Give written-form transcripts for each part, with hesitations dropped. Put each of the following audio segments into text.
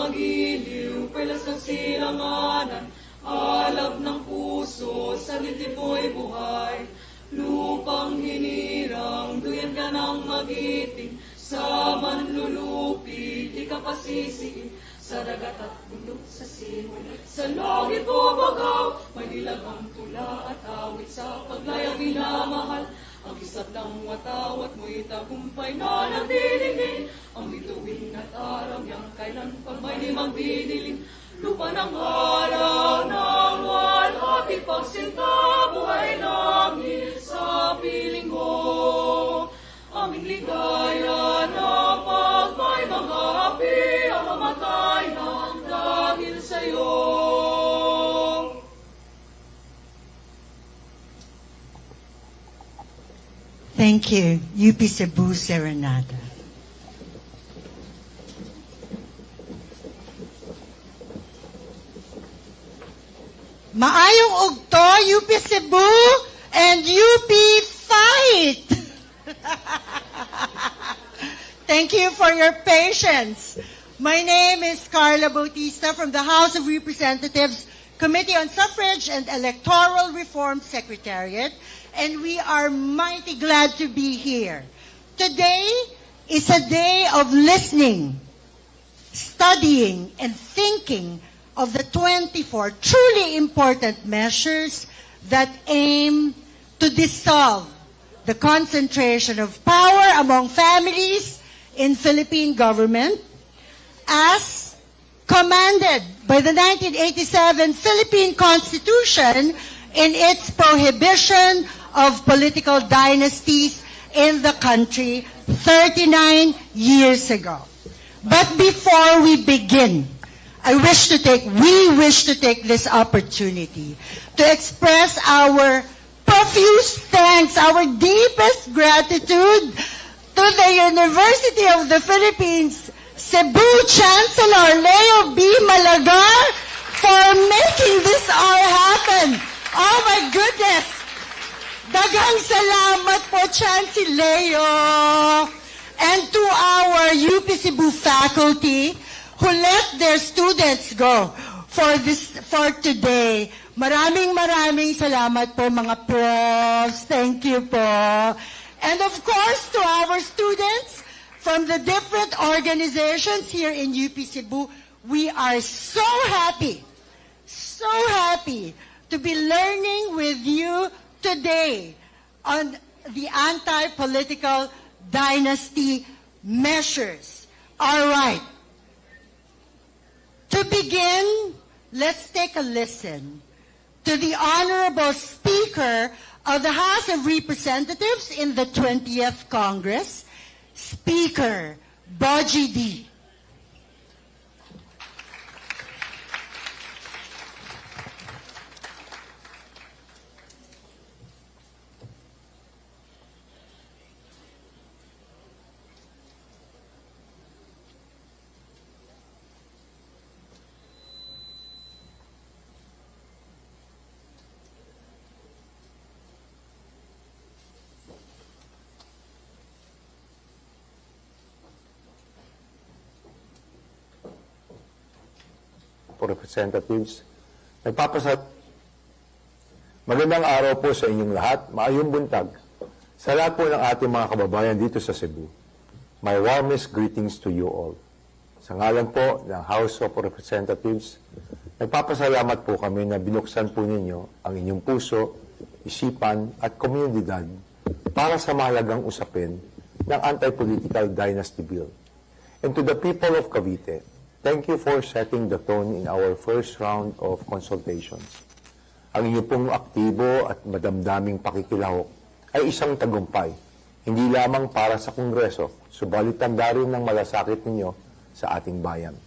magiliw, pelas ng silanganan, alab ng puso, sa litid mo'y buhay. Lupang hinirang, duyan ka ng magiting, sa manlulupi, di ka pasisiin, sa dagat at bundok sa simul. Sa langit mo bagaw, may nilagang tula at awit, sa paglayang minamahal, ang isap ng watawat mo'y tagumpay na nagdilingin, ang bituin at aramyang kailan pag may di magdidilim. Lupa ng harang ng walhati pagsinta, buhay langit sa piling mo. Aming ligaya na pag may mga api, ang mamatay ng dahil sa'yo. Thank you. UP Cebu Serenata. Maayong ugto, UP Cebu and UP Fight! Thank you for your patience. My name is Carla Bautista from the House of Representatives, Committee on Suffrage and Electoral Reform Secretariat, and we are mighty glad to be here. Today is a day of listening, studying, and thinking of the 24 truly important measures that aim to dissolve the concentration of power among families in Philippine government as commanded by the 1987 Philippine Constitution in its prohibition of political dynasties in the country 39 years ago. But before we begin, we wish to take this opportunity to express our profuse thanks, our deepest gratitude to the University of the Philippines, Cebu Chancellor Leo B. Malagar for making this all happen. Oh my goodness! Daghang salamat po, Chancellor Leo, and to our UP Cebu faculty who let their students go for today. Maraming salamat po mga profs. Thank you po. And of course to our students from the different organizations here in UP Cebu, we are so happy to be learning with you today on the anti-political dynasty measures. All right. To begin, let's take a listen to the Honorable Speaker of the House of Representatives in the 20th Congress, Speaker Boji D. Representatives, magandang araw po sa inyong lahat, maayong buntag sa lahat po ng ating mga kababayan dito sa Cebu. My warmest greetings to you all. Sa ngalan po ng House of Representatives, nagpapasalamat po kami na binuksan po ninyo ang inyong puso, isipan at komunidad para sa mahalagang usapin ng Anti-Political Dynasty Bill. And to the people of Cavite, thank you for setting the tone in our first round of consultations. Ang inyo pong aktibo at madamdaming pakikilahok ay isang tagumpay, hindi lamang para sa Kongreso, subalit tanda rin ng malasakit ninyo sa ating bayan.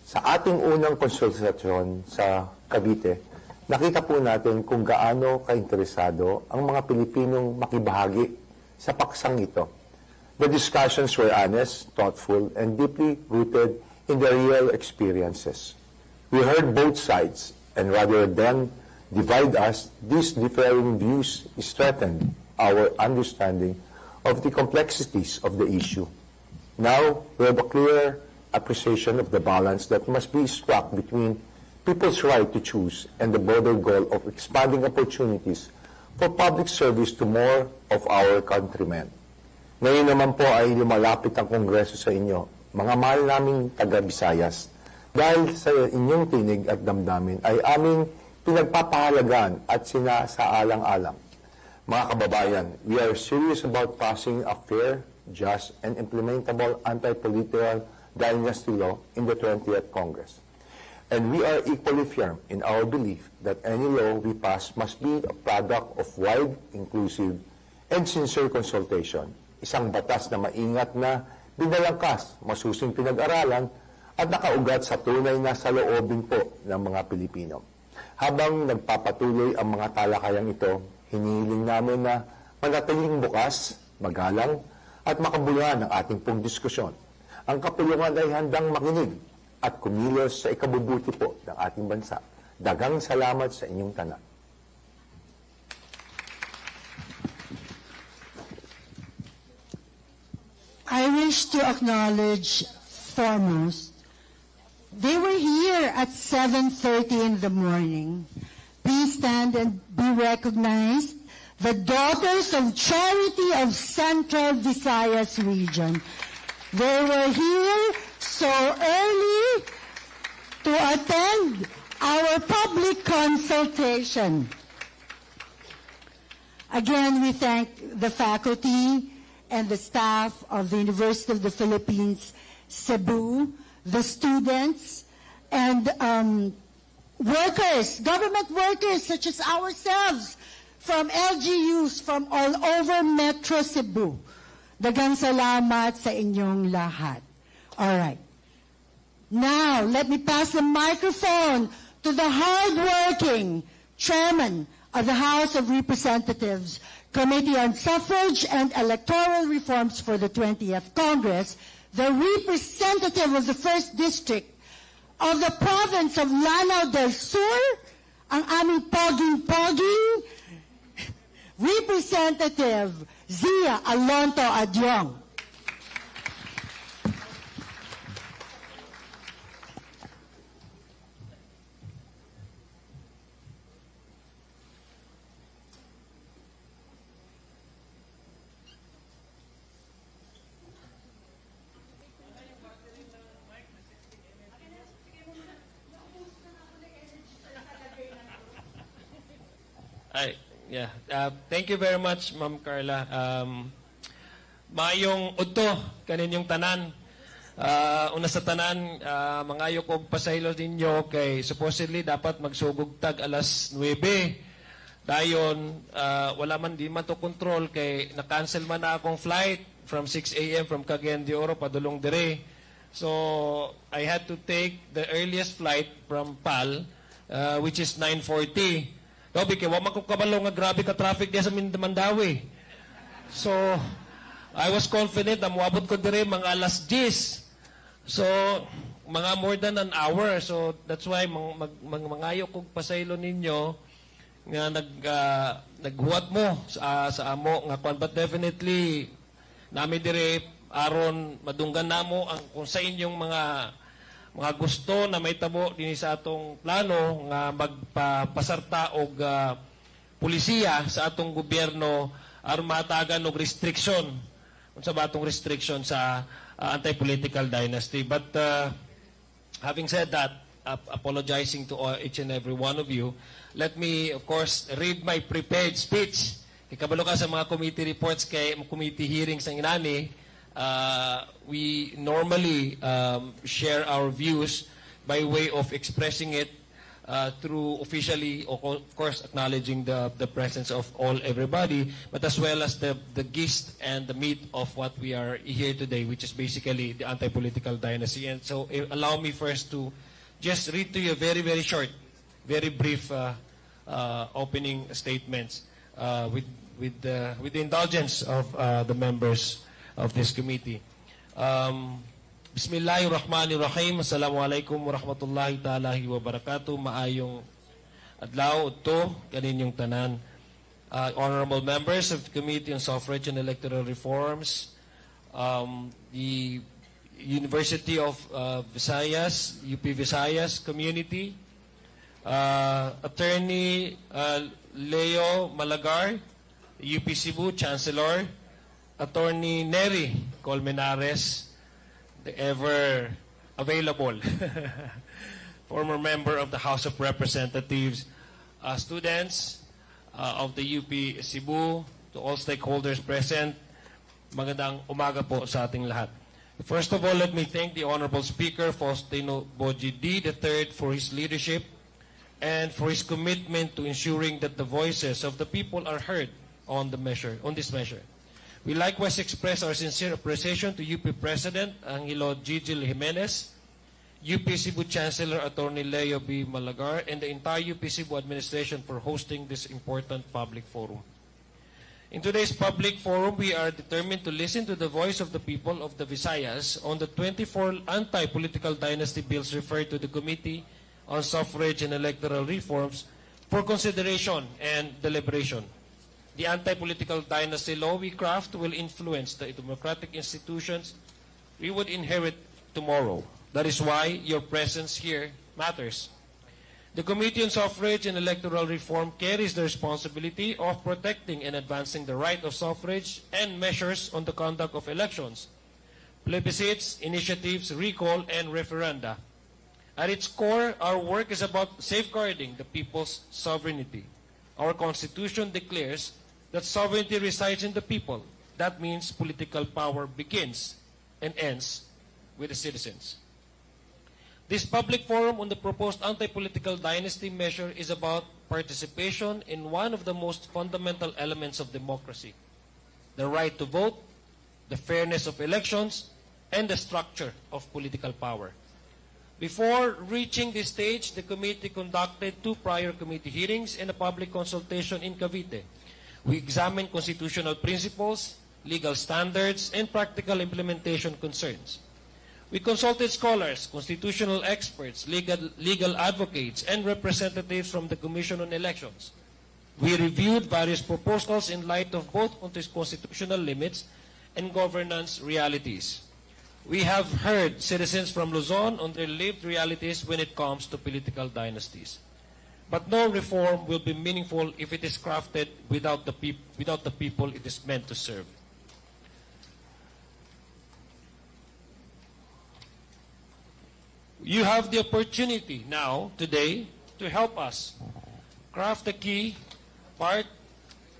Sa ating unang konsultasyon sa Cavite, nakita po natin kung gaano kainteresado ang mga Pilipinong makibahagi sa paksang ito. The discussions were honest, thoughtful, and deeply rooted in their real experiences. We heard both sides, and rather than divide us, these differing views strengthened our understanding of the complexities of the issue. Now, we have a clear appreciation of the balance that must be struck between people's right to choose and the broader goal of expanding opportunities for public service to more of our countrymen. Ngayon naman po ay lumalapit ang Kongreso sa inyo, mga mahal naming taga-Visayas. Dahil sa inyong tinig at damdamin ay aming pinagpapahalagaan at sinasaalang-alang. Mga kababayan, we are serious about passing a fair, just, and implementable anti-political dynasty law in the 20th Congress. And we are equally firm in our belief that any law we pass must be a product of wide, inclusive, and sincere consultation. Isang batas na maingat na binalangkas, masusing pinag-aralan, at nakaugat sa tunay na saloobin po ng mga Pilipino. Habang nagpapatuloy ang mga talakayang ito, hinihiling namin na manatiling bukas, magalang, at makabuluhan ng ating pong diskusyon. Ang kapulungan ay handang makinig at kumilos sa ikabubuti po ng ating bansa. Dagang salamat sa inyong tanan. I wish to acknowledge foremost, they were here at 7:30 in the morning. Please stand and be recognized. The Daughters of Charity of Central Visayas Region. They were here so early to attend our public consultation. Again, we thank the faculty and the staff of the University of the Philippines, Cebu, the students, and workers, government workers such as ourselves, from LGUs from all over Metro Cebu. Dagang salamat sa inyong lahat. All right. Now, let me pass the microphone to the hardworking chairman of the House of Representatives, Committee on Suffrage and Electoral Reforms for the 20th Congress, the representative of the 1st District of the province of Lanao del Sur, ang aming poging-poging, Representative Zia Alonto Adyong. Thank you very much, Ma'am Carla. Maayong udto kaninyong tanan. Una sa tanan, mangayo kog pasaylo ninyo kay supposedly dapat magsugog tag alas 9. Dayon, wala man di man to control kay na-cancel man na akong flight from 6 a.m. from Cagayan de Oro padulong dire. So, I had to take the earliest flight from PAL, which is 9:40. Dobi, kaya wama ko kabalo nga grabe ka traffic diya sa Mandawi. So, I was confident na muabot ko dire mga alas 10. So, mga more than an hour. So, that's why mangayo kong pasaylo ninyo nga naghuwat mo sa amo nga kwan. But definitely, nami dire aron madunggan namo ang kung sa inyong mga gusto na may tabo din sa atong plano nga magpapasarta og pulisiya sa atong gobyerno aron matagan og restriction unsa ba atong restriction sa anti-political dynasty. But having said that, apologizing to each and every one of you, let me of course read my prepared speech. Ikabalo ka sa mga committee reports kay committee hearings ang inani. We normally share our views by way of expressing it through officially, of course, acknowledging the presence of everybody, but as well as the gist and the meat of what we are here today, which is basically the anti-political dynasty. And so, allow me first to just read to you very, very short, very brief opening statements with the indulgence of the members of this committee. Bismillahirrahmanirrahim. Assalamualaikum warahmatullahi ta'ala wa barakatuh. Maayong adlaw to kaninyong tanan. Honorable members of the Committee on Suffrage and Electoral Reforms, the University of Visayas, UP Visayas community, Attorney Leo Malagar, UP Cebu Chancellor, Attorney Neri Colmenares, the ever available former member of the House of Representatives, students of the UP Cebu, to all stakeholders present, magandang umaga po sa ating lahat. First of all, let me thank the Honorable Speaker Faustino Boji D. III for his leadership and for his commitment to ensuring that the voices of the people are heard on this measure. We likewise express our sincere appreciation to UP President Angelo Gigil Jimenez, UP Cebu Chancellor Attorney Leo B. Malagar, and the entire UP Cebu administration for hosting this important public forum. In today's public forum, we are determined to listen to the voice of the people of the Visayas on the 24 anti-political dynasty bills referred to the Committee on Suffrage and Electoral Reforms for consideration and deliberation. The anti-political dynasty law we craft will influence the democratic institutions we would inherit tomorrow. That is why your presence here matters. The Committee on Suffrage and Electoral Reform carries the responsibility of protecting and advancing the right of suffrage and measures on the conduct of elections, plebiscites, initiatives, recall, and referenda. At its core, our work is about safeguarding the people's sovereignty. Our Constitution declares that sovereignty resides in the people. That means political power begins and ends with the citizens. This public forum on the proposed anti-political dynasty measure is about participation in one of the most fundamental elements of democracy, the right to vote, the fairness of elections, and the structure of political power. Before reaching this stage, the committee conducted 2 prior committee hearings and a public consultation in Cavite. We examined constitutional principles, legal standards, and practical implementation concerns. We consulted scholars, constitutional experts, legal advocates, and representatives from the Commission on Elections. We reviewed various proposals in light of both constitutional limits and governance realities. We have heard citizens from Luzon on their lived realities when it comes to political dynasties. But no reform will be meaningful if it is crafted without the people it is meant to serve. You have the opportunity now, today, to help us craft the key part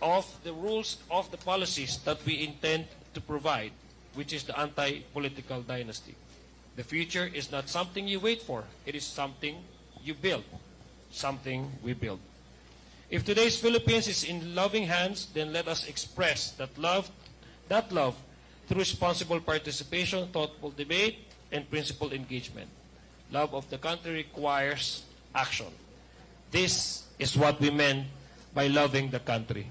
of the rules of the policies that we intend to provide, which is the anti-political dynasty. The future is not something you wait for. It is something you build, something we build. If today's Philippines is in loving hands, then let us express that love through responsible participation, thoughtful debate, and principled engagement. Love of the country requires action. This is what we meant by loving the country.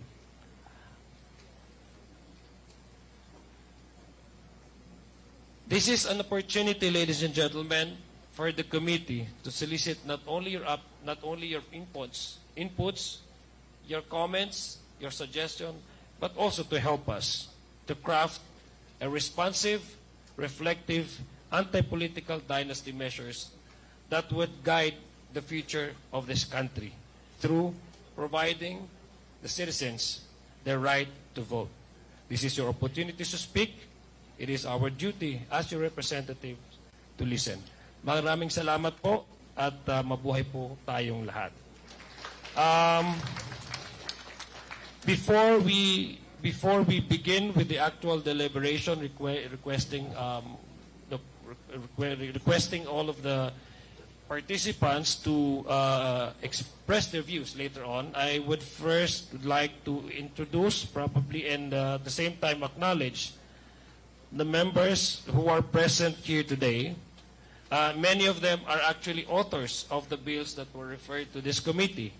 This is an opportunity, ladies and gentlemen, for the committee to solicit not only your inputs, your comments, your suggestions, but also to help us to craft a responsive, reflective, anti-political dynasty measures that would guide the future of this country through providing the citizens their right to vote. This is your opportunity to speak. It is our duty as your representatives to listen. Maraming salamat po at mabuhay po tayong lahat. Before we begin with the actual deliberation, requesting all of the participants to express their views later on, I would first like to introduce probably and at the same time acknowledge the members who are present here today. Many of them are actually authors of the bills that were referred to this committee.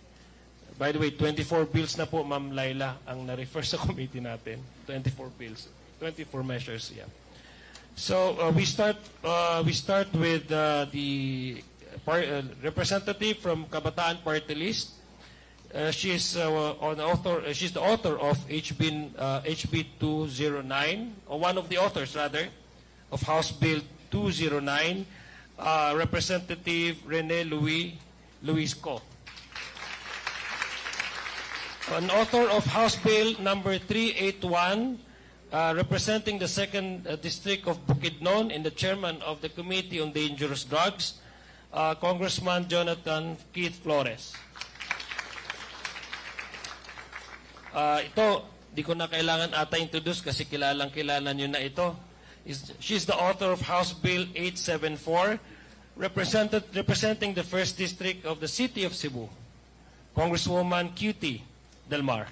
By the way, 24 bills na po, Ma'am Laila, ang na-refer sa committee natin. 24 bills, 24 measures, yeah. So we start with the representative from Kabataan Party List. She's the author of HB 209, or one of the authors rather, of House Bill 209, Representative Rene Luisco. An author of House Bill number 381, representing the 2nd District of Bukidnon and the chairman of the Committee on Dangerous Drugs, Congressman Jonathan Keith Flores. Ito, di ko na kailangan ata introduce kasi kilalang-kilala nyo na ito. She's the author of House Bill 874, representing the 1st District of the City of Cebu, Congresswoman QT Del Mar.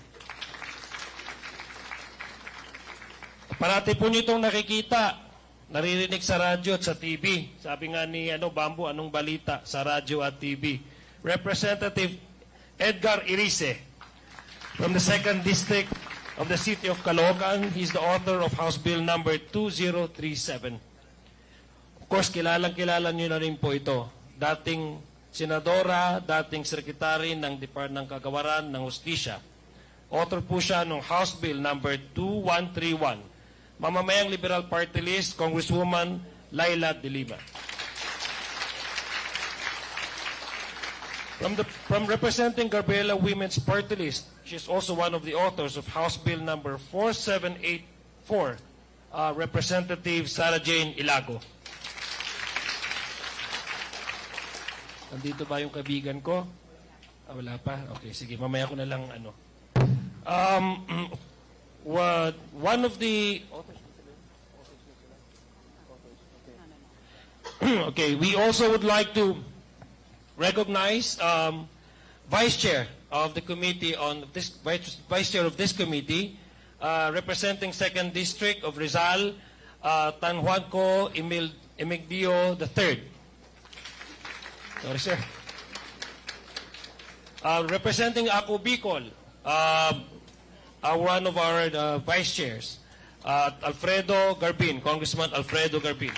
Parati po nyo itong nakikita, naririnig sa radyo at sa TV. Sabi nga ni Bambo, anong balita sa radyo at TV? Representative Edgar Irice from the 2nd District of the City of Caloocan. He's the author of House Bill number 2037. Of course, kilalang-kilala nyo na rin po ito. Dating senadora, dating sekretary ng Department ng Kagawaran ng Hustisya. Author po siya ng House Bill number 2131. Mamamayang Liberal Party List, Congresswoman Laila De Lima. From representing Gabriela Women's Party List, she's also one of the authors of House Bill number 4784, Representative Sarah Jane Ilago. Nandito ba yung kaibigan ko? Wala pa? Okay, sige. Mamaya ko na lang one of the... Okay, we also would like to recognize Vice Chair of the committee on this, Vice Chair of this committee, representing 2nd District of Rizal, Tan Juanco Emigdio III. Sorry, sir. Representing Ako Bicol, one of our vice chairs, Alfredo Garbin, Congressman Alfredo Garbin.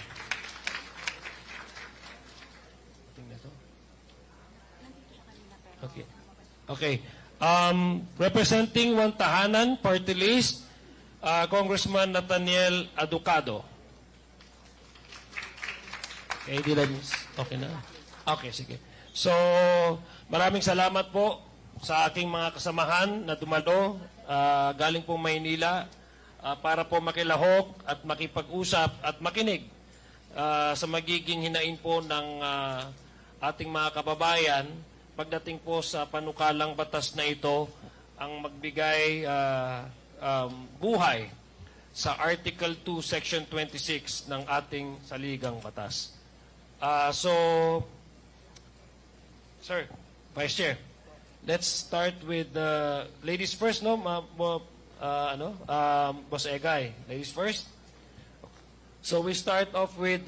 Okay. Okay. Representing Wantahanan Party List, Congressman Nathaniel Aducado. Okay, okay na. Okay, sige. So, maraming salamat po sa aking mga kasamahan na dumalo galing pong Maynila para po makilahok at makipag-usap at makinig sa magiging hinain po ng ating mga kababayan pagdating po sa panukalang batas na ito ang magbigay buhay sa Article 2, Section 26 ng ating saligang batas. Sir, Vice Chair, let's start with ladies first, no? Boss Egay, ladies first. So we start off with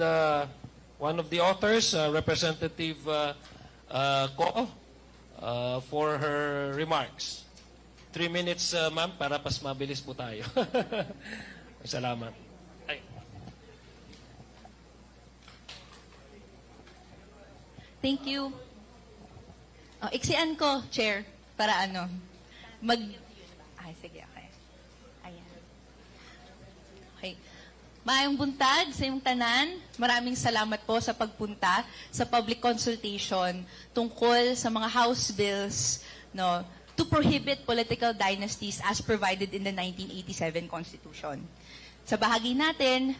one of the authors, Representative Ko, for her remarks. 3 minutes, ma'am, para pas mabilis po tayo. Salamat. Ay. Thank you. Iksian ko, Chair, para sige, okay. Ayan. Okay. Maayong buntag sa iyong tanan. Maraming salamat po sa pagpunta sa public consultation tungkol sa mga House bills, to prohibit political dynasties as provided in the 1987 Constitution. Sa bahagi natin,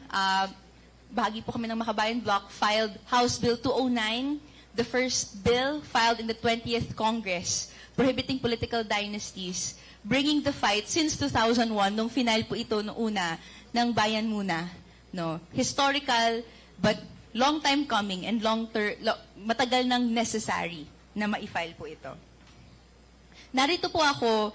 bahagi po kami ng Makabayan Bloc, filed House Bill 209, the first bill filed in the 20th Congress prohibiting political dynasties, bringing the fight since 2001, nung final po ito noong una ng Bayan Muna. Historical, but long time coming and matagal nang necessary na ma-file po ito. Narito po ako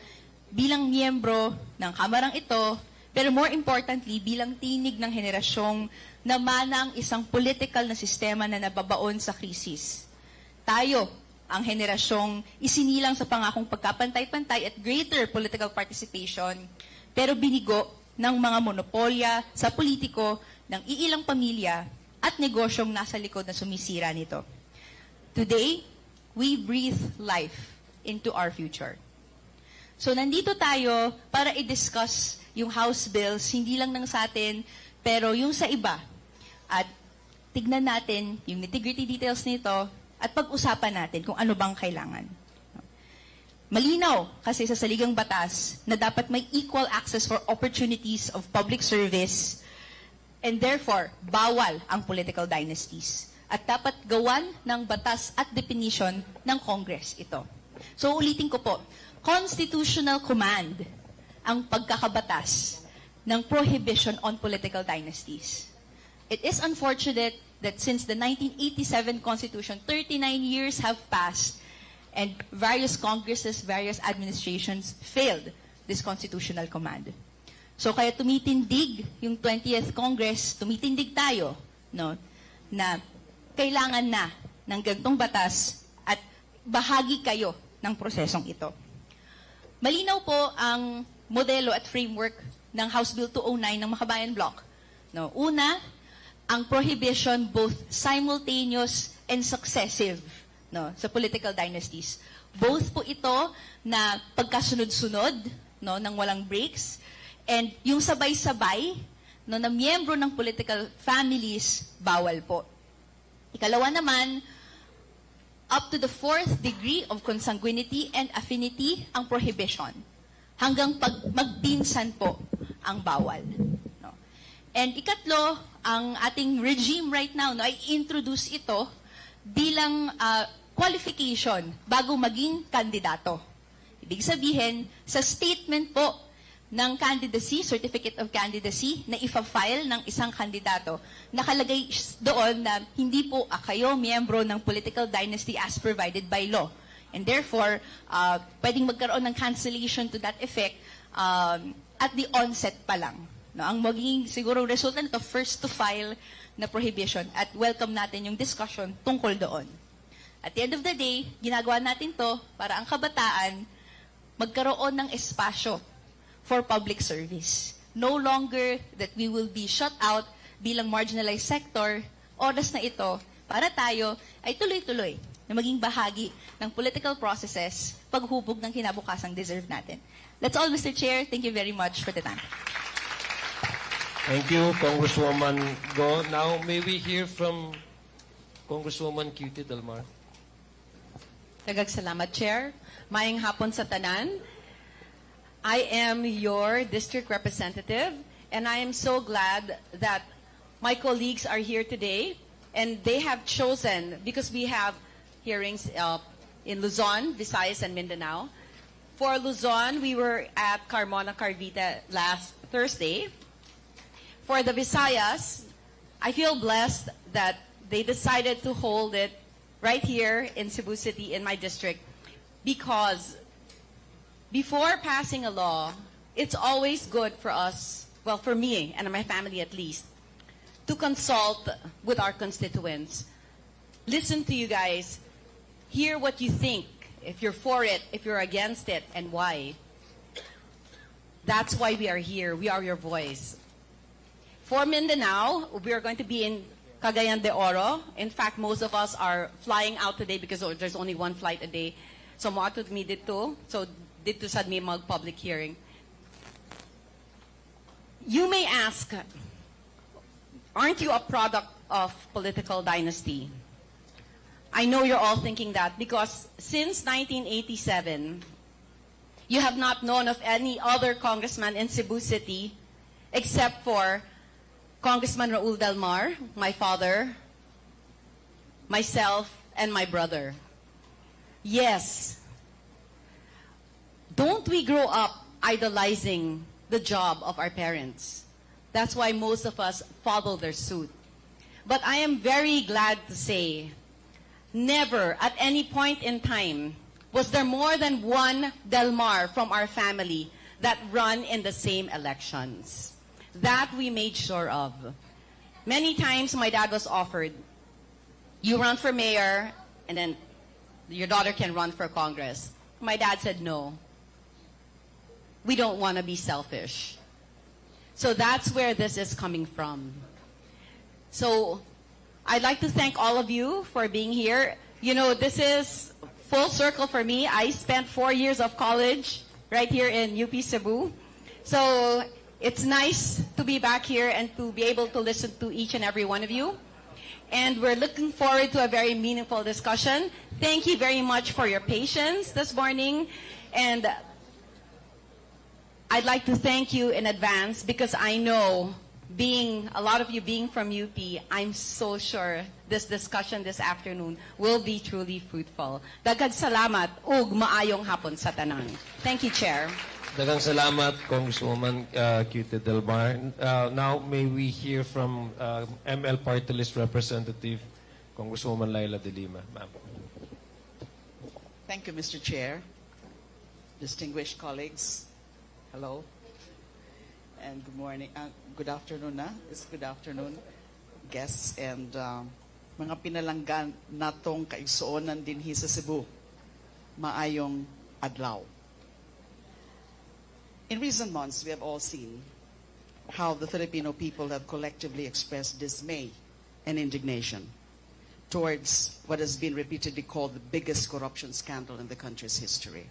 bilang miyembro ng kamarang ito, pero more importantly, bilang tinig ng henerasyong namana ang isang political na sistema na nababaon sa krisis. Tayo, ang henerasyong isinilang sa pangakong pagkapantay-pantay at greater political participation, pero binigo ng mga monopolya sa politiko ng iilang pamilya at negosyong nasa likod na sumisira nito. Today, we breathe life into our future. So nandito tayo para i-discuss yung House bills, hindi lang ng sa atin, pero yung sa iba. At tignan natin yung nitty-gritty details nito at pag-usapan natin kung ano bang kailangan. Malinaw kasi sa saligang batas na dapat may equal access for opportunities of public service and therefore bawal ang political dynasties. At dapat gawan ng batas at definition ng Congress ito. So ulitin ko po, constitutional command ang pagkakabatas ng prohibition on political dynasties. It is unfortunate that since the 1987 Constitution, 39 years have passed and various Congresses, various administrations failed this constitutional command. So kaya tumitindig yung 20th Congress, tumitindig tayo, no, na kailangan na ng ganitong batas at bahagi kayo ng prosesong ito. Malinaw po ang modelo at framework ng House Bill 209 ng Makabayan Bloc. No, una, ang prohibition both simultaneous and successive, no, sa political dynasties. Both po ito na pagkasunod-sunod, no, ng walang breaks, and yung sabay-sabay, no, na miyembro ng political families, bawal po. Ikalawa naman, up to the 4th degree of consanguinity and affinity ang prohibition. Hanggang pag magpinsan po ang bawal. No? And ikatlo, ang ating regime right now, no, ay introduce ito bilang qualification bago maging kandidato. Ibig sabihin, sa statement po ng candidacy, certificate of candidacy, na ifa-file ng isang kandidato, nakalagay doon na hindi po kayo miyembro ng political dynasty as provided by law. And therefore, pwedeng magkaroon ng cancellation to that effect at the onset pa lang. No, ang magiging siguro resulta nito, first to file na prohibition at welcome natin yung discussion tungkol doon. At the end of the day, ginagawa natin to para ang kabataan magkaroon ng espasyo for public service. No longer that we will be shut out bilang marginalized sector, oras na ito para tayo ay tuloy-tuloy na maging bahagi ng political processes paghubog ng kinabukasang deserve natin. That's all, Mr. Chair. Thank you very much for the time. Thank you, Congresswoman Go. Now, may we hear from Congresswoman Cutie Delmar. Salamat, Chair. Maayong hapon sa tanan. I am your district representative, and I am so glad that my colleagues are here today, and they have chosen, because we have hearings in Luzon, Visayas, and Mindanao. For Luzon, we were at Carmona Carvita last Thursday. For the Visayas, I feel blessed that they decided to hold it right here in Cebu City in my district, because before passing a law, it's always good for us, well, for me and my family at least, to consult with our constituents. Listen to you guys. Hear what you think, if you're for it, if you're against it, and why. That's why we are here. We are your voice. For Mindanao, we are going to be in Cagayan de Oro. In fact, most of us are flying out today because there's only one flight a day. So, moatud mi dito. So, dito sad mi mag-public hearing. You may ask, aren't you a product of political dynasty? I know you're all thinking that because since 1987, you have not known of any other congressman in Cebu City except for Congressman Raul Delmar, my father, myself, and my brother. Yes. Don't we grow up idolizing the job of our parents? That's why most of us follow their suit. But I am very glad to say, never at any point in time was there more than one Delmar from our family that run in the same elections. That we made sure of. Many times my dad was offered, you run for mayor and then your daughter can run for Congress. My dad said no. We don't want to be selfish. So that's where this is coming from. So I'd like to thank all of you for being here. You know, this is full circle for me. I spent 4 years of college right here in UP Cebu. So it's nice to be back here and to be able to listen to each and every one of you. and we're looking forward to a very meaningful discussion. Thank you very much for your patience this morning, and I'd like to thank you in advance because I know, a lot of you being from UP, I'm so sure this discussion this afternoon will be truly fruitful. Daghang salamat ug maayong hapon sa tanan. Thank you, Chair. Daghang salamat, Congresswoman Cute Del Mar. Now, may we hear from ML Party List Representative, Congresswoman Laila De Lima. Ma'am. Thank you, Mr. Chair. Distinguished colleagues, hello, and good morning. Good afternoon na. It's good afternoon, guests, and mga pinalanggan natong kaigsuonan dinhi sa Cebu. Maayong adlaw. In recent months, we have all seen how the Filipino people have collectively expressed dismay and indignation towards what has been repeatedly called the biggest corruption scandal in the country's history.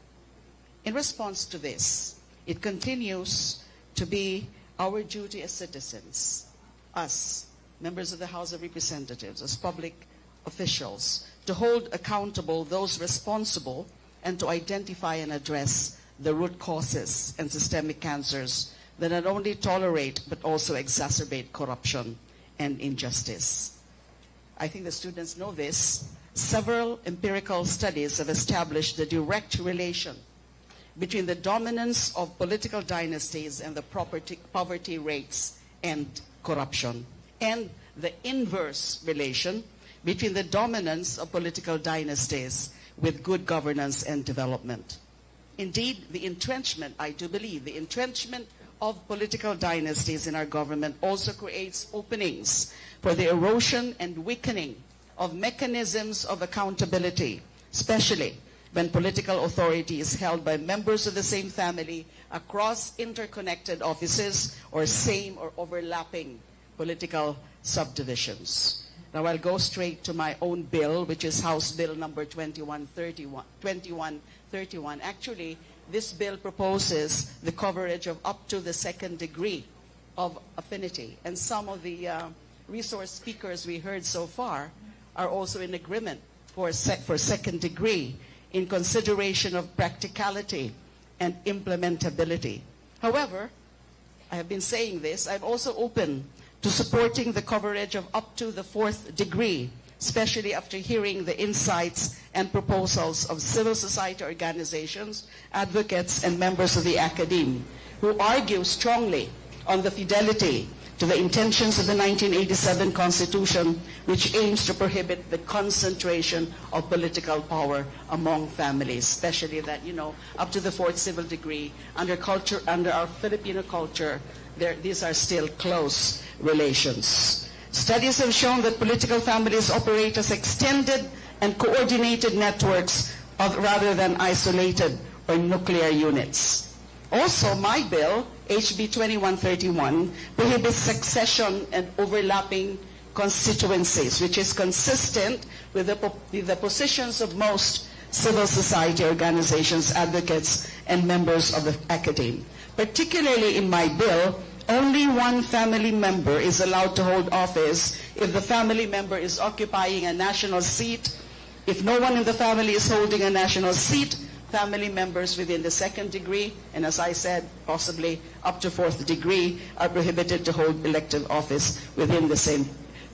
In response to this, it continues to be our duty as citizens, us, members of the House of Representatives, as public officials, to hold accountable those responsible and to identify and address the root causes and systemic cancers that not only tolerate but also exacerbate corruption and injustice. I think the students know this. Several empirical studies have established the direct relation between the dominance of political dynasties and the poverty rates and corruption, and the inverse relation between the dominance of political dynasties with good governance and development. Indeed, the entrenchment, I do believe, the entrenchment of political dynasties in our government also creates openings for the erosion and weakening of mechanisms of accountability, especially when political authority is held by members of the same family across interconnected offices or same or overlapping political subdivisions. Now I'll go straight to my own bill, which is House Bill number 2131. Actually, this bill proposes the coverage of up to the second degree of affinity. And some of the resource speakers we heard so far are also in agreement for second degree, in consideration of practicality and implementability. However, I have been saying this, I'm also open to supporting the coverage of up to the fourth degree, especially after hearing the insights and proposals of civil society organizations, advocates, and members of the academe, who argue strongly on the fidelity to the intentions of the 1987 Constitution, which aims to prohibit the concentration of political power among families, especially that, up to the fourth civil degree, under our Filipino culture, these are still close relations. Studies have shown that political families operate as extended and coordinated networks rather than isolated or nuclear units. Also, my bill, HB 2131, prohibits succession and overlapping constituencies, which is consistent with the positions of most civil society organizations, advocates, and members of the academe. Particularly in my bill, only one family member is allowed to hold office if the family member is occupying a national seat. If no one in the family is holding a national seat, family members within the second degree, and as I said, possibly up to fourth degree, are prohibited to hold elective office within the same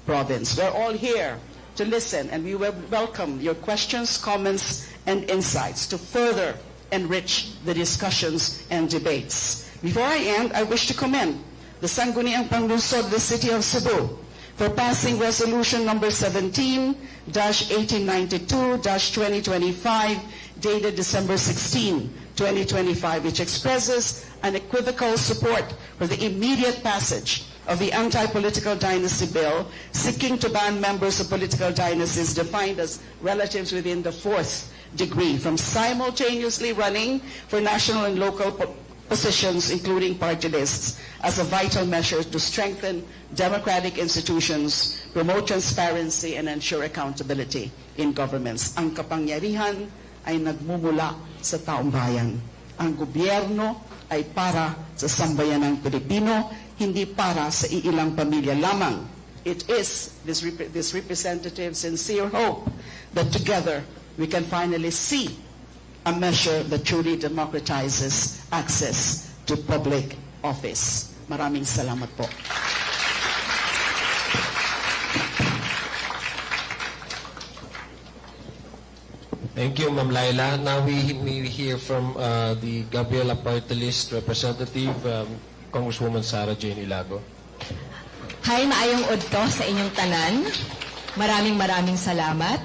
province. We're all here to listen, and we will welcome your questions, comments, and insights to further enrich the discussions and debates. Before I end, I wish to commend the Sangguniang Panglungsod, the City of Cebu, for passing Resolution number 17-1892-2025, dated December 16, 2025, which expresses unequivocal support for the immediate passage of the Anti-Political Dynasty Bill, seeking to ban members of political dynasties defined as relatives within the fourth degree from simultaneously running for national and local positions, including party lists, as a vital measure to strengthen democratic institutions, promote transparency, and ensure accountability in governments. Ang kapangyarihan ay nagmumula sa taong bayan. Ang gobyerno ay para sa sambayanang Pilipino, hindi para sa iilang pamilya lamang. it is this representative's sincere hope that together we can finally see a measure that truly democratizes access to public office. Maraming salamat po. Thank you, Ma'am Laila. Now we hear from the Gabriela Party List representative, Congresswoman Sara Jane Ilago. Hi, maayong udto sa inyong tanan. Maraming salamat.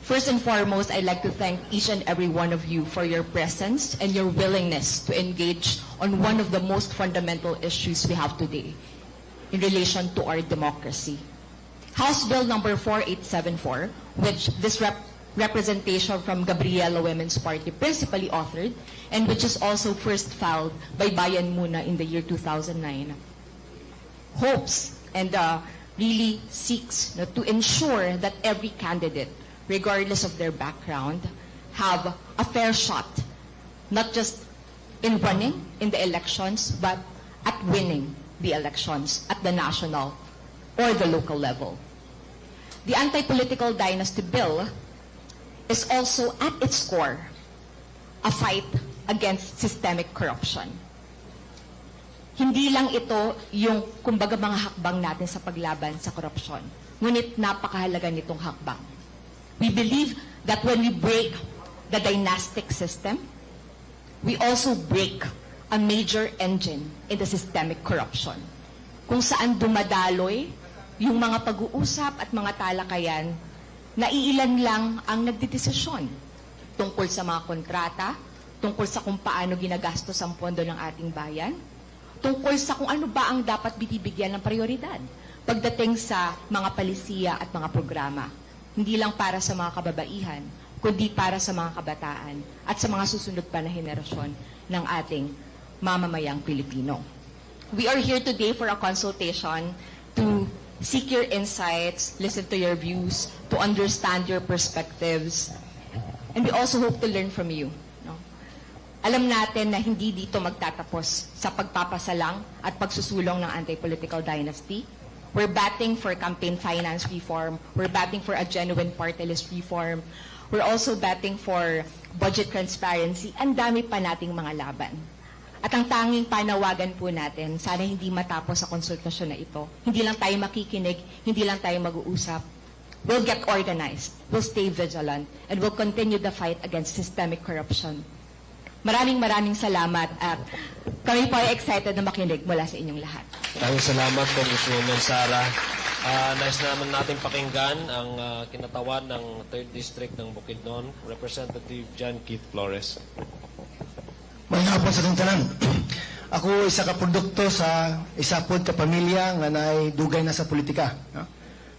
First and foremost, I'd like to thank each and every one of you for your presence and your willingness to engage on one of the most fundamental issues we have today in relation to our democracy. House Bill number 4874, which this representation from Gabriela Women's Party principally authored, and which is also first filed by Bayan Muna in the year 2009, hopes and really seeks to ensure that every candidate, regardless of their background, have a fair shot, not just in running in the elections, but at winning the elections at the national or the local level. The Anti-Political Dynasty Bill is also at its core a fight against systemic corruption. Hindi lang ito yung kumbaga mga hakbang natin sa paglaban sa korupsyon, ngunit napakahalaga nitong hakbang. We believe that when we break the dynastic system, we also break a major engine in the systemic corruption, kung saan dumadaloy yung mga pag-uusap at mga talakayan na iilan lang ang nagdedesisyon tungkol sa mga kontrata, tungkol sa kung paano ginagastos ang pondo ng ating bayan, tungkol sa kung ano ba ang dapat binibigyan ng prioridad pagdating sa mga palisiya at mga programa. Hindi lang para sa mga kababaihan, kundi para sa mga kabataan at sa mga susunod pa na henerasyon ng ating mamamayang Pilipino. We are here today for a consultation to seek your insights, listen to your views, to understand your perspectives, and we also hope to learn from you. No? Alam natin na hindi dito magtatapos sa pagpapasalang at pagsusulong ng anti-political dynasty. We're batting for campaign finance reform. We're batting for a genuine party list reform. We're also batting for budget transparency. Ang dami pa nating mga laban. At ang tanging panawagan po natin, sana hindi matapos sa konsultasyon na ito. Hindi lang tayo makikinig, hindi lang tayo mag-uusap. We'll get organized, we'll stay vigilant, and we'll continue the fight against systemic corruption. Maraming salamat at kami po ay excited na makinig mula sa inyong lahat. Maraming salamat, Congresswoman Sara. Nais naman natin pakinggan ang kinatawan ng 3rd District ng Bukidnon, Representative John Keith Flores. May hapon sa tanan. Ako isa ka produkto sa isa pod ka pamilya nga naay dugay na sa politika. No?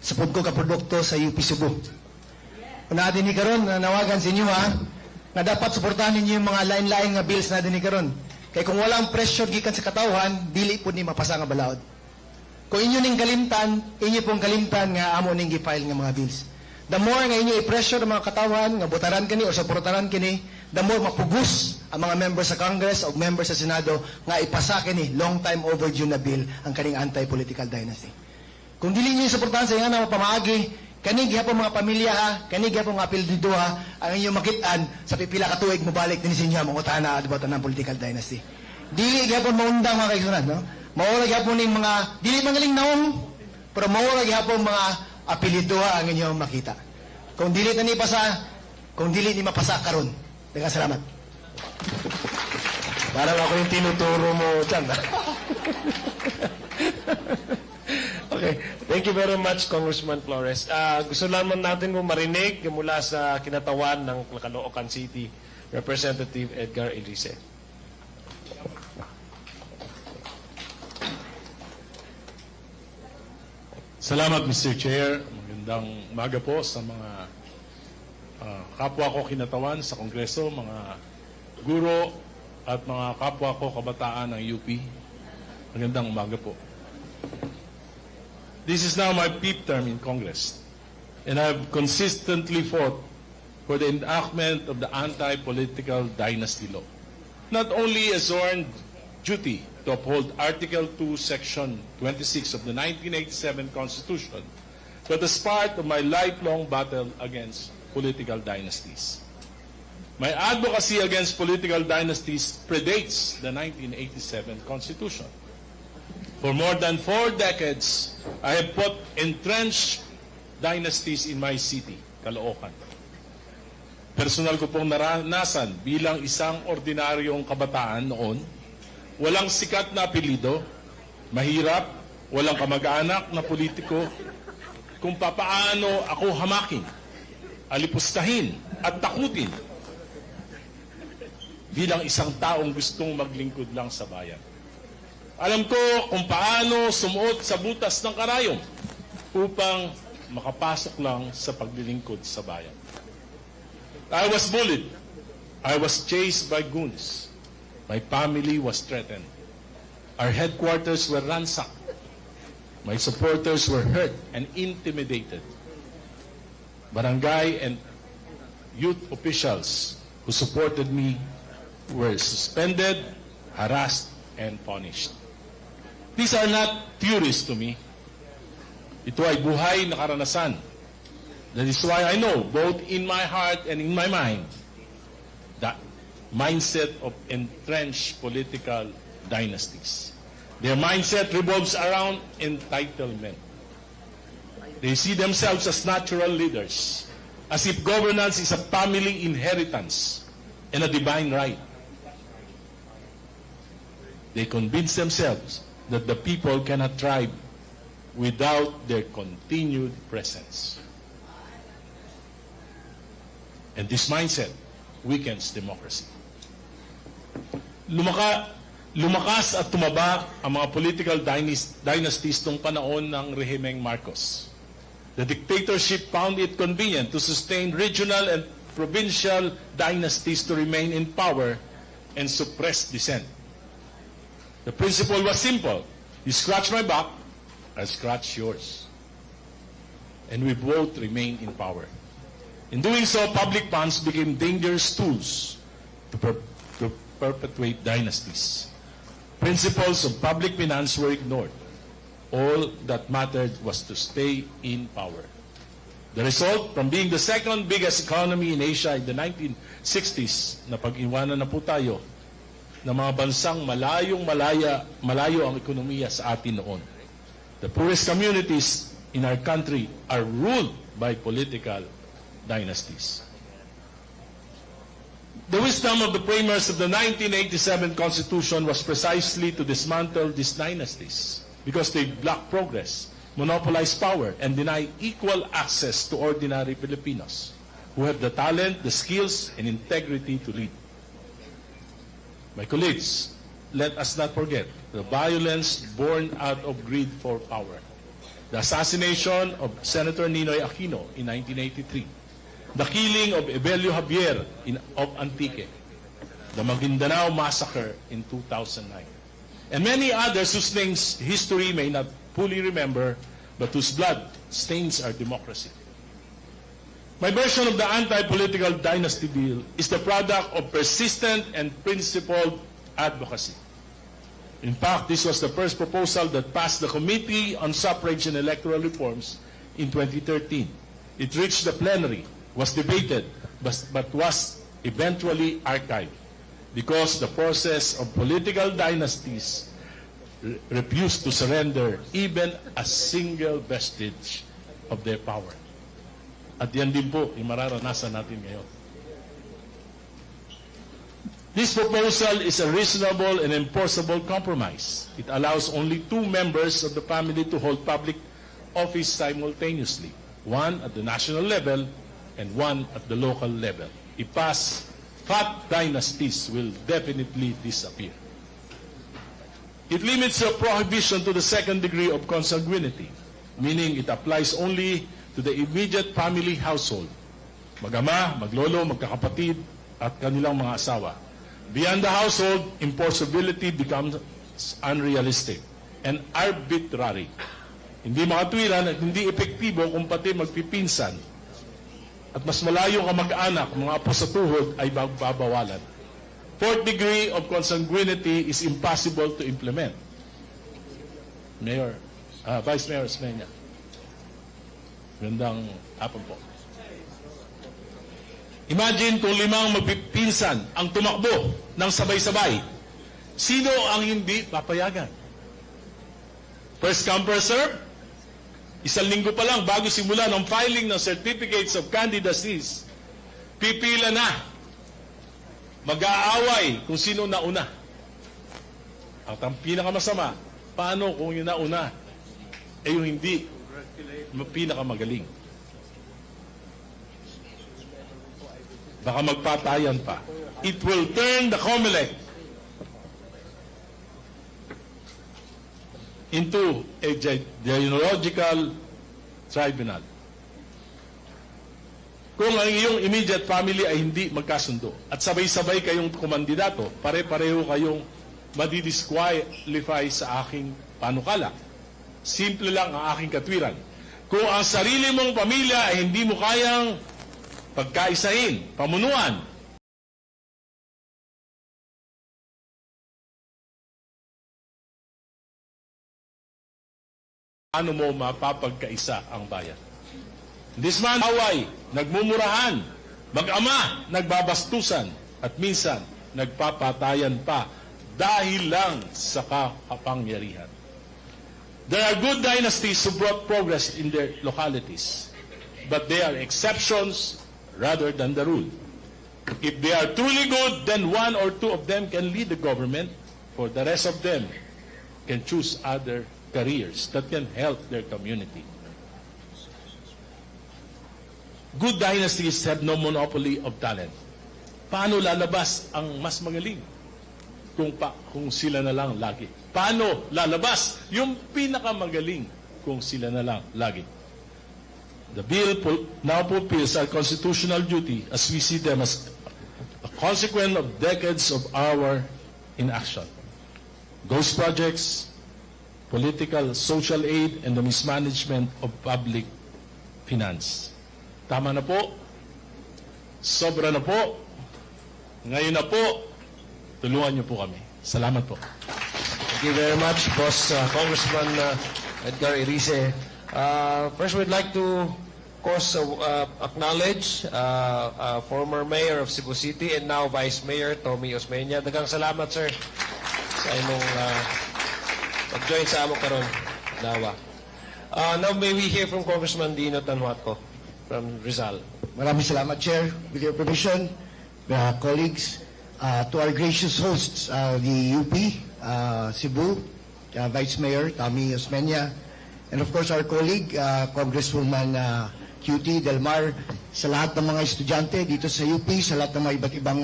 Sa pod ko ka produkto sa UP Cebu. Una din ni karon nawagan sa inyo nga dapat suportahan ninyo yung mga lain-lain nga bills na din ni karon. Kay kung walang pressure gikan sa katawhan, dili pud ni mapasa nga balaod. Kung inyo ning kalimtan, inyo pong kalimtan nga amo ning gi-file nga mga bills. The more nga inyo i-pressure ang mga katawhan nga botaran kini o suportaran kini, the more mapugos ang mga members sa Congress o members sa Senado nga ipasa kini long time overdue na bill ang kaning anti-political dynasty. Kung dili niyo suportahan sa nga mapamaagi, kani gihapon mga pamilya kani gihapon mga apelyido ang inyong makit-an sa pipila ka tuig mo balik din sa inyo mga utana about ng political dynasty. Dili gihapon maundang mga kaigsunan, no? Mao gihapon ning mga dili mangaling naong, pero mao gihapon mga apelyido ang inyong makita. Kung dili ni pasa, kung dili ni mapasa karon. Daghang salamat. Parang ako yung tinuturo mo, Chan. Okay. Thank you very much, Congressman Flores. Gusto naman natin kung marinig mula sa kinatawan ng Caloocan City, Representative Edgar Elise. Salamat, Mr. Chair. Magandang umaga po sa mga kapwa ko kinatawan sa Kongreso, mga guro at mga kapwa ko kabataan ng UP. Magandang umaga po. This is now my 5th term in Congress, and I've consistently fought for the enactment of the anti-political dynasty law. Not only a sworn duty to uphold Article 2, Section 26 of the 1987 Constitution, but as part of my lifelong battle against political dynasties. My advocacy against political dynasties predates the 1987 Constitution. For more than 4 decades, I have put entrenched dynasties in my city, Caloocan. Personal ko pong naranasan bilang isang ordinaryong kabataan noon, walang sikat na apelido, mahirap, walang kamag-anak na politiko, kung papaano ako hamakin, alipustahin at takutin bilang isang taong gustong maglingkod lang sa bayan. Alam ko kung paano sumuot sa butas ng karayom upang makapasok lang sa paglilingkod sa bayan. I was bullied. I was chased by goons. My family was threatened. Our headquarters were ransacked. My supporters were hurt and intimidated. Barangay and youth officials who supported me were suspended, harassed, and punished. These are not theories to me. Ito ay buhay na karanasan. That is why I know, both in my heart and in my mind, the mindset of entrenched political dynasties. Their mindset revolves around entitlement. They see themselves as natural leaders, as if governance is a family inheritance and a divine right. They convince themselves that the people cannot thrive without their continued presence. And this mindset weakens democracy. Lumakas at tumaba ang mga political dynasties noong panahon ng rehimeng Marcos. The dictatorship found it convenient to sustain regional and provincial dynasties to remain in power and suppress dissent. The principle was simple. You scratch my back, I scratch yours. And we both remain in power. In doing so, public funds became dangerous tools to perpetuate dynasties. Principles of public finance were ignored. All that mattered was to stay in power. The result, from being the second biggest economy in Asia in the 1960s, na pag-iwanan na po tayo ng mga bansang malayo ang ekonomiya sa atin noon. The poorest communities in our country are ruled by political dynasties. The wisdom of the framers of the 1987 Constitution was precisely to dismantle these dynasties because they block progress, monopolize power, and deny equal access to ordinary Filipinos who have the talent, the skills, and integrity to lead. My colleagues, let us not forget the violence born out of greed for power. The assassination of Senator Ninoy Aquino in 1983. The killing of Evelio Javier of Antique, the Maguindanao Massacre in 2009, and many others whose names history may not fully remember, but whose blood stains our democracy. My version of the anti-political dynasty bill is the product of persistent and principled advocacy. In fact, this was the first proposal that passed the Committee on Suffrage and Electoral Reforms in 2013. It reached the plenary, was debated, but was eventually archived because the forces of political dynasties refused to surrender even a single vestige of their power. At yan din po yung mararanasan natin ngayon. This proposal is a reasonable and enforceable compromise. It allows only 2 members of the family to hold public office simultaneously, one at the national level and one at the local level. If passed, fat dynasties will definitely disappear. It limits the prohibition to the second degree of consanguinity, meaning it applies only to the immediate family household, mag-ama, maglolo, magkakapatid, at kanilang mga asawa. Beyond the household, enforceability becomes unrealistic and arbitrary. Hindi makatwiran at hindi epektibo kung pati magpipinsan at mas malayong kamag-anak, mga apo sa tuhod ay babawalan. fourth degree of consanguinity is impossible to implement. Mayor, Vice Mayor Osmeña. Gandang hapon po. Imagine kung 5 magpipinsan ang tumakbo ng sabay-sabay. Sino ang hindi papayagan? First come, first serve? Isang linggo pa lang bago simula ng filing ng certificates of candidacies, pipila na. Mag-aaway kung sino nauna. At ang pinakamasama, paano kung yung nauna yung hindi pinakamagaling? Baka magpatayan pa. It will turn the COMELEC into a genealogical tribunal. Kung ang iyong immediate family ay hindi magkasundo at sabay-sabay kayong kumandidato, pare-pareho kayong madidisqualify sa aking panukala. Simple lang ang aking katwiran. Kung ang sarili mong pamilya ay hindi mo kayang pagkaisahin, pamunuan, ano mo mapapagkaisa ang bayan? This man, away, nagmumurahan, mag-ama, nagbabastusan, at minsan, nagpapatayan pa dahil lang sa kapangyarihan. There are good dynasties who brought progress in their localities, but they are exceptions rather than the rule. If they are truly good, then 1 or 2 of them can lead the government, for the rest of them can choose other careers that can help their community. Good dynasties have no monopoly of talent. Paano lalabas ang mas magaling kung sila na lang lagi? Paano lalabas yung pinakamagaling kung sila na lang lagi? The bill now fulfills our constitutional duty as we see them as a consequence of decades of our inaction. Ghost projects, political, social aid, and the mismanagement of public finance. Tama na po. Sobra na po. Ngayon na po. Tulungan niyo po kami. Salamat po. Thank you very much, Boss Congressman Edgar Erice. First, we'd like to, of course, acknowledge former Mayor of Cebu City and now Vice Mayor Tommy Osmeña. Daghang salamat, sir, sa imong pag-join sa amo karon. Dawa. Now, may we hear from Congressman Dino Tanhuatco from Rizal. Maraming salamat, Chair. With your permission, colleagues, to our gracious hosts, the UP, Cebu, Vice Mayor Tommy Osmeña, and of course our colleague, Congresswoman QT Del Mar, sa lahat ng mga estudyante dito sa UP, sa lahat ng mga iba't ibang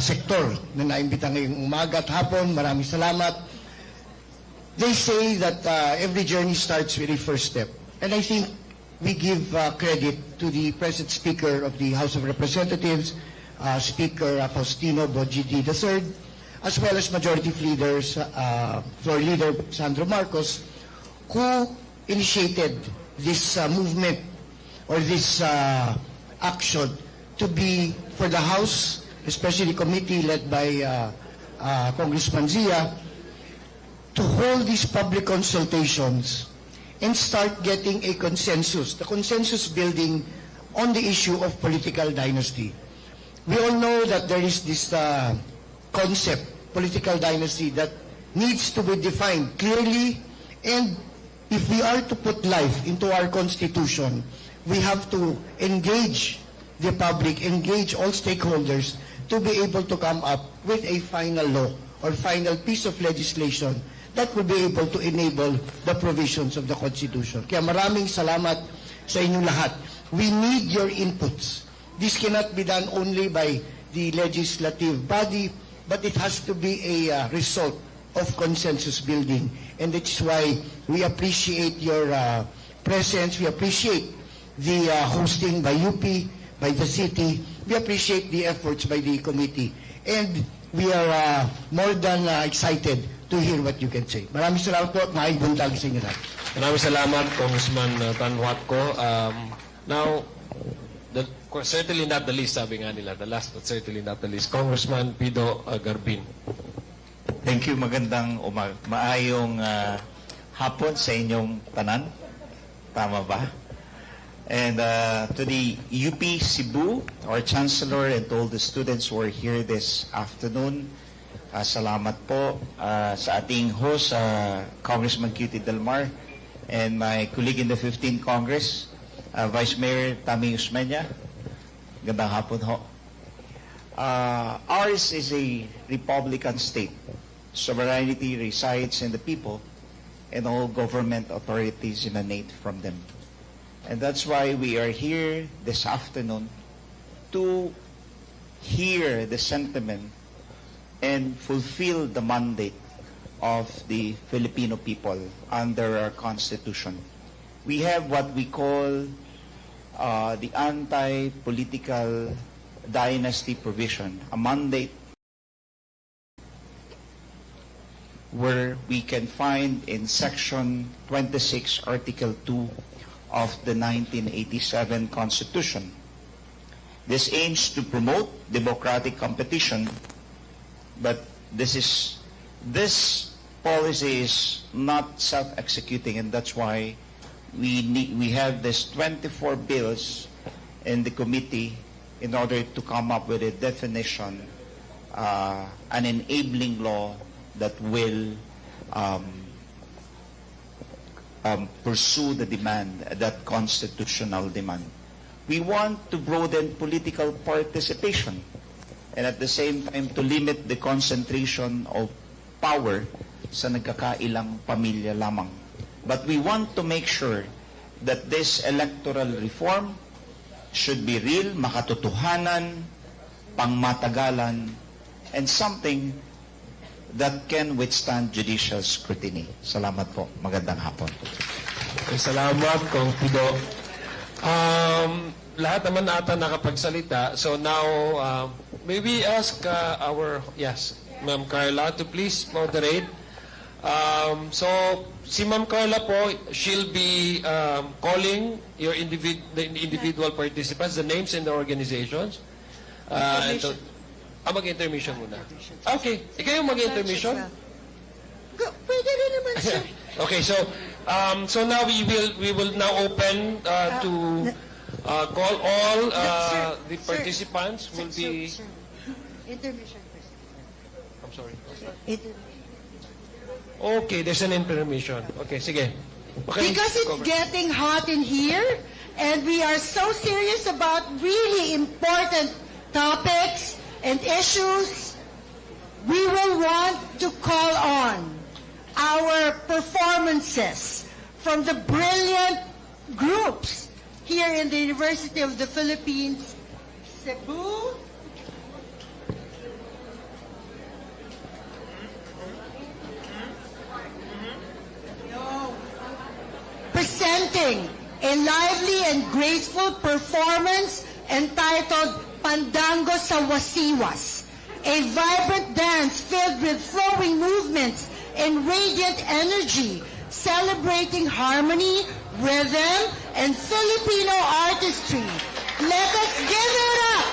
sektor na naimbita ngayong umaga at hapon, maraming salamat. They say that every journey starts with a first step. And I think we give credit to the present Speaker of the House of Representatives, Speaker Faustino Bojidi III, as well as Majority Leaders, Floor Leader Sandro Marcos, who initiated this movement or this action to be for the House, especially the committee led by Congressman Zia, to hold these public consultations and start getting a consensus, the consensus building on the issue of political dynasty. We all know that there is this concept, political dynasty, that needs to be defined clearly, and if we are to put life into our Constitution, we have to engage the public, engage all stakeholders to be able to come up with a final law or final piece of legislation that will be able to enable the provisions of the Constitution. Kaya maraming salamat sa inyong lahat. We need your inputs. This cannot be done only by the legislative body, but it has to be a result of consensus building. And that's why we appreciate your presence. We appreciate the hosting by UP, by the city. We appreciate the efforts by the committee. And we are more than excited to hear what you can say. Maraming salamat po at maayong buntag sa inyo lahat. Maraming salamat, Congressman Tanhuatco. Now, certainly not the least, sabi nga nila, the last but certainly not the least, Congressman Pido Garbin. Thank you. Magandang maayong hapon sa inyong tanan. Tama ba? And to the UP Cebu, our Chancellor, and to all the students who are here this afternoon, salamat po sa ating host, Congressman Cutie Delmar, and my colleague in the 15th Congress, Vice Mayor Tami Usmeña. Gandang hapon ho. Ours is a Republican state. Sovereignty resides in the people, and all government authorities emanate from them. And that's why we are here this afternoon to hear the sentiment and fulfill the mandate of the Filipino people under our Constitution. We have what we call the anti-political dynasty provision, a mandate where we can find in Section 26, Article 2 of the 1987 Constitution. This aims to promote democratic competition, but this policy is not self-executing, and that's why we have this 24 bills in the committee in order to come up with a definition, an enabling law that will pursue the demand, that constitutional demand. We want to broaden political participation and at the same time to limit the concentration of power sa nagkakailang pamilya lamang. But we want to make sure that this electoral reform should be real, makatotohanan, pangmatagalan, and something that can withstand judicial scrutiny. Salamat po. Magandang hapon. Salamat, Kong Pido. Lahat naman ata nakapagsalita. So now, may we ask yes, Ma'am Carla to please moderate. So, si Ma'am Carla po, she'll be calling your the individual participants, the names and the organizations. Mag-intermission muna. Okay. Ikaw yung mag-intermission? Pwede rin naman, sir. Okay, so now we will now open to call all the participants will be... Intermission first. I'm sorry. Intermission. Okay, there's an intermission. Okay, sige. Okay. Because it's getting hot in here, and we are so serious about really important topics and issues, we will want to call on our performances from the brilliant groups here in the University of the Philippines, Cebu, presenting a lively and graceful performance entitled Pandango sa Wasiwas, a vibrant dance filled with flowing movements and radiant energy, celebrating harmony, rhythm, and Filipino artistry. Let us give it up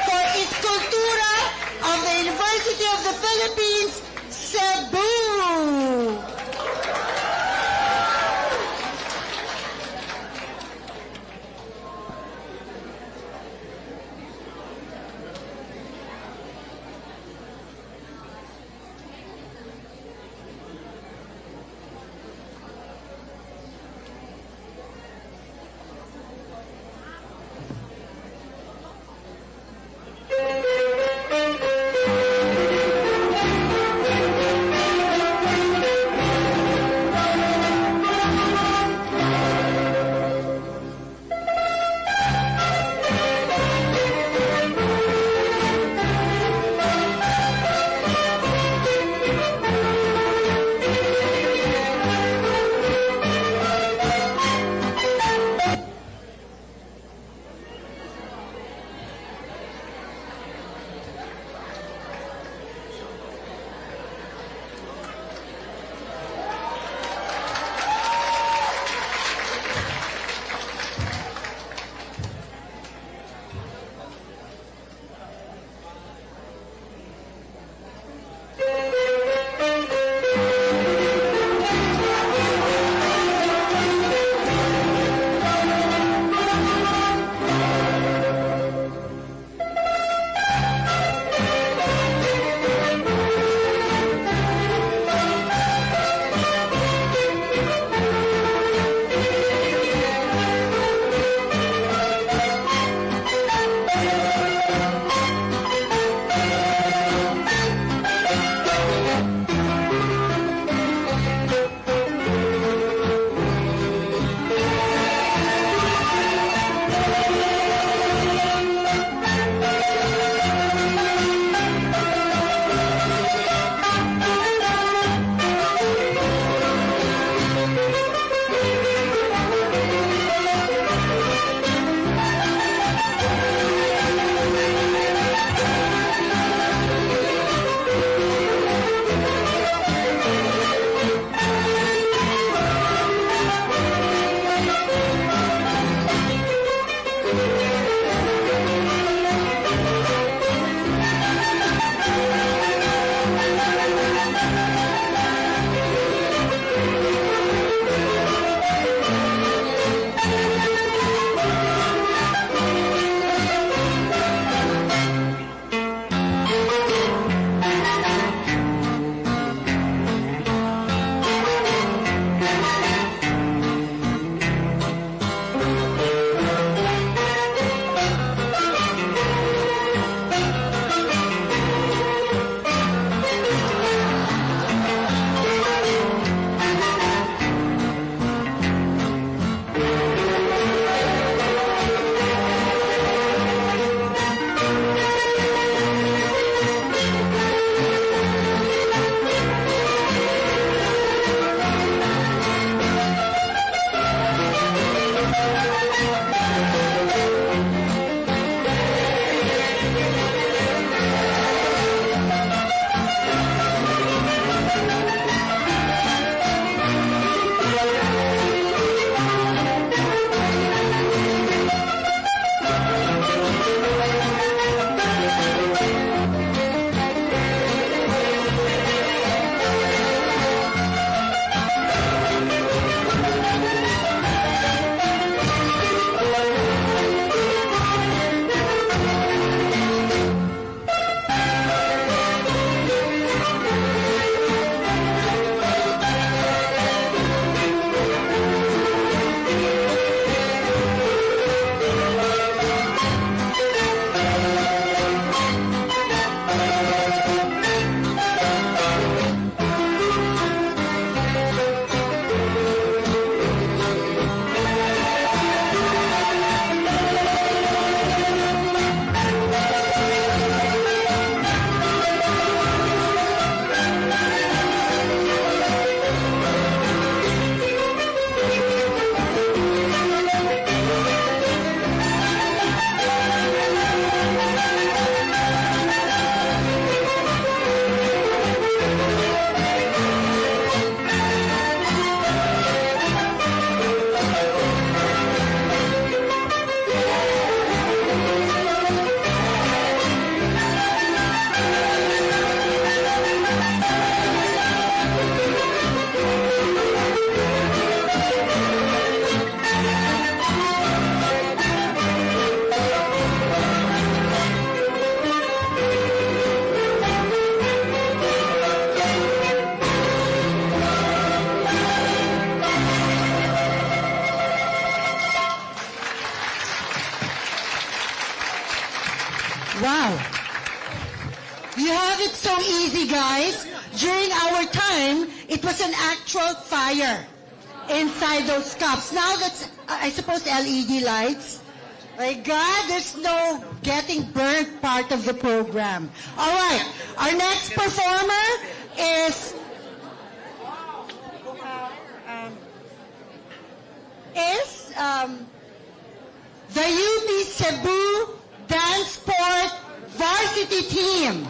for Escultura of the University of the Philippines, Cebu. Wow. You have it so easy, guys. During our time, it was an actual fire inside those cups. Now that's, I suppose, LED lights. My God, there's no getting burnt part of the program. All right, our next performer is the UP Cebu Dance Sport Varsity Team.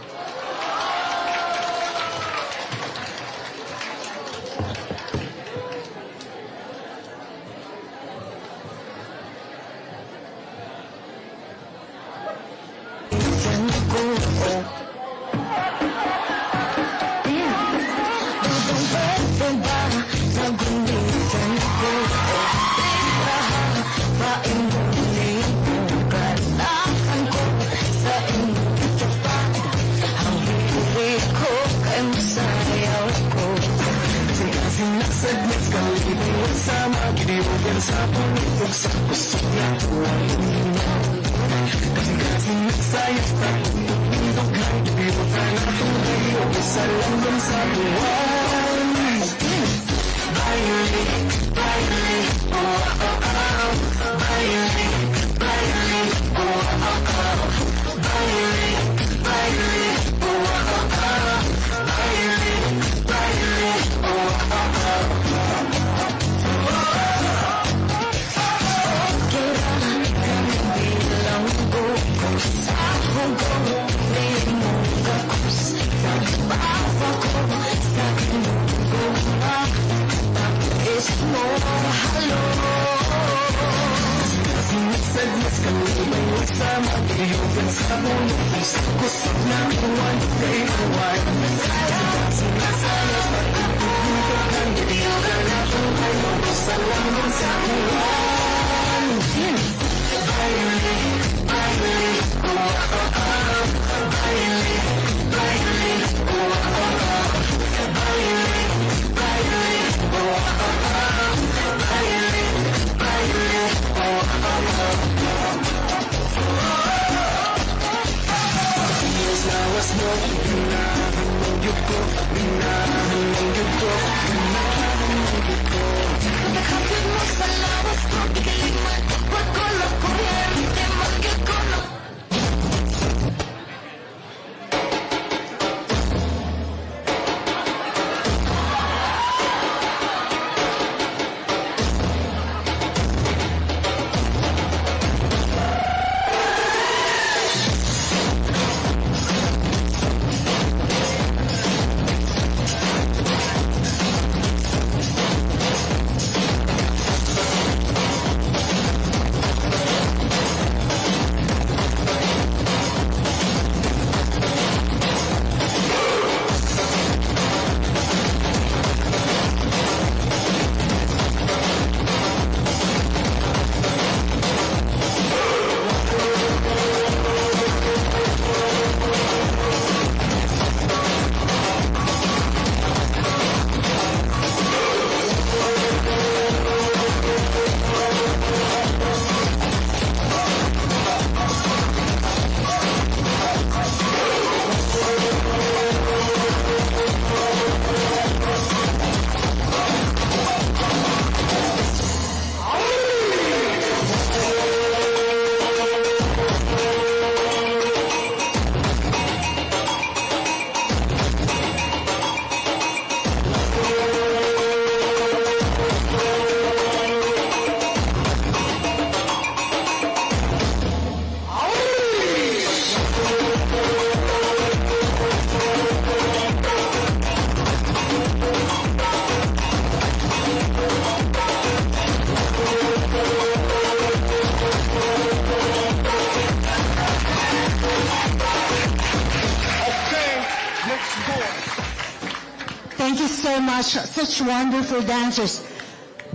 Thank you so much. Such wonderful dancers.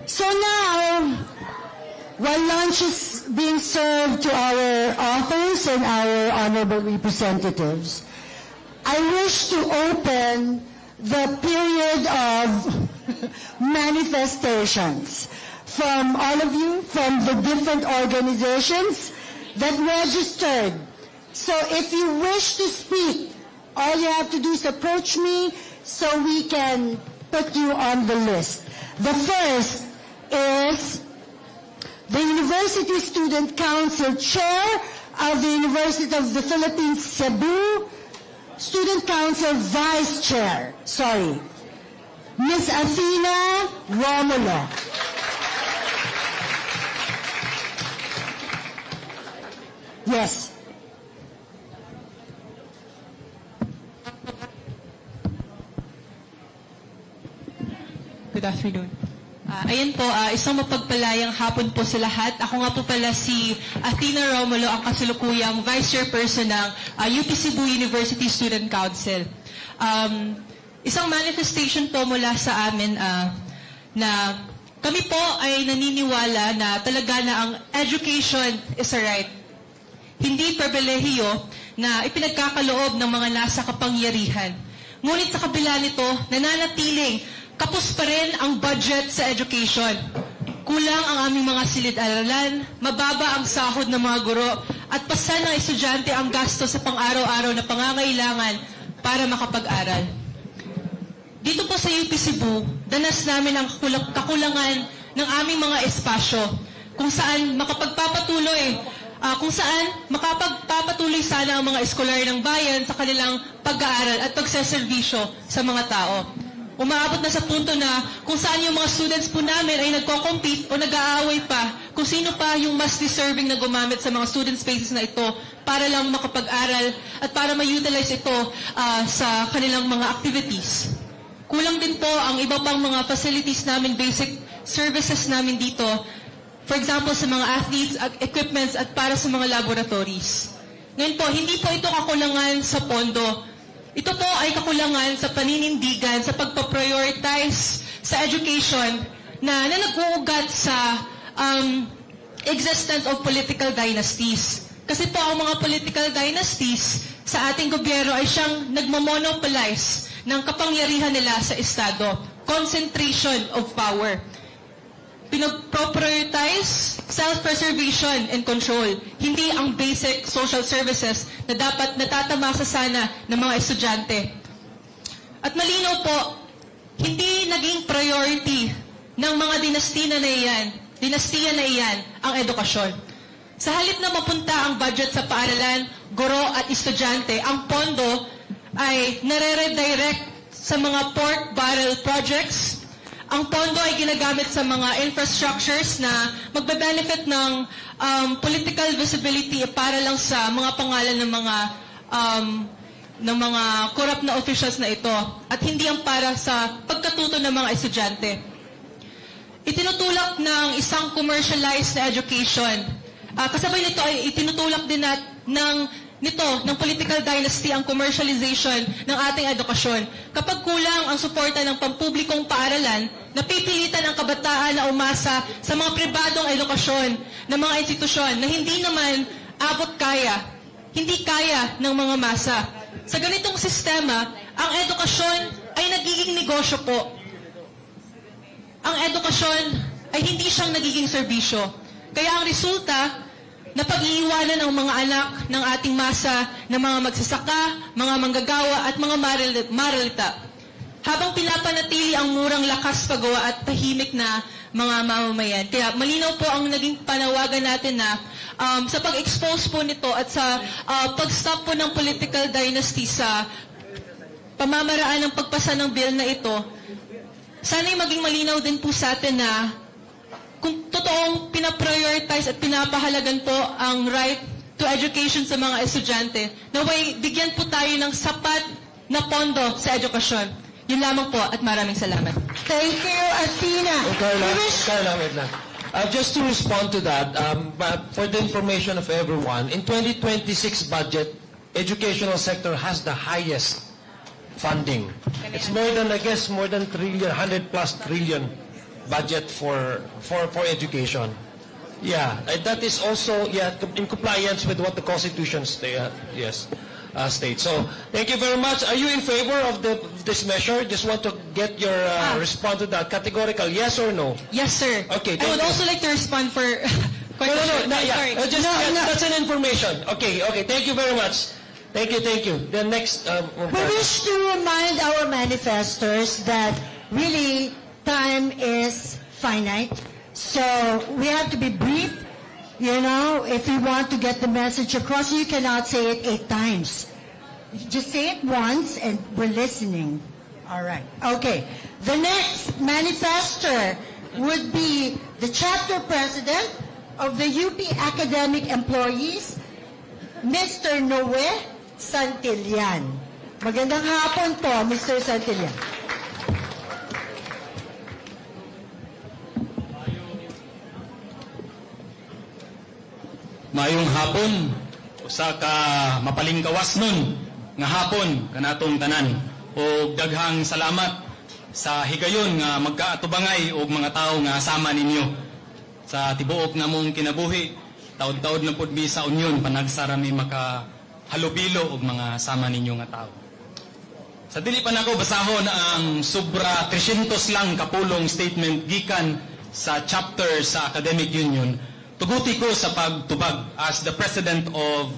So now, while lunch is being served to our authors and our honorable representatives, I wish to open the period of manifestations from all of you, from the different organizations that registered So if you wish to speak, all you have to do is approach me so we can put you on the list. The first is the University Student Council Chair of the University of the Philippines, Cebu, Student Council Vice Chair, Ms. Athena Romulo. Yes. Good afternoon. Ayan po, isang mapagpalayang hapon po sa lahat. Ako nga po pala si Athena Romulo, ang kasalukuyang Vice Chairperson ng UP Cebu University Student Council. Isang manifestation po mula sa amin na kami po ay naniniwala na talaga na ang education is a right. Hindi pribilehiyo na ipinagkakaloob ng mga nasa kapangyarihan. Ngunit sa kabila nito, nananatiling kapos pa rin ang budget sa education. Kulang ang aming mga silid-aralan, mababa ang sahod ng mga guro, at pasan ng estudyante ang gasto sa pang-araw-araw na pangangailangan para makapag-aral. Dito po sa UP Cebu, danas namin ang kakulangan ng aming mga espasyo kung saan makapagpapatuloy sana ang mga eskolar ng bayan sa kanilang pag-aaral at pagseserbisyo sa mga tao. Umaabot na sa punto na kung saan yung mga students po namin ay nagko-compete o nag-aaway pa kung sino pa yung mas deserving na gumamit sa mga student spaces na ito para lang makapag-aral at para ma-utilize ito sa kanilang mga activities. Kulang din po ang iba pang mga facilities namin, basic services namin dito. For example, sa mga athletes, equipments at para sa mga laboratories. Ngayon po, hindi po ito kakulangan sa pondo. Ito po ay kakulangan sa paninindigan, sa pagpaprioritize sa education na nag-uugat sa existence of political dynasties. Kasi po ang mga political dynasties sa ating gobyerno ay siyang nagmamonopolize ng kapangyarihan nila sa Estado. Concentration of power. Pinag-prioritize self-preservation and control. Hindi ang basic social services na dapat natatamasa sana ng mga estudyante. At malinaw po, hindi naging priority ng mga dinastiya na iyan ang edukasyon. Sa halip na mapunta ang budget sa paaralan, guro at estudyante, ang pondo ay nare-redirect sa mga pork barrel projects. Ang pondo ay ginagamit sa mga infrastructures na magbe-benefit ng political visibility para lang sa mga pangalan ng mga corrupt na officials na ito at hindi ang para sa pagkatuto ng mga estudyante. Itinutulak ng isang commercialized na education. Kasabay nito ay itinutulak din ng political dynasty ang commercialization ng ating edukasyon. Kapag kulang ang suporta ng pampublikong paaralan, napipilitan ang kabataan na umasa sa mga pribadong edukasyon ng mga institusyon na hindi naman hindi kaya ng mga masa. Sa ganitong sistema, ang edukasyon ay nagiging negosyo po. Ang edukasyon ay hindi siyang nagiging serbisyo. Kaya ang resulta, na pag-iiwanan ang mga anak ng ating masa na mga magsasaka, mga manggagawa at mga maralita. Habang pinapanatili ang murang lakas pagawa at tahimik na mga mamamayan. Kaya malinaw po ang naging panawagan natin na sa pag-expose po nito at sa pag-stop po ng political dynasty sa pamamaraan ng pagpasa ng bill na ito, sana'y maging malinaw din po sa atin na kung totoong pinaprioritize at pinapahalagan po ang right to education sa mga estudyante, naway bigyan po tayo ng sapat na pondo sa edukasyon. Yun lamang po at maraming salamat. Thank you, Athena. Carla, wait lang. Just to respond to that, for the information of everyone, in 2026 budget, educational sector has the highest funding. It's more than, I guess, more than 100+ trillion budget for education. Yeah, that is also in compliance with what the Constitution states. So, thank you very much. Are you in favor of this measure? Just want to get your response to that. Categorical, yes or no? Yes, sir. Okay, I would also like to respond for Sorry. That's an information. Okay. Thank you very much. Thank you. The next... We wish to remind our manifestors that really time is finite. So we have to be brief. You know, if you want to get the message across, you cannot say it 8 times. Just say it once and we're listening. All right. Okay. The next manifestor would be the chapter president of the UP Academic Employees, Mr. Noe Santillan. Magandang hapon po, Mr. Santillan. Mayong hapon, usa ka mapaling gawas nun, nga hapon, kanatong tanan. O daghang salamat sa higayon nga magkaatubangay og mga tao nga sama ninyo. Sa tibuok na mong kinabuhi, taod-taod na pud mi sa union, panagsara mi makahalubilo og mga sama ninyo nga tao. Sa dili pa nako basahon ang sobra 300 lang kapulong statement gikan sa chapter sa Academic Union, tuguti ko sa pagtubag as the president of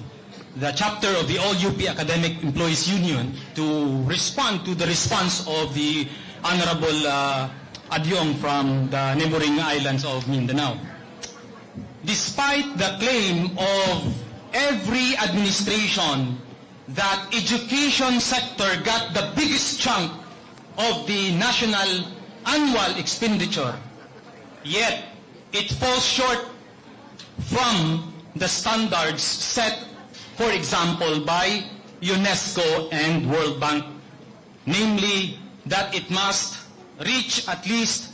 the chapter of the All UP Academic Employees Union to respond to the response of the Honorable Adyong from the neighboring islands of Mindanao. Despite the claim of every administration that education sector got the biggest chunk of the national annual expenditure, yet it falls short from the standards set, for example, by UNESCO and World Bank, namely that it must reach at least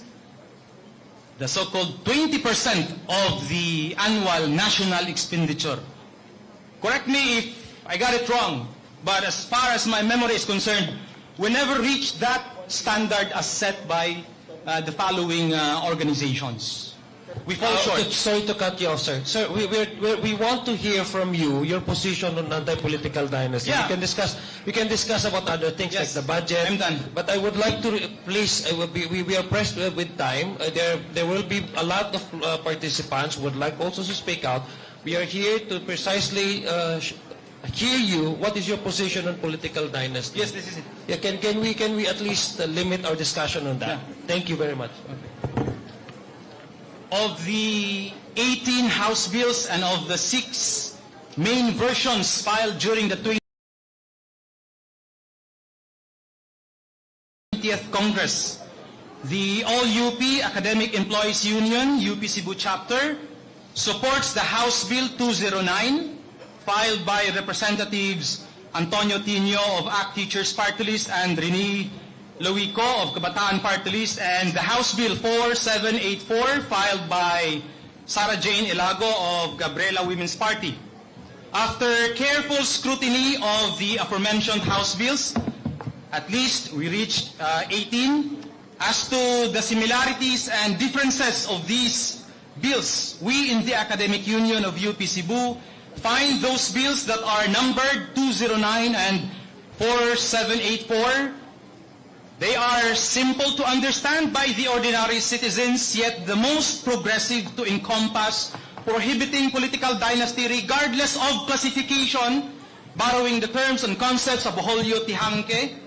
the so-called 20% of the annual national expenditure. Correct me if I got it wrong, but as far as my memory is concerned, we never reached that standard as set by the following organizations. We fall short. Sorry to cut you off, sir. Sir, we want to hear from you your position on anti-political dynasty. Yeah. We can discuss about other things like the budget. I'm done. But I would like to please. We are pressed with time. There will be a lot of participants who would like also to speak out. We are here to precisely hear you. What is your position on political dynasty? Yes, this is it. Yeah, can we at least limit our discussion on that? Yeah. Thank you very much. Of the 18 House bills and of the 6 main versions filed during the 20th Congress, the All UP Academic Employees Union, UP Cebu Chapter, supports the House Bill 209, filed by Representatives Antonio Tino of ACT Teachers Party List and Rene Loico of Kabataan Party List, and the House Bill 4784 filed by Sarah Jane Ilago of Gabriela Women's Party. After careful scrutiny of the aforementioned House bills, at least we reached 18. As to the similarities and differences of these bills, we in the Academic Union of UP Cebu find those bills that are numbered 209 and 4784. They are simple to understand by the ordinary citizens, yet the most progressive to encompass, prohibiting political dynasty regardless of classification, borrowing the terms and concepts of Boholyo Tihanke,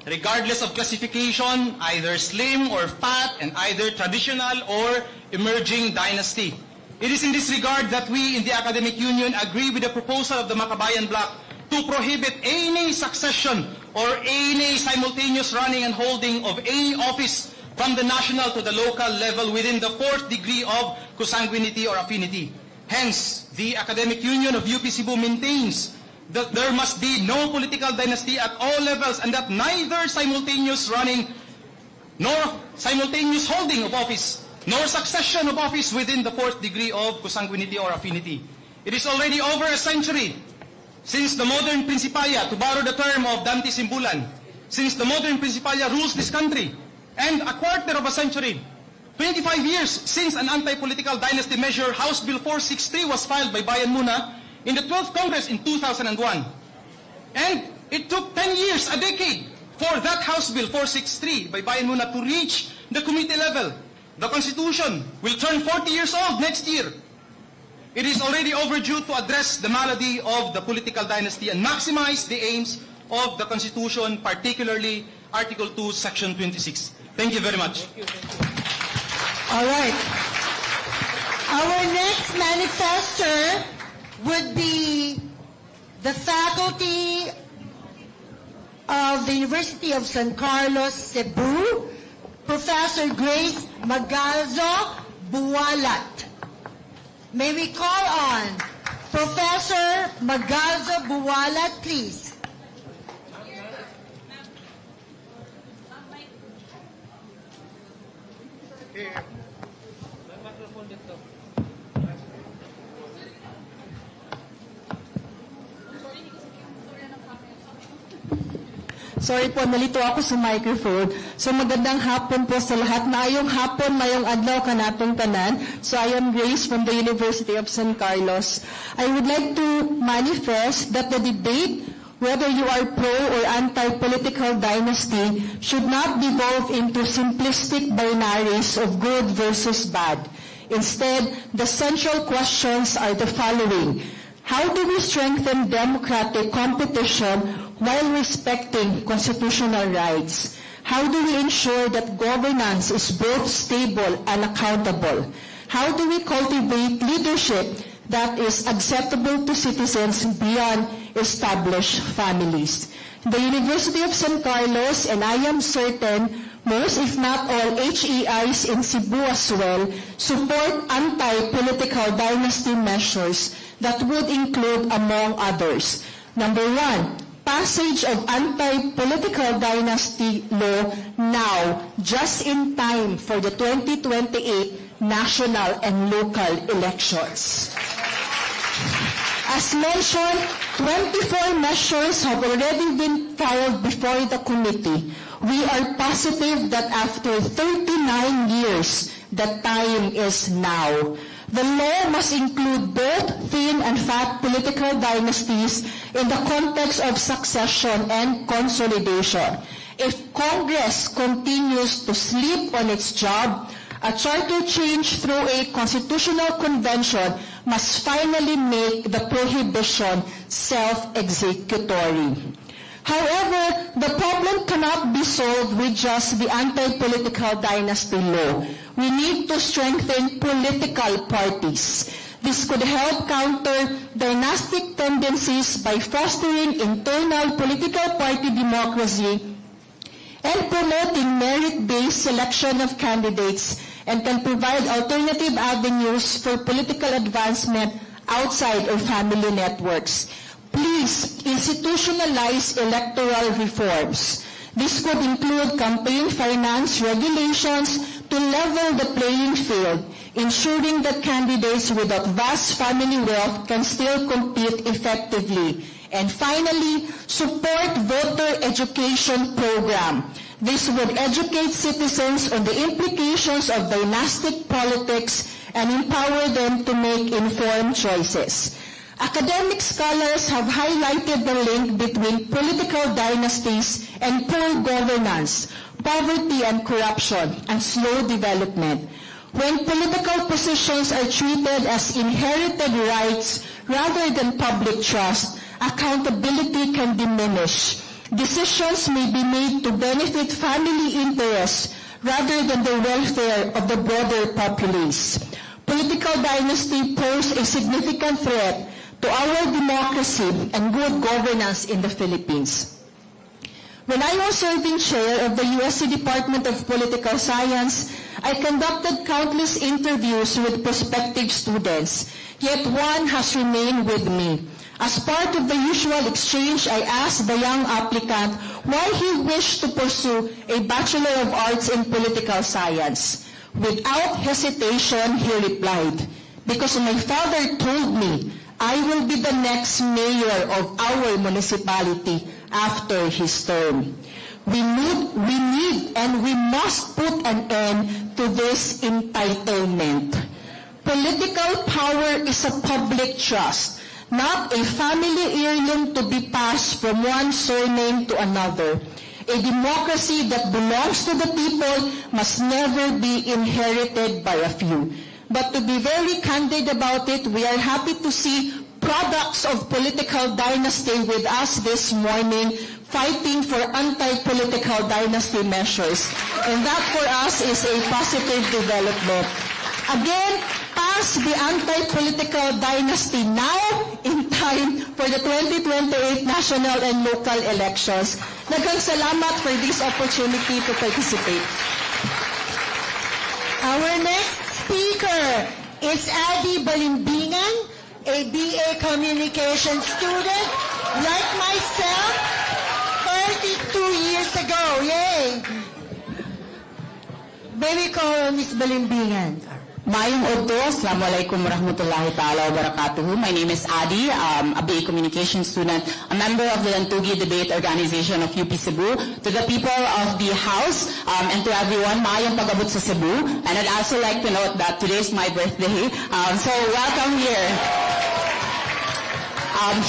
regardless of classification, either slim or fat, and either traditional or emerging dynasty. It is in this regard that we in the Academic Union agree with the proposal of the Makabayan Bloc to prohibit any succession or any simultaneous running and holding of any office from the national to the local level within the 4th degree of consanguinity or affinity. Hence, the Academic Union of UP Cebu maintains that there must be no political dynasty at all levels, and that neither simultaneous running nor simultaneous holding of office nor succession of office within the 4th degree of consanguinity or affinity. It is already over a century since the modern Principalia, to borrow the term of Dante Simbulan, since the modern Principalia rules this country, and a quarter of a century, 25 years since an anti-political dynasty measure, House Bill 463, was filed by Bayan Muna in the 12th Congress in 2001. And it took 10 years, a decade, for that House Bill 463 by Bayan Muna to reach the committee level. The Constitution will turn 40 years old next year. It is already overdue to address the malady of the political dynasty and maximize the aims of the Constitution, particularly Article 2, Section 26. Thank you very much. All right. Our next manifester would be the faculty of the University of San Carlos, Cebu, Professor Grace Magalzo Buwalat. May we call on Professor Magalzo Buwalat, please. Sorry po, nalito ako sa microphone. So magandang hapon po sa lahat. Maayong hapon, mayong adlaw kanatong tanan. So I am Grace from the University of San Carlos. I would like to manifest that the debate, whether you are pro or anti-political dynasty, should not devolve into simplistic binaries of good versus bad. Instead, the central questions are the following. How do we strengthen democratic competition while respecting constitutional rights? How do we ensure that governance is both stable and accountable? How do we cultivate leadership that is acceptable to citizens beyond established families? The University of San Carlos, and I am certain most, if not all, HEIs in Cebu as well, support anti-political dynasty measures that would include, among others, number 1, passage of anti-political dynasty law now, just in time for the 2028 national and local elections. As mentioned, 24 measures have already been filed before the committee. We are positive that after 39 years, the time is now. The law must include both thin and fat political dynasties in the context of succession and consolidation. If Congress continues to sleep on its job, a charter change through a constitutional convention must finally make the prohibition self-executory. However, the problem cannot be solved with just the anti-political dynasty law. We need to strengthen political parties. This could help counter dynastic tendencies by fostering internal political party democracy and promoting merit-based selection of candidates, and can provide alternative avenues for political advancement outside of family networks. Please institutionalize electoral reforms. This could include campaign finance regulations to level the playing field, ensuring that candidates without vast family wealth can still compete effectively. And finally, support voter education program. This would educate citizens on the implications of dynastic politics and empower them to make informed choices. Academic scholars have highlighted the link between political dynasties and poor governance, poverty and corruption, and slow development. When political positions are treated as inherited rights rather than public trust, accountability can diminish. Decisions may be made to benefit family interests rather than the welfare of the broader populace. Political dynasty pose a significant threat to our democracy and good governance in the Philippines. When I was serving chair of the USC Department of Political Science, I conducted countless interviews with prospective students, yet one has remained with me. As part of the usual exchange, I asked the young applicant why he wished to pursue a Bachelor of Arts in Political Science. Without hesitation, he replied, "Because my father told me I will be the next mayor of our municipality after his term." We need and we must put an end to this entitlement. Political power is a public trust, not a family heirloom to be passed from one surname to another. A democracy that belongs to the people must never be inherited by a few. But to be very candid about it, we are happy to see products of political dynasty with us this morning, fighting for anti-political dynasty measures. And that for us is a positive development. Again, pass the anti-political dynasty now in time for the 2028 national and local elections. Daghang salamat for this opportunity to participate. Our next speaker is Adi Balimbingan, a BA Communication student, like myself, 32 years ago. Yay! Baby ko, Miss Balimbingan. Mayong Udto, Assalamualaikum warahmatullahi ta'ala wabarakatuh. My name is Adi, a BA Communication student, a member of the Lantugi Debate Organization of UP Cebu. To the people of the House and to everyone, mayong pag-abot sa Cebu. And I'd also like to note that today is my birthday. So welcome here.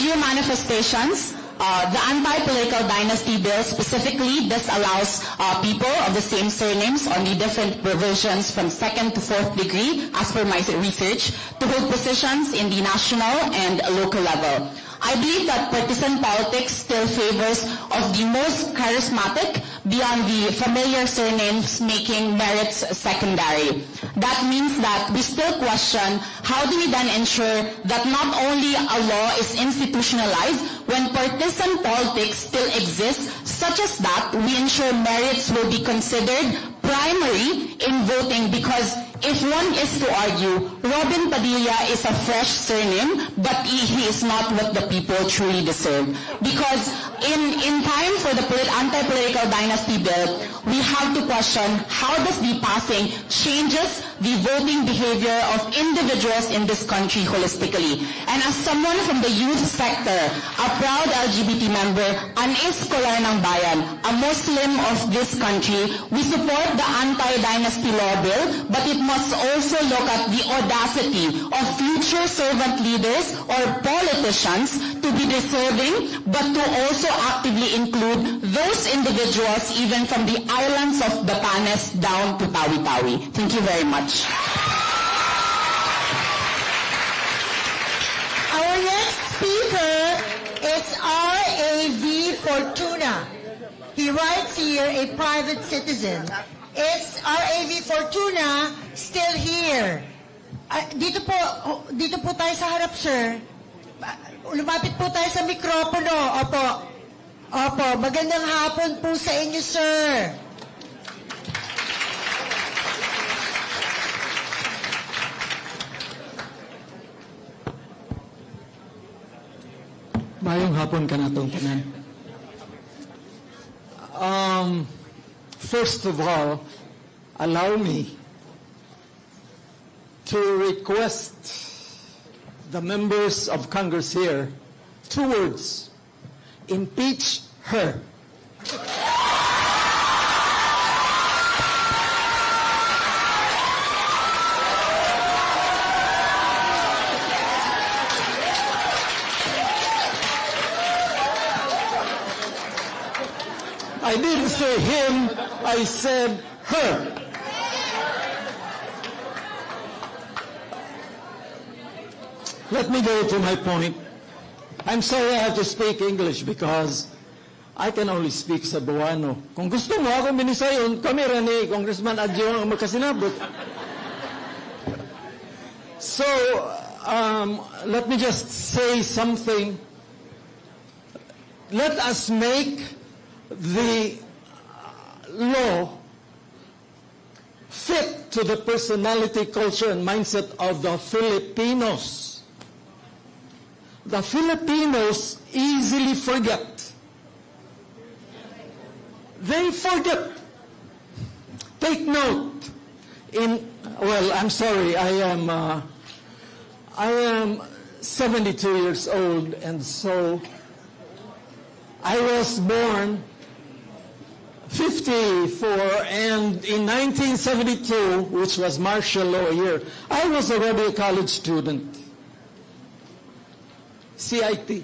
Few manifestations. The anti-political dynasty bill specifically disallows people of the same surnames on the different provisions from 2nd to 4th degree, as per my research, to hold positions in the national and local level. I believe that partisan politics still favors of the most charismatic beyond the familiar surnames, making merits secondary. That means that we still question how do we then ensure that not only a law is institutionalized when partisan politics still exists, such as that we ensure merits will be considered primary in voting, because if one is to argue, Robin Padilla is a fresh surname, but he is not what the people truly deserve. Because in time for the anti-political dynasty bill, we have to question how does the passing changes the voting behavior of individuals in this country holistically. And as someone from the youth sector, a proud LGBT member, an scholar ng bayan, a Muslim of this country, we support the anti-dynasty law bill, but it must also look at the audacity of future servant leaders or politicians to be deserving, but to also actively include those individuals even from the islands of Batanes down to Tawi-Tawi. Thank you very much. Our next speaker is R.A.V. Fortuna. He writes here, a private citizen. Is R.A.V. Fortuna still here? Dito po tayo sa harap, sir. Lumapit po tayo sa mikropono. Opo. Opo. Magandang hapon po sa inyo, sir. Mayong hapon ka na itong tanan. First of all, allow me to request the members of Congress here 2 words: impeach her. I didn't say him, I said her. Let me go to my point. I'm sorry I have to speak English because I can only speak Cebuano. Kung gusto mo ako minisayon, kami rin ni Congressman Adjo ang magkasinabot. So, let me just say something. Let us make the law fit to the personality, culture, and mindset of the Filipinos. The Filipinos easily forget. They forget. Take note. I'm sorry, I am 72 years old, and so I was born 54, and in 1972, which was martial law year, I was already a college student. CIT.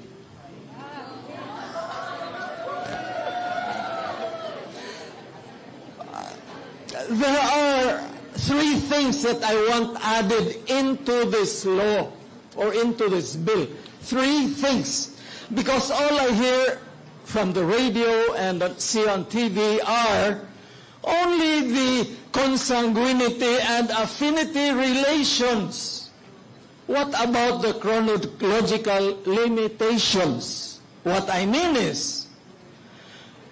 There are three things that I want added into this law or into this bill. Three things. Because all I hear from the radio and see on TV are only the consanguinity and affinity relations. What about the chronological limitations? What I mean is,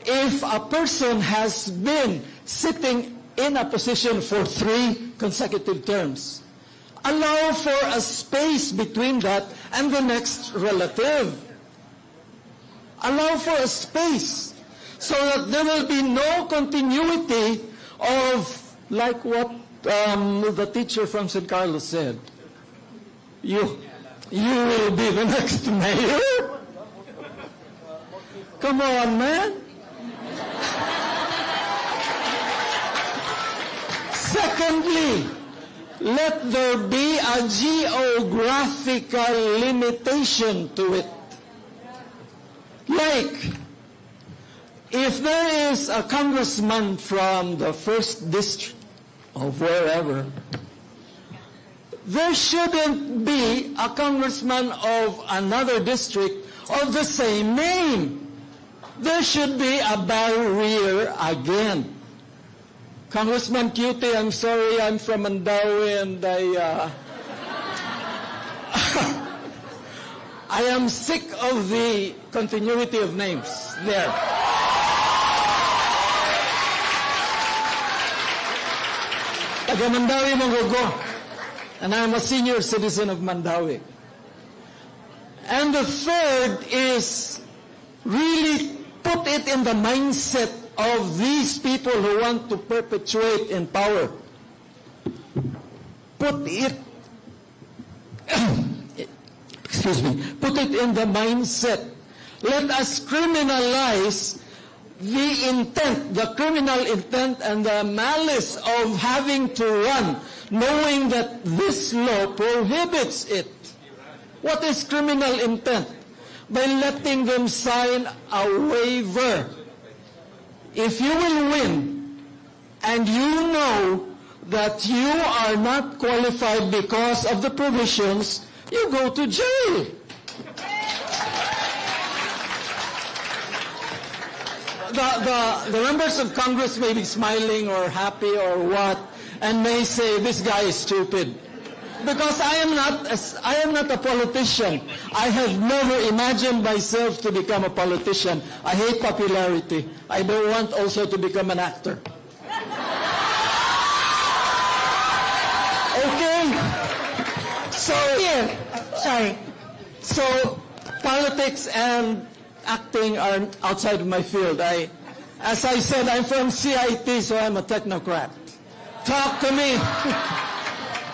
if a person has been sitting in a position for 3 consecutive terms, allow for a space between that and the next relative. Allow for a space so that there will be no continuity of, like what the teacher from St. Carlos said, you will be the next mayor? Come on, man. Secondly, let there be a geographical limitation to it. Like, if there is a congressman from the 1st district of wherever, there shouldn't be a congressman of another district of the same name. There should be a barrier again. Congressman Cutie, I'm sorry, I'm from Mandawi and I am sick of the continuity of names there. Taga Mandawi Mangogo, and I'm a senior citizen of Mandawi. And the third is really put it in the mindset of these people who want to perpetuate in power. Put it put it in the mindset. Let us criminalize the intent, the criminal intent and the malice of having to run, knowing that this law prohibits it. What is criminal intent? By letting them sign a waiver. If you will win, and you know that you are not qualified because of the provisions, you go to jail. The members of Congress may be smiling or happy or what, and may say, this guy is stupid. Because I am not a politician. I have never imagined myself to become a politician. I hate popularity. I don't want also to become an actor. Okay? So, So, politics and acting are outside of my field. As I said, I'm from CIT, so I'm a technocrat. Talk to me.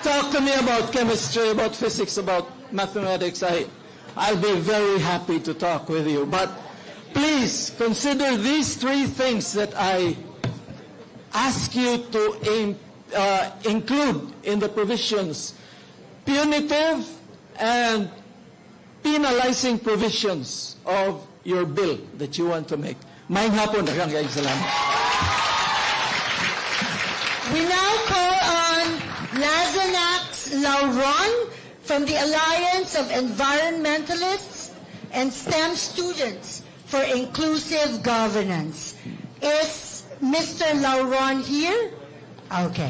Talk to me about chemistry, about physics, about mathematics. I'll be very happy to talk with you. But please consider these three things that I ask you to include in the provisions. Punitive and penalizing provisions of your bill that you want to make. Maayong hapon, daghang kayong salamat. We now call on Lazanax Lauron from the Alliance of Environmentalists and STEM Students for Inclusive Governance. Is Mr. Lauron here? Okay.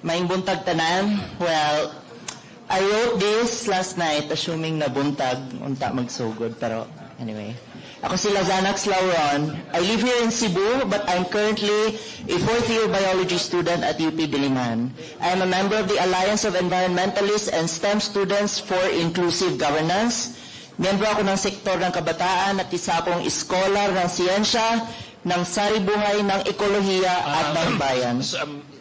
Maing buntag tanan. Well, I wrote this last night assuming na buntag unta magsugod, pero anyway. Ako si Lazanax Lauron. I live here in Cebu, but I'm currently a 4th-year biology student at UP Diliman. I am a member of the Alliance of Environmentalists and STEM Students for Inclusive Governance. Miyembro ako ng sektor ng kabataan at isa akong iskolar ng siyensya, ng saribuhay, ng ekolohiya at ng bayan.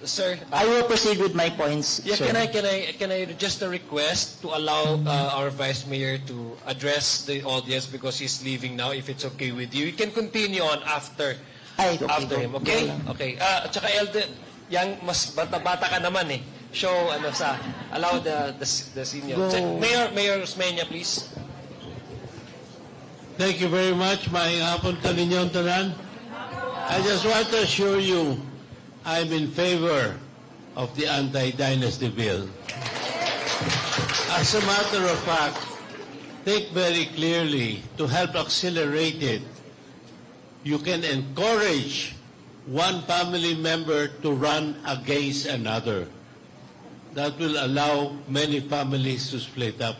Sir, I will proceed with my points. yeah, sir. can I just a request to allow our Vice Mayor to address the audience because he's leaving now, if it's okay with you. You can continue on after him, okay? Okay. At saka Elden, yang mas bata-bata ka naman eh. Show allow the senior. Mayor Osmeña, please. Thank you very much. Maayong hapon ka ninyong tanan. I just want to assure you, I'm in favor of the Anti-Dynasty bill. As a matter of fact, think very clearly to help accelerate it. You can encourage one family member to run against another. That will allow many families to split up.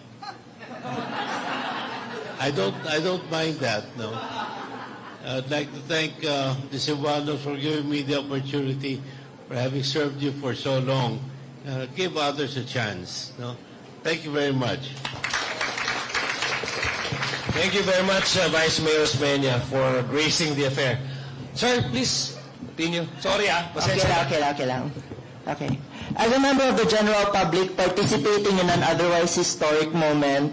I don't mind that, no. I'd like to thank the Cebuanos for giving me the opportunity, for having served you for so long. Give others a chance, no. Thank you very much. Thank you very much, Vice Mayor Osmeña, for gracing the affair. Sir, please continue. Sorry, Okay lang. Okay. As a member of the general public participating in an otherwise historic moment,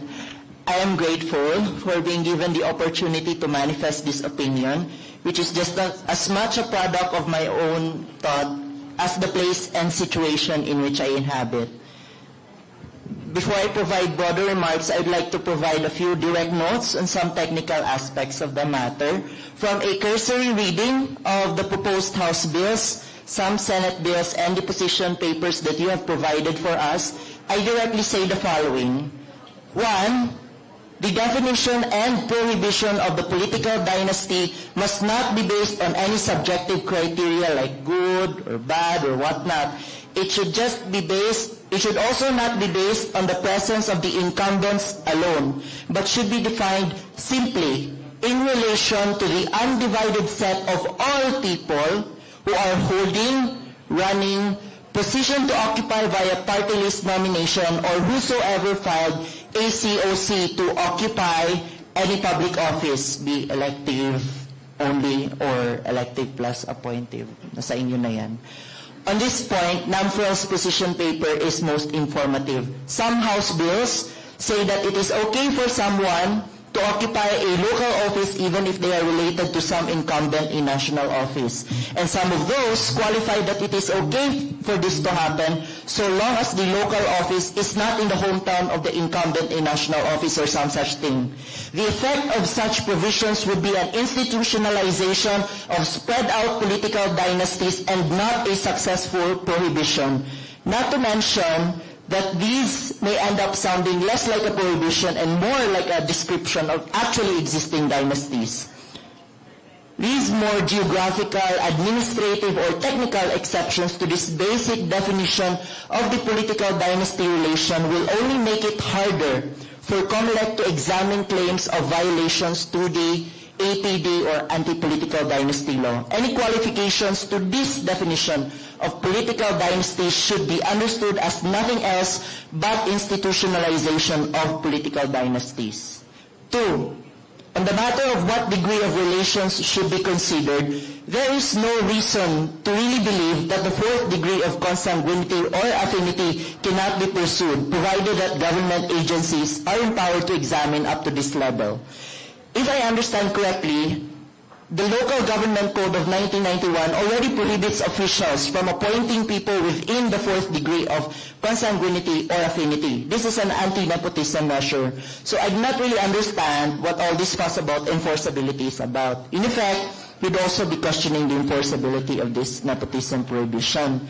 I am grateful for being given the opportunity to manifest this opinion, which is just as much a product of my own thought as the place and situation in which I inhabit. Before I provide broader remarks, I'd like to provide a few direct notes on some technical aspects of the matter. From a cursory reading of the proposed House bills, some Senate bills, and the position papers that you have provided for us, I directly say the following. 1, the definition and prohibition of the political dynasty must not be based on any subjective criteria like good or bad or whatnot. It should also not be based on the presence of the incumbents alone, but should be defined simply in relation to the undivided set of all people who are holding, running, position to occupy via party list nomination, or whosoever filed ACOC to occupy any public office, be elective only or elective plus appointive. Nasa inyo na yan. On this point, NAMFREL's position paper is most informative. Some House bills say that it is okay for someone to occupy a local office even if they are related to some incumbent in national office. And some of those qualify that it is okay for this to happen so long as the local office is not in the hometown of the incumbent in national office or some such thing. The effect of such provisions would be an institutionalization of spread out political dynasties and not a successful prohibition. Not to mention that these may end up sounding less like a prohibition and more like a description of actually existing dynasties. These more geographical, administrative, or technical exceptions to this basic definition of the political dynasty relation will only make it harder for COMELEC to examine claims of violations to the APD or anti-political dynasty law. Any qualifications to this definition of political dynasty should be understood as nothing else but institutionalization of political dynasties. 2, on the matter of what degree of relations should be considered, there is no reason to really believe that the 4th degree of consanguinity or affinity cannot be pursued, provided that government agencies are empowered to examine up to this level. If I understand correctly, the Local Government Code of 1991 already prohibits officials from appointing people within the 4th degree of consanguinity or affinity. This is an anti-nepotism measure. So I do not really understand what all this fuss about enforceability is about. In effect, we'd also be questioning the enforceability of this nepotism prohibition.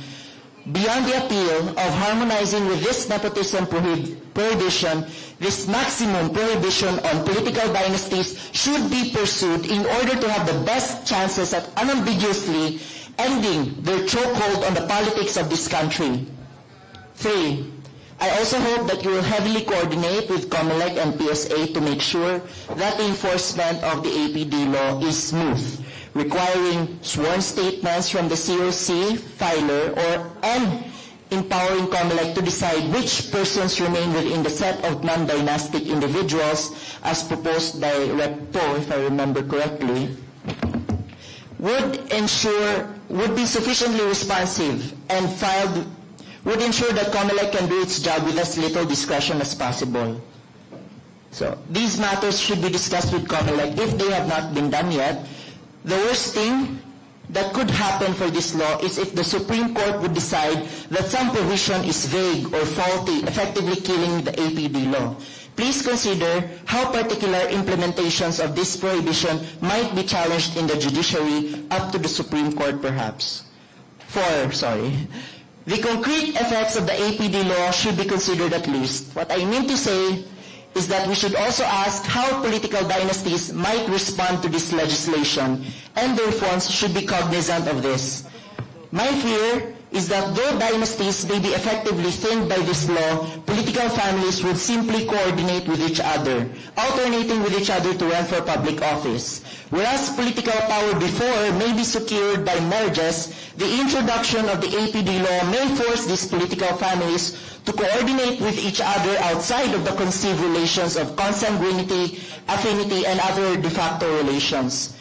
Beyond the appeal of harmonizing with this nepotism prohibition, this maximum prohibition on political dynasties should be pursued in order to have the best chances at unambiguously ending their chokehold on the politics of this country. 3, I also hope that you will heavily coordinate with COMELEC and PSA to make sure that the enforcement of the APD law is smooth, requiring sworn statements from the COC filer and empowering COMELEC to decide which persons remain within the set of non-dynastic individuals as proposed by Rep. Po, if I remember correctly, would be sufficiently responsive and would ensure that COMELEC can do its job with as little discretion as possible. So these matters should be discussed with COMELEC if they have not been done yet. The worst thing that could happen for this law is if the Supreme Court would decide that some provision is vague or faulty, effectively killing the APD law. please consider how particular implementations of this prohibition might be challenged in the judiciary up to the Supreme Court perhaps. 4, the concrete effects of the APD law should be considered at least. What I mean to say is that we should also ask how political dynasties might respond to this legislation, and the reforms should be cognizant of this. My fear is that though dynasties may be effectively thinned by this law, political families would simply coordinate with each other, alternating with each other to run for public office. Whereas political power before may be secured by marriages, the introduction of the APD law may force these political families to coordinate with each other outside of the conceived relations of consanguinity, affinity, and other de facto relations.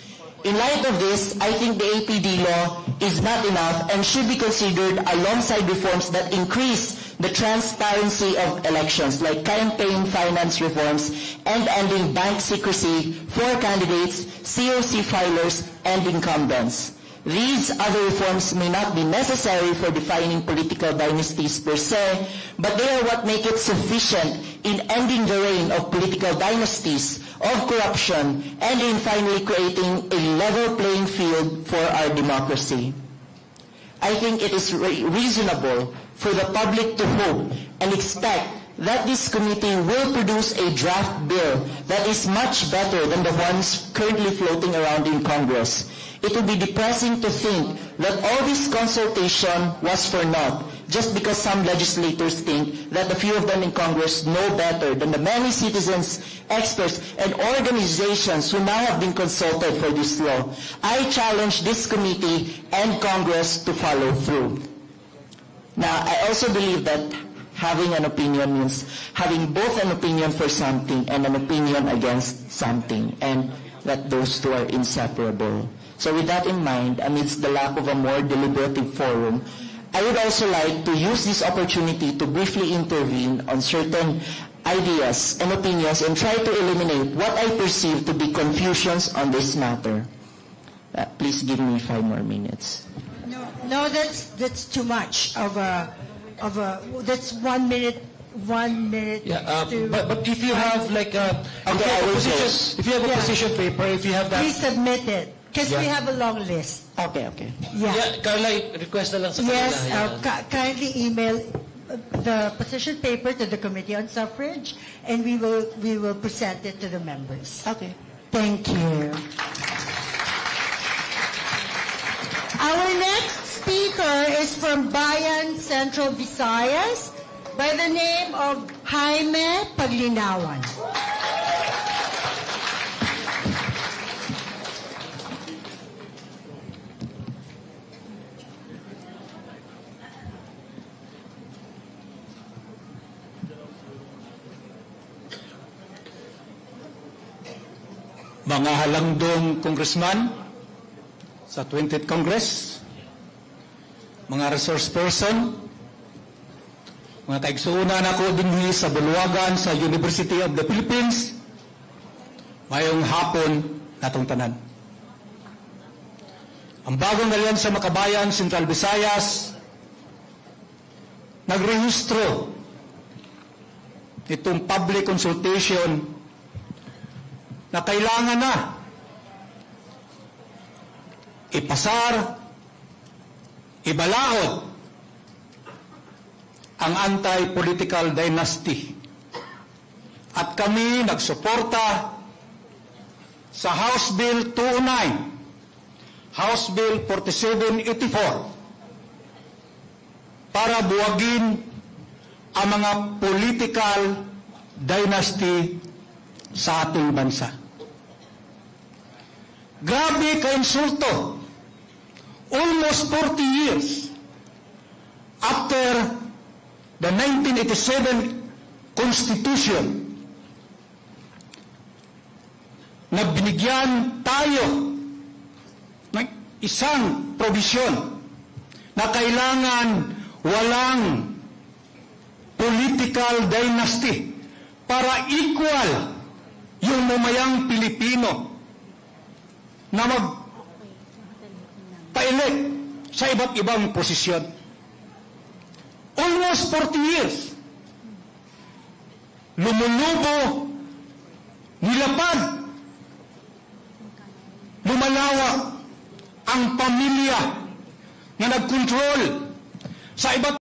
In light of this, I think the APD law is not enough and should be considered alongside reforms that increase the transparency of elections, like campaign finance reforms and ending bank secrecy for candidates, COC filers, and incumbents. These other reforms may not be necessary for defining political dynasties per se, but they are what make it sufficient in ending the reign of political dynasties, of corruption, and in finally creating a level playing field for our democracy. I think it is reasonable for the public to hope and expect that this committee will produce a draft bill that is much better than the ones currently floating around in Congress. It would be depressing to think that all this consultation was for naught, just because some legislators think that a few of them in Congress know better than the many citizens, experts, and organizations who now have been consulted for this law. I challenge this committee and Congress to follow through. Now, I also believe that having an opinion means having both an opinion for something and an opinion against something, and that those two are inseparable. So with that in mind, amidst the lack of a more deliberative forum, I would also like to use this opportunity to briefly intervene on certain ideas and opinions and try to eliminate what I perceive to be confusions on this matter. Please give me 5 more minutes. No, that's too much of a that's 1 minute. 1 minute. Yeah, but if you have like a if you have a position paper, if you have that, please submit it. Because we have a long list. Okay. Yeah, Carla, request na lang sa kanila. Yes, kindly email the position paper to the Committee on Suffrage, and we will present it to the members. Okay. Thank you. Our next speaker is from Bayan Central Visayas by the name of Jaime Paglinawan. Mga halangdong congressman sa 20th Congress, mga resource person, mga taigsuunan ako dinhi sa Bulwagan sa University of the Philippines, mayong hapon natong tanan. Ang bagong alyansa Makabayan Central Visayas nagrehistro itong public consultation na kailangan na ipasar, ibalaod ang anti-political dynasty. At kami nagsuporta sa House Bill 209, House Bill 4784 para buwagin ang mga political dynasty sa ating bansa. Grabe ka-insulto. Almost 40 years after the 1987 Constitution na binigyan tayo ng isang provision na kailangan walang political dynasty para equal yung mamayang Pilipino na magpa-elect sa iba't ibang posisyon. Almost 40 years. lumulubo, nilapad, lumalawak ang pamilya na nagkontrol sa iba't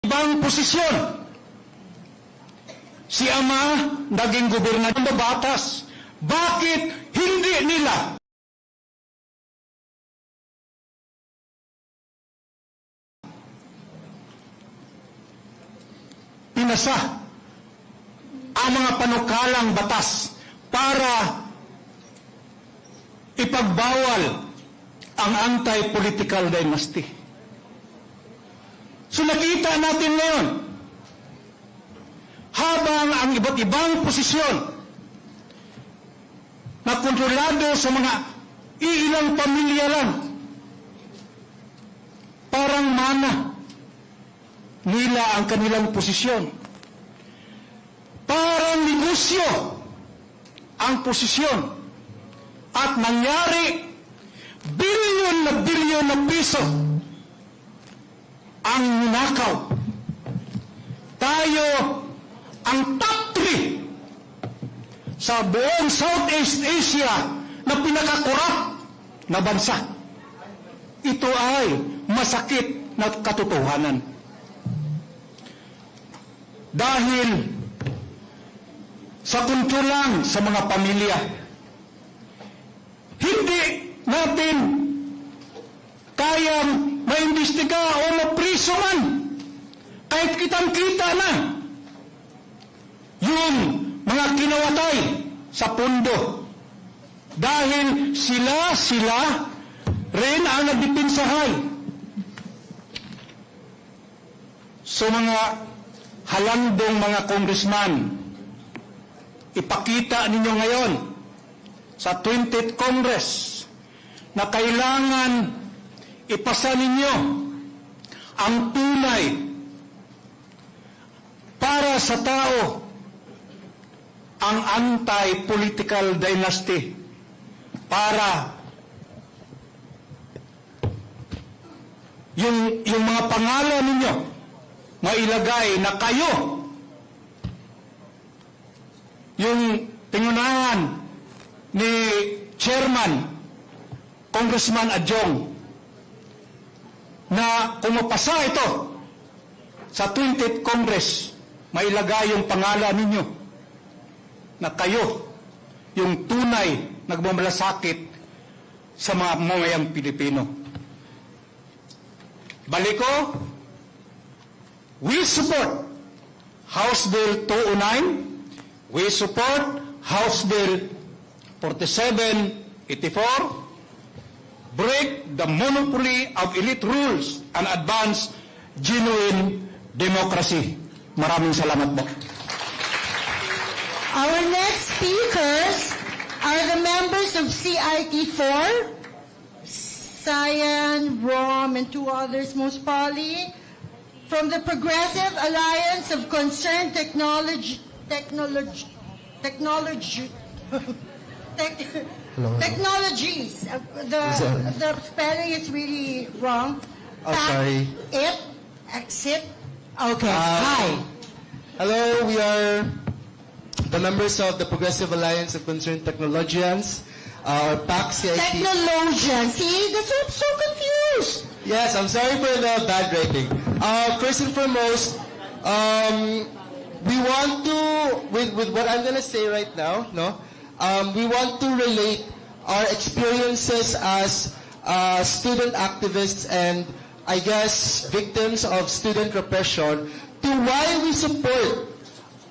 ibang posisyon. Si ama naging gobernador ng batas. Bakit hindi nila pinasa ang mga panukalang batas para ipagbawal ang anti-political dynasty? So nakita natin ngayon, habang ang iba't ibang posisyon na kontrolado sa mga iilang pamilya lang, parang mana nila ang kanilang posisyon. Parang negosyo ang posisyon. At nangyari, bilyon na piso ang ninakaw. Tayo ang top 3 sa buong Southeast Asia na pinakakorap na bansa. Ito ay masakit na katotohanan. Dahil sa kontrolan sa mga pamilya, hindi natin kayang maimbestiga o mapriso man kahit kitang-kita na yung mga kinawatay sa pundo. Dahil sila rin ang nagdipinsahay. So mga halandong mga congressman, ipakita ninyo ngayon sa 20th Congress na kailangan ipasa ninyo ang tunay para sa tao, ang anti-political dynasty, para yung mga pangalan ninyo mailagay na kayo yung tingunahan ni Chairman Congressman Adjong, na kung mapasa ito sa 20th Congress, mailagay yung pangalan ninyo na kayo yung tunay nagmamalasakit sa mga mamayang Pilipino. Balik ko, we support House Bill 209, we support House Bill 4784, break the monopoly of elite rules and advance genuine democracy. Maraming salamat po. Our next speakers are the members of CIT4, Cyan, Rom, and 2 others, most probably, from the Progressive Alliance of Concerned Technologies. The spelling is really wrong. Sorry. Exit. Okay. Hi. Hello, we are the members of the Progressive Alliance of Concerned Technologians, or PAC CIT. Technologians. See, that's why I'm so confused. Yes, I'm sorry for the bad rating. First and foremost, we want to, with what I'm going to say right now, we want to relate our experiences as student activists and, I guess, victims of student repression to why we support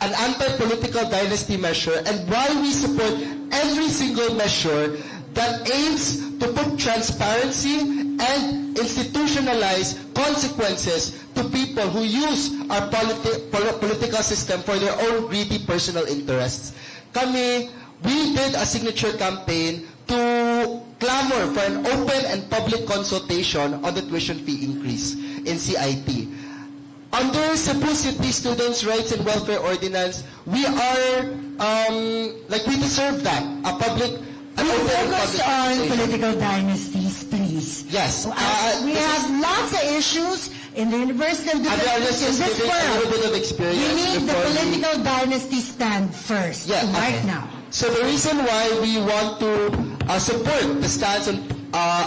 an anti-political dynasty measure and why we support every single measure that aims to put transparency and institutionalize consequences to people who use our political system for their own greedy personal interests. We did a signature campaign to clamor for an open and public consultation on the tuition fee increase in CIT. under Cebu City Students' Rights and Welfare Ordinance, we are, we deserve that, a public... Focus on political dynasties, please. Yes. We have lots of issues in the University of the Philippines, in this world. A little bit of experience. We need the political dynasty stand first, right now. So the reason why we want to support the stance on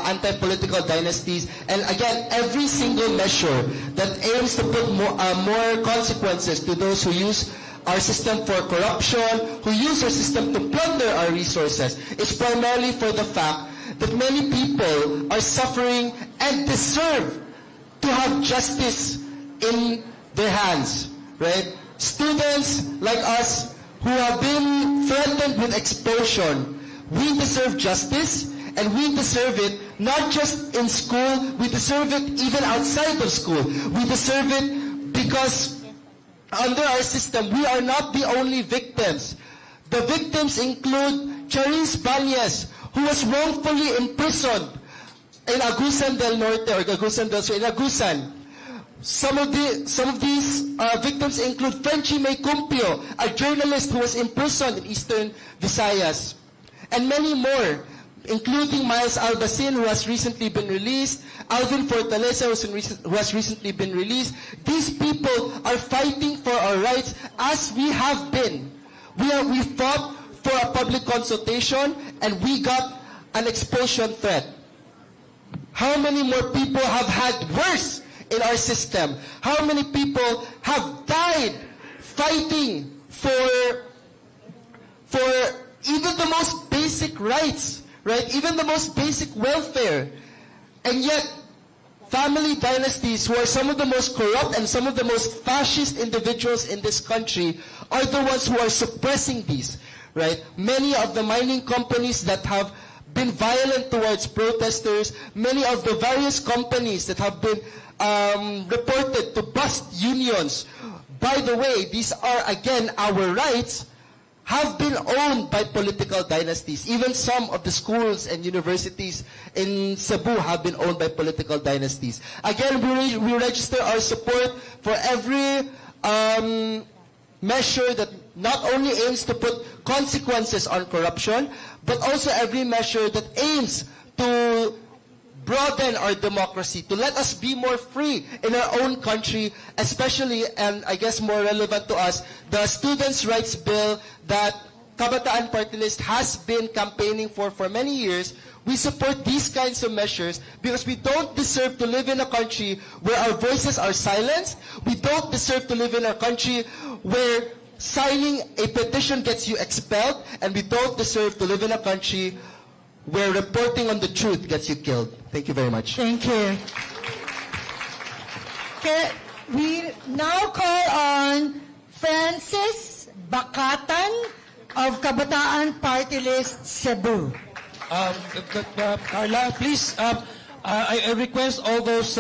anti-political dynasties, and again, every single measure that aims to put more consequences to those who use our system for corruption, who use our system to plunder our resources, is primarily for the fact that many people are suffering and deserve to have justice in their hands, right? Students like us who have been threatened with expulsion, we deserve justice, and we deserve it not just in school, we deserve it even outside of school. We deserve it because under our system, we are not the only victims. The victims include Charis Banyes, who was wrongfully imprisoned in Agusan del Norte, or Agusan del Sur, in Agusan. Some of these victims include Frenchie May Cumpio, a journalist who was imprisoned in Eastern Visayas, and many more, including Miles Albacin, who has recently been released, Alvin Fortaleza, who has recently been released. These people are fighting for our rights as we have been. We fought for a public consultation, and we got an expulsion threat. How many more people have had worse in our system? How many people have died fighting for even the most basic rights, right? Even the most basic welfare. And yet, family dynasties, who are some of the most corrupt and some of the most fascist individuals in this country, are the ones who are suppressing these, right? Many of the mining companies that have been violent towards protesters, many of the various companies that have been reported to bust unions. By the way, these are, again, our rights, have been owned by political dynasties. Even some of the schools and universities in Cebu have been owned by political dynasties. Again, we register our support for every measure that not only aims to put consequences on corruption, but also every measure that aims to broaden our democracy, to let us be more free in our own country, especially, and I guess more relevant to us, the Students' Rights Bill that Kabataan Party List has been campaigning for many years. We support these kinds of measures because we don't deserve to live in a country where our voices are silenced. We don't deserve to live in a country where signing a petition gets you expelled, and we don't deserve to live in a country where reporting on the truth gets you killed. Thank you very much. Thank you. Okay, we now call on Francis Bakatan of Kabataan Party List, Cebu. Carla, please, I request all those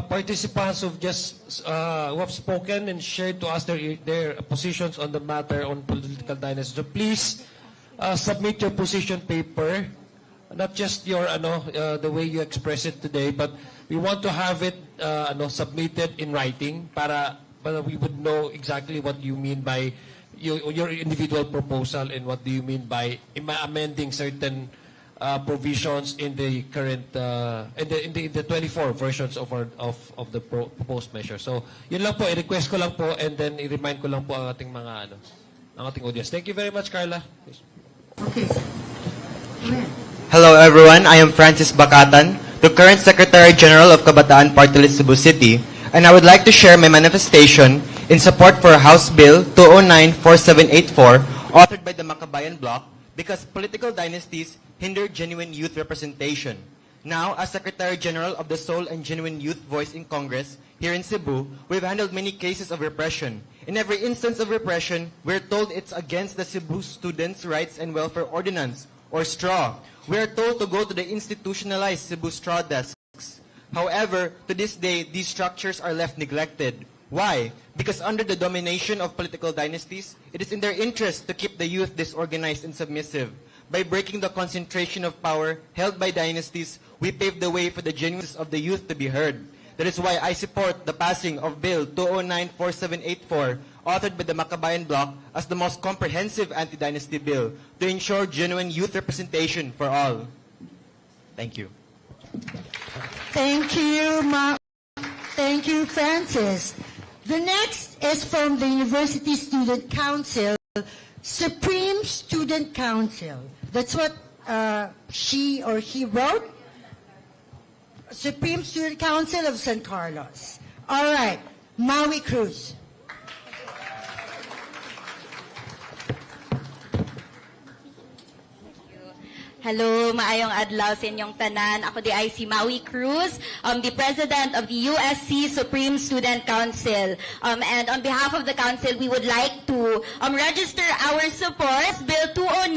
participants who have spoken and shared to us their positions on the matter on political dynasty. So please submit your position paper, not just your the way you express it today, but we want to have it submitted in writing para we would know exactly what you mean by your individual proposal and what do you mean by amending certain provisions in the current in the 24 versions of the proposed measure. So yun lang po, i-request ko lang po, and then i-remind ko lang po ang ating mga ang ating audience. Thank you very much, Carla. Okay. Hello everyone, I am Francis Bakatan, the current Secretary General of Kabataan Party List Cebu City, and I would like to share my manifestation in support for House Bill 209-4784, authored by the Makabayan Bloc, because political dynasties hinder genuine youth representation. Now, as Secretary General of the sole and genuine youth voice in Congress, here in Cebu, we've handled many cases of repression. In every instance of repression, we're told it's against the Cebu Students' Rights and Welfare Ordinance, or STRAW. We are told to go to the institutionalized Cebu STRAW desks. However, to this day, these structures are left neglected. Why? Because under the domination of political dynasties, it is in their interest to keep the youth disorganized and submissive. By breaking the concentration of power held by dynasties, we pave the way for the genuineness of the youth to be heard. That is why I support the passing of Bill 209-4784, authored by the Makabayan Bloc, as the most comprehensive anti-dynasty bill to ensure genuine youth representation for all. Thank you. Thank you, Thank you, Francis. The next is from the University Student Council, Supreme Student Council. That's what she or he wrote. Supreme Student Council of San Carlos. All right, Maui Cruz. Hello, maayong adlaw sa inyong tanan. Ako di ay si Maui Cruz, the President of the USC Supreme Student Council. And on behalf of the Council, we would like to register our support, Bill 209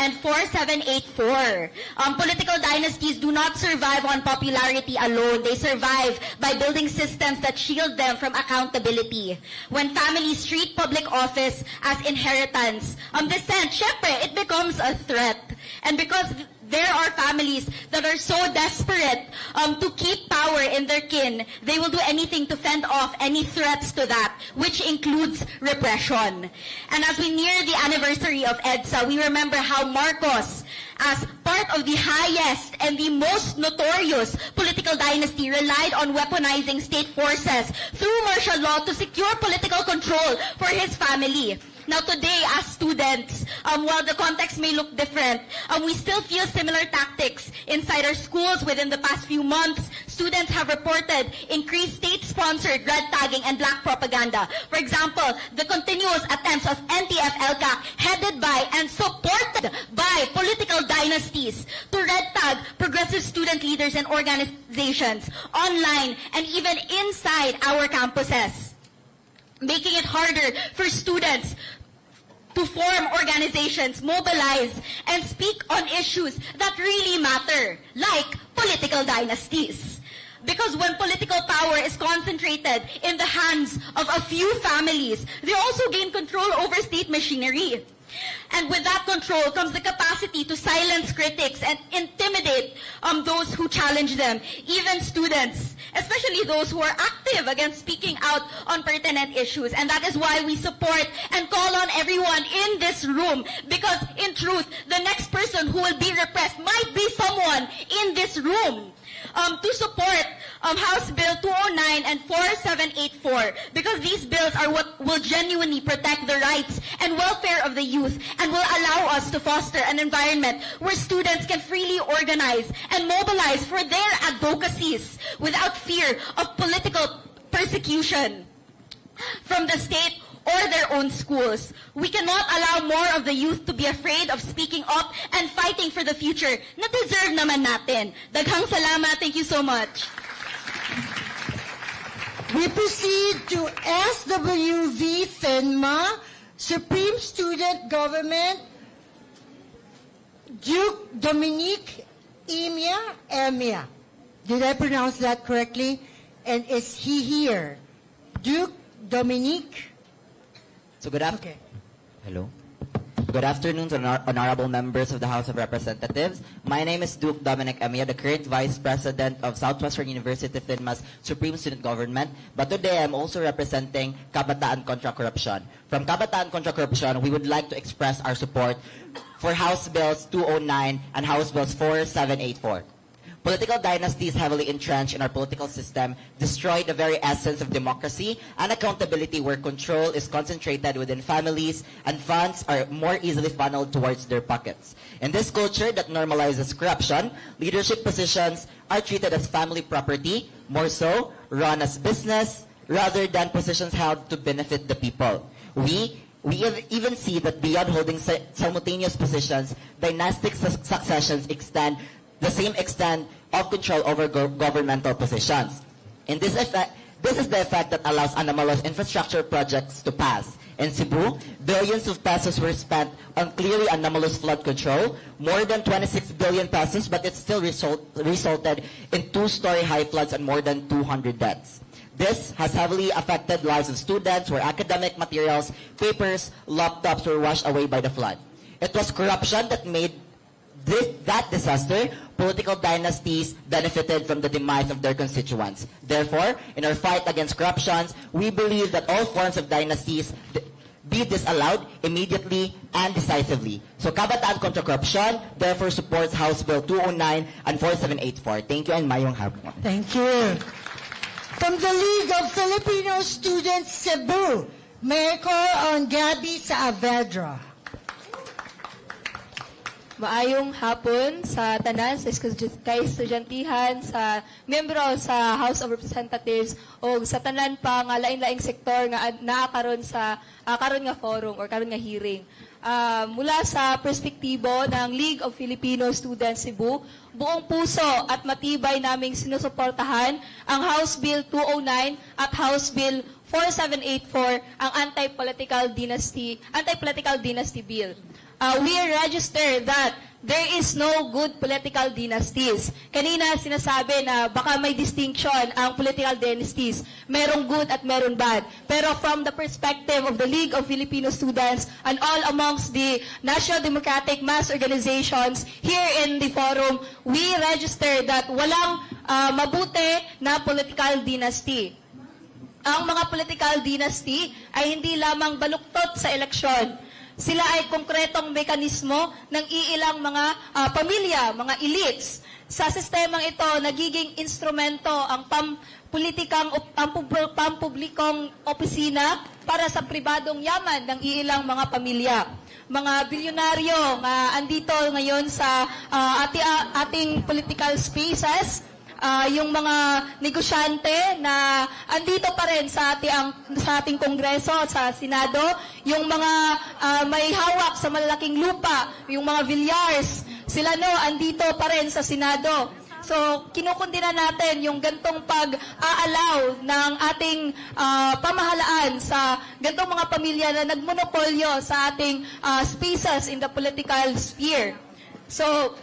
and 4784. Political dynasties do not survive on popularity alone. They survive by building systems that shield them from accountability. When families treat public office as inheritance, dissent, syempre, it becomes a threat. And because there are families that are so desperate to keep power in their kin, they will do anything to fend off any threats to that, which includes repression. And as we near the anniversary of EDSA, we remember how Marcos, as part of the highest and the most notorious political dynasty, relied on weaponizing state forces through martial law to secure political control for his family. Now today, as students, while the context may look different, we still feel similar tactics inside our schools. Within the past few months, students have reported increased state-sponsored red tagging and black propaganda. For example, the continuous attempts of NTF-ELCAC, headed by and supported by political dynasties, to red tag progressive student leaders and organizations online and even inside our campuses, making it harder for students to form organizations, mobilize, and speak on issues that really matter, like political dynasties. Because when political power is concentrated in the hands of a few families, they also gain control over state machinery. And with that control comes the capacity to silence critics and intimidate those who challenge them, even students, especially those who are active against speaking out on pertinent issues. And that is why we support and call on everyone in this room, because in truth, the next person who will be repressed might be someone in this room. To support House Bill 209 and 4784, because these bills are what will genuinely protect the rights and welfare of the youth and will allow us to foster an environment where students can freely organize and mobilize for their advocacies without fear of political persecution from the state or their own schools. We cannot allow more of the youth to be afraid of speaking up and fighting for the future na deserve naman natin. Daghang salamat. Thank you so much. We proceed to SWV FINMA, Supreme Student Government, Duke Dominique Emia. Did I pronounce that correctly? And is he here? Duke Dominique? So Hello. Good afternoon to honorable members of the House of Representatives. My name is Duke Dominic Emia, the current Vice President of Southwestern University FINMA's Supreme Student Government. But today I'm also representing Kabataan Contra Corruption. From Kabataan Contra Corruption, we would like to express our support for House Bills 209 and House Bills 4784. Political dynasties heavily entrenched in our political system destroy the very essence of democracy and accountability, where control is concentrated within families and funds are more easily funneled towards their pockets. In this culture that normalizes corruption, leadership positions are treated as family property, more so run as business rather than positions held to benefit the people. We even see that beyond holding simultaneous positions, dynastic successions extend the same extent of control over governmental positions. And this is the effect that allows anomalous infrastructure projects to pass. In Cebu, billions of pesos were spent on clearly anomalous flood control, more than 26 billion pesos, but it still resulted in two-story high floods and more than 200 deaths. This has heavily affected lives of students, where academic materials, papers, laptops were washed away by the flood. It was corruption that made that disaster, political dynasties benefited from the demise of their constituents. Therefore, in our fight against corruptions, we believe that all forms of dynasties be disallowed immediately and decisively. So Kabataan Contra Corruption therefore supports House Bill 209 and 4784. Thank you and mayong hapon. Thank you. From the League of Filipino Students Cebu, may I call on Gabby Saavedra. Maayong hapon sa tanan, sa kay estudyantihan, sa membro sa House of Representatives o sa tanan pa nga lain-laing sektor nga naakaron sa karon nga forum or karon nga hearing. Mula sa perspektibo ng League of Filipino Students Cebu, buong puso at matibay naming sinusuportahan ang House Bill 209 at House Bill 4784, ang Anti-Political Dynasty Bill. We register that there is no good political dynasties. Kanina sinasabi na baka may distinction ang political dynasties. Merong good at merong bad. Pero from the perspective of the League of Filipino Students and all amongst the National Democratic Mass Organizations here in the forum, we register that walang mabuti na political dynasty. Ang mga political dynasty ay hindi lamang baluktot sa eleksyon. Sila ay konkretong mekanismo ng iilang mga pamilya, mga elites. Sa sistemang ito, nagiging instrumento ang pampublikong opisina para sa pribadong yaman ng iilang mga pamilya. Mga bilyonaryo nga andito ngayon sa ating political spaces, yung mga negosyante na andito pa rin sa ating Kongreso, sa Senado, yung mga may hawak sa malalaking lupa, yung mga Villars, sila andito pa rin sa Senado. So, kinukundina natin yung gantong pag-aalaw ng ating pamahalaan sa gantong mga pamilya na nagmonopolyo sa ating spaces in the political sphere. So,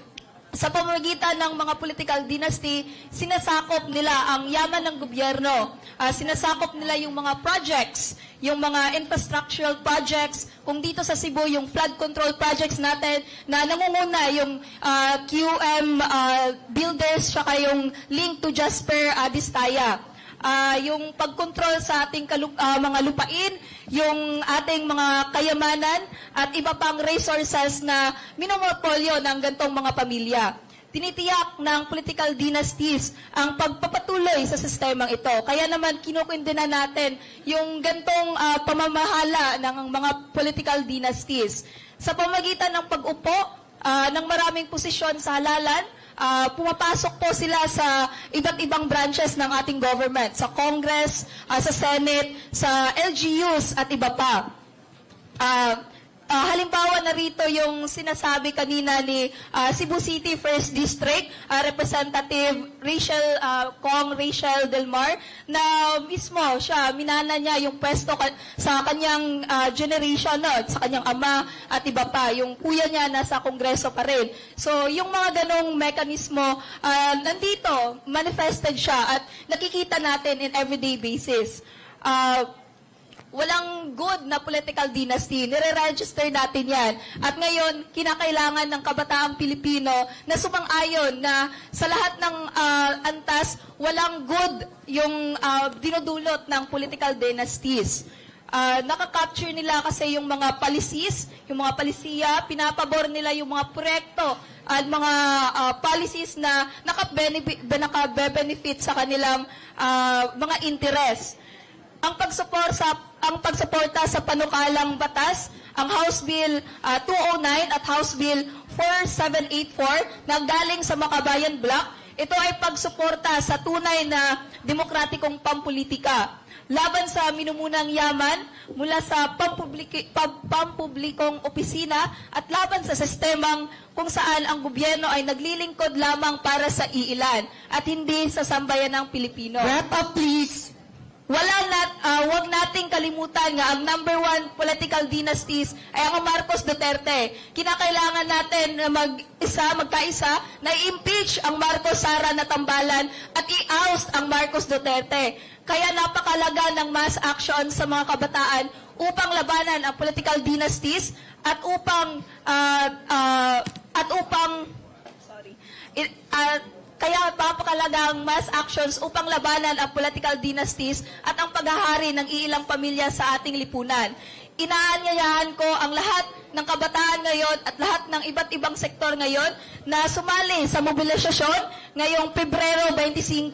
sa pamamagitan ng mga political dynasty, sinasakop nila ang yaman ng gobyerno. Sinasakop nila yung mga projects, yung mga infrastructural projects. Kung dito sa Cebu, yung flood control projects natin na nangunguna yung QM Builders, saka yung link to Jasper Distaya. Yung pagkontrol sa ating mga lupain, yung ating mga kayamanan at iba pang resources na minomopolyo ng gantong mga pamilya. Tinitiyak ng political dynasties ang pagpapatuloy sa sistemang ito. Kaya naman kinukundina natin yung gantong pamamahala ng mga political dynasties. Sa pamagitan ng pag-upo ng maraming posisyon sa halalan, pumapasok po sila sa iba't ibang branches ng ating government, sa Congress, sa Senate, sa LGUs at iba pa. Halimbawa na rito yung sinasabi kanina ni Cebu City 1st District Representative Rachel Del Mar, na mismo siya, minana niya yung pwesto sa kanyang generation, sa kanyang ama at iba pa. Yung kuya niya nasa Kongreso pa rin. So yung mga ganong mekanismo, nandito, manifested siya at nakikita natin in everyday basis. Walang good na political dynasty. Nire-register natin yan. At ngayon, kinakailangan ng kabataang Pilipino na sumang-ayon na sa lahat ng antas, walang good yung dinudulot ng political dynasties. Nakaka-capture nila kasi yung mga policies, yung mga palisiya, pinapabor nila yung mga proyekto at mga policies na nakabe-benefit sa kanilang mga interes. Ang pagsuporta sa panukalang batas, ang House Bill 209 at House Bill 4784 na galing sa Makabayan Bloc, ito ay pagsuporta sa tunay na demokratikong pampolitika laban sa minumunang yaman mula sa pampublikong opisina at laban sa sistemang kung saan ang gobyerno ay naglilingkod lamang para sa iilan at hindi sa sambayanang Pilipino. Wrap up, please. Wag nating kalimutan nga ang number one political dynasties ay ang Marcos Duterte. Kinakailangan natin na magkaisa, na i-impeach ang Marcos Sara na tambalan at i-oust ang Marcos Duterte. Kaya napakalaga ng mass action sa mga kabataan upang labanan ang political dynasties at upang at upang kaya papakalagang mass actions upang labanan ang political dynasties at ang paghahari ng iilang pamilya sa ating lipunan. Inaanyayahan ko ang lahat ng kabataan ngayon at lahat ng iba't ibang sektor ngayon na sumali sa mobilisasyon ngayong Pebrero 25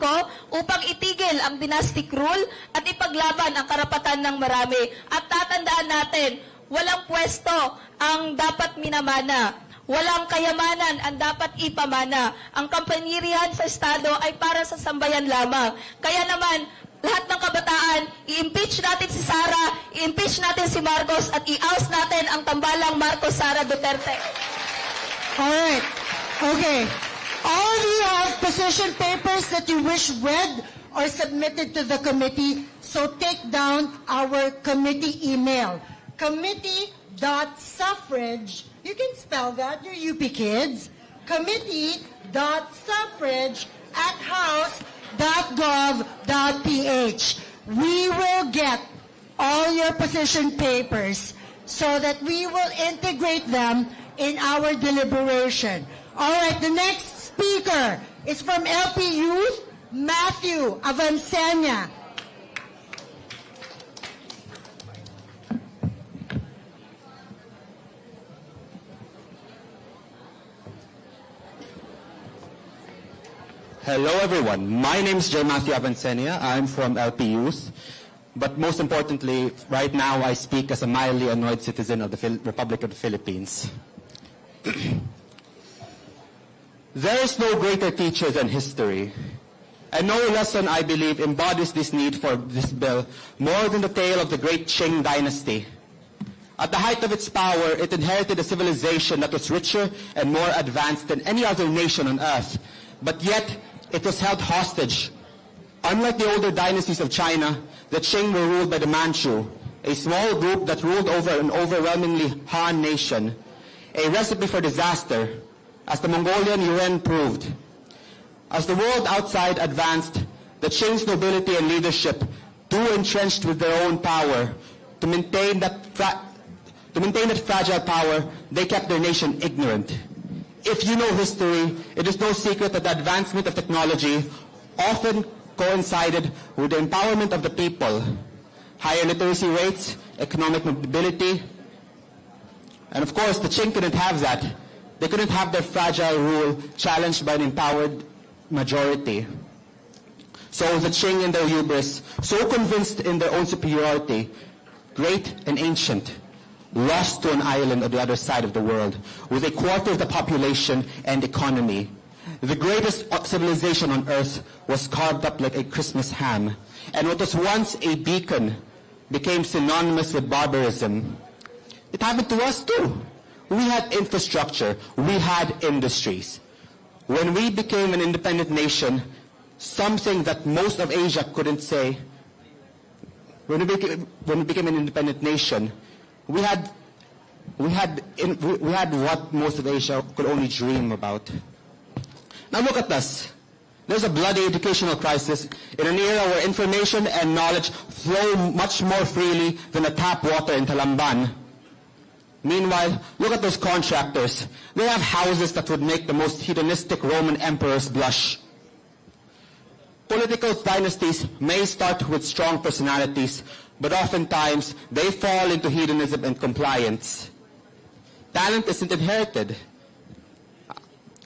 upang itigil ang dynastic rule at ipaglaban ang karapatan ng marami. At tatandaan natin, walang pwesto ang dapat minamana. Walang kayamanan ang dapat ipamana. Ang kapangyarihan sa Estado ay para sa sambayan lamang. Kaya naman, lahat ng kabataan, i-impeach natin si Sara, i-impeach natin si Marcos, at i-oust natin ang tambalang Marcos Sara Duterte. Alright. Okay. All of you have position papers that you wish read or submitted to the committee, so take down our committee email. Committee.suffrage, you can spell that, you're UP kids. Committee.suffrage@house.gov.ph. We will get all your position papers so that we will integrate them in our deliberation. All right, the next speaker is from LP Youth, Matthew Avancenia. Hello everyone, my name is J. Matthew Avancenia. I'm from LP Youth, but most importantly, right now I speak as a mildly annoyed citizen of the Republic of the Philippines. There is no greater teacher than history, and no lesson, I believe, embodies this need for this bill more than the tale of the great Qing dynasty. At the height of its power, it inherited a civilization that was richer and more advanced than any other nation on earth, but yet it was held hostage. Unlike the older dynasties of China, the Qing were ruled by the Manchu, a small group that ruled over an overwhelmingly Han nation, a recipe for disaster, as the Mongolian Yuan proved. As the world outside advanced, the Qing's nobility and leadership, too entrenched with their own power, to maintain that fragile power, they kept their nation ignorant. If you know history, it is no secret that the advancement of technology often coincided with the empowerment of the people. Higher literacy rates, economic mobility, and of course the Qing couldn't have that. They couldn't have their fragile rule challenged by an empowered majority. So the Qing in their hubris, so convinced in their own superiority, great and ancient, lost to an island on the other side of the world, with a quarter of the population and economy. The greatest civilization on earth was carved up like a Christmas ham, and what was once a beacon became synonymous with barbarism. It happened to us too. We had infrastructure, we had industries. When we became an independent nation, something that most of Asia couldn't say, when we became an independent nation, we had what most of Asia could only dream about. Now look at us. There's a bloody educational crisis in an era where information and knowledge flow much more freely than the tap water in Talamban. Meanwhile, look at those contractors. They have houses that would make the most hedonistic Roman emperors blush. Political dynasties may start with strong personalities, but oftentimes they fall into hedonism and compliance. Talent isn't inherited.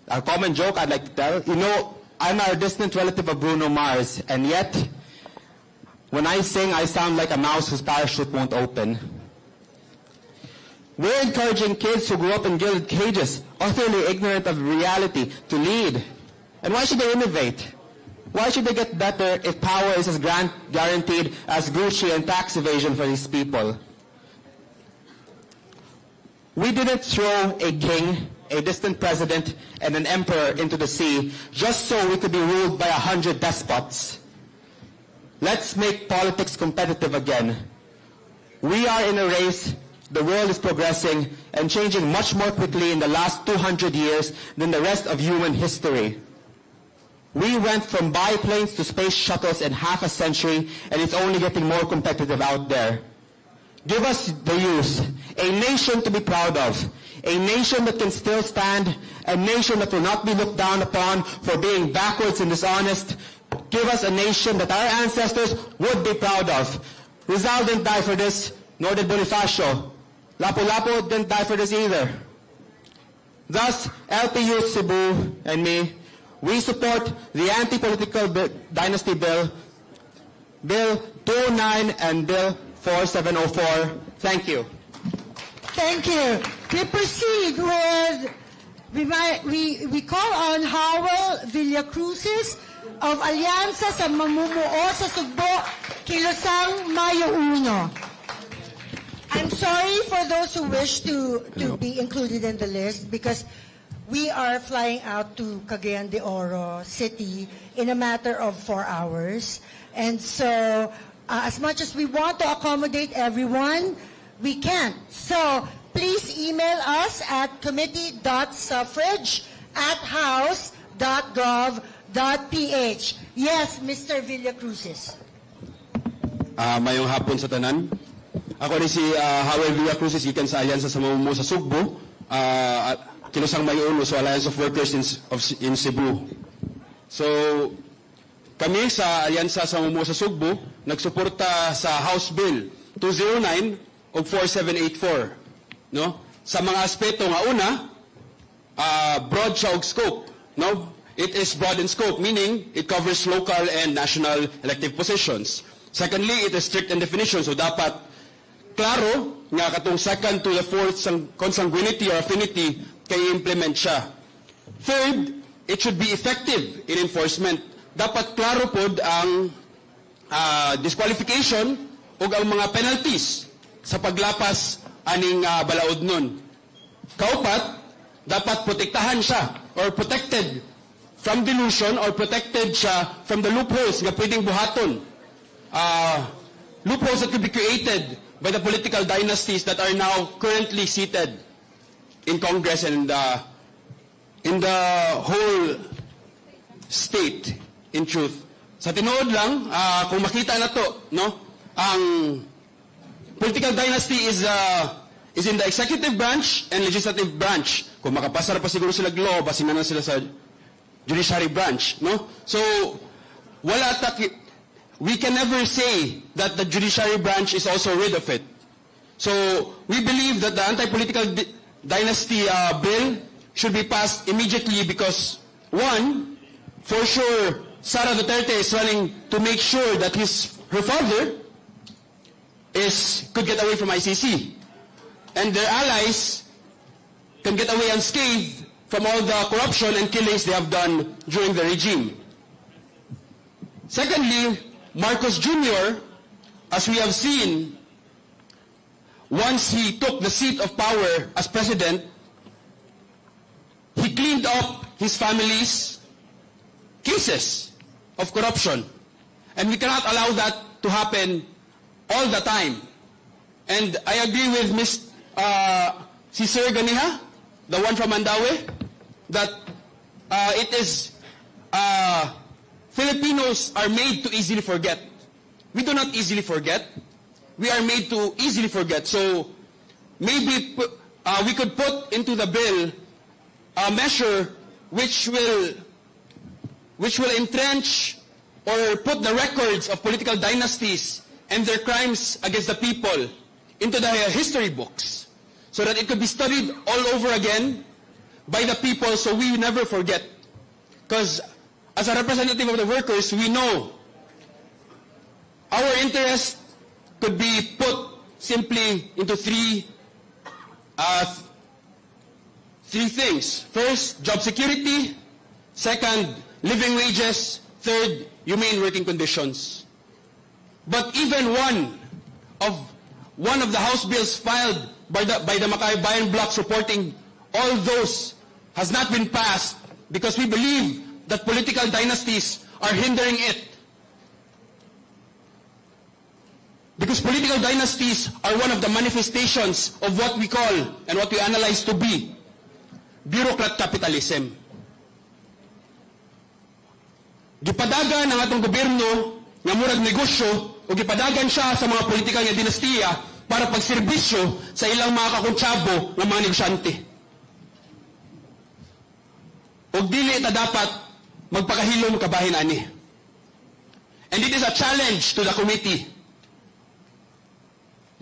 A common joke I'd like to tell, you know, I'm a distant relative of Bruno Mars, and yet, when I sing, I sound like a mouse whose parachute won't open. We're encouraging kids who grew up in gilded cages, utterly ignorant of reality, to lead. And why should they innovate? Why should they get better if power is as guaranteed as Gucci and tax evasion for these people? We didn't throw a king, a distant president, and an emperor into the sea just so we could be ruled by 100 despots. Let's make politics competitive again. We are in a race. The world is progressing and changing much more quickly in the last 200 years than the rest of human history. We went from biplanes to space shuttles in half a century, and it's only getting more competitive out there. Give us the youth, a nation to be proud of, a nation that can still stand, a nation that will not be looked down upon for being backwards and dishonest. Give us a nation that our ancestors would be proud of. Rizal didn't die for this, nor did Bonifacio. Lapu-Lapu didn't die for this either. Thus, LP Youth Cebu and me, we support the anti-political dynasty bill, Bill 209 and Bill 4704. Thank you. Thank you. We proceed with, we call on Howell Villacruzes of Alianza sa Mamumuo sa Sugbo, Kilosang, Mayo 1. I'm sorry for those who wish to be included in the list because we are flying out to Cagayan de Oro City in a matter of 4 hours. And so, as much as we want to accommodate everyone, we can't. So, please email us at committee.suffrage@house.gov.ph. Yes, Mr. Villacruzes. Mayong hapon sa tanan. Ako ni si Howell Villacruzes, ikan sa Alyansa sa Mamumuo sa Sugbo, Kilosang Mayon, so Alliance of Workers in Cebu. So, kami sa Alyansa sa Mamumuo sa Sugbo, nagsuporta sa House Bill 209 o 4784. No? Sa mga aspeto nga una, broad siya og scope. No? It is broad in scope, meaning it covers local and national elective positions. Secondly, it is strict in definition, so dapat klaro nga katong second to the fourth consanguinity or affinity kay implement siya. Third, it should be effective in enforcement. Dapat klaro pod ang disqualification o ang mga penalties sa paglapas aning balaod nun. Kaupat, dapat protektahan siya or protected from delusion or protected siya from the loopholes nga pwedeng buhaton. Loopholes that could be created by the political dynasties that are now currently seated in Congress and in the whole state, in truth. Sa tinuod lang, kung makita na to, no, ang political dynasty is in the executive branch and legislative branch. Kung makapasa na pa siguro sila law, basin na sila sa judiciary branch, no? So, we can never say that the judiciary branch is also rid of it. So, we believe that the anti-political dynasty bill should be passed immediately because, one, for sure, Sara Duterte is running to make sure that her father could get away from ICC. And their allies can get away unscathed from all the corruption and killings they have done during the regime. Secondly, Marcos Jr., as we have seen, once he took the seat of power as president, he cleaned up his family's cases of corruption. And we cannot allow that to happen all the time. And I agree with si Sir Ganiha, the one from Mandaue, that it is Filipinos are made to easily forget. We do not easily forget. We are made to easily forget. So maybe we could put into the bill a measure which will entrench or put the records of political dynasties and their crimes against the people into the history books so that it could be studied all over again by the people so we never forget. Because as a representative of the workers, we know our interest could be put simply into three things. First, job security. Second, living wages. Third, humane working conditions. But even one of the House bills filed by the Makabayan bloc supporting all those has not been passed because we believe that political dynasties are hindering it. Because political dynasties are one of the manifestations of what we call and what we analyze to be bureaucrat capitalism. Gipadagan ang atong gobyerno nga murag negosyo o gipadagan siya sa mga politikal nga dinastiya para pagserbisyo sa ilang mga kakuntsabo ng mga negosyante. Ug dili ta dapat magpakahilom kabahin ani. And it is a challenge to the committee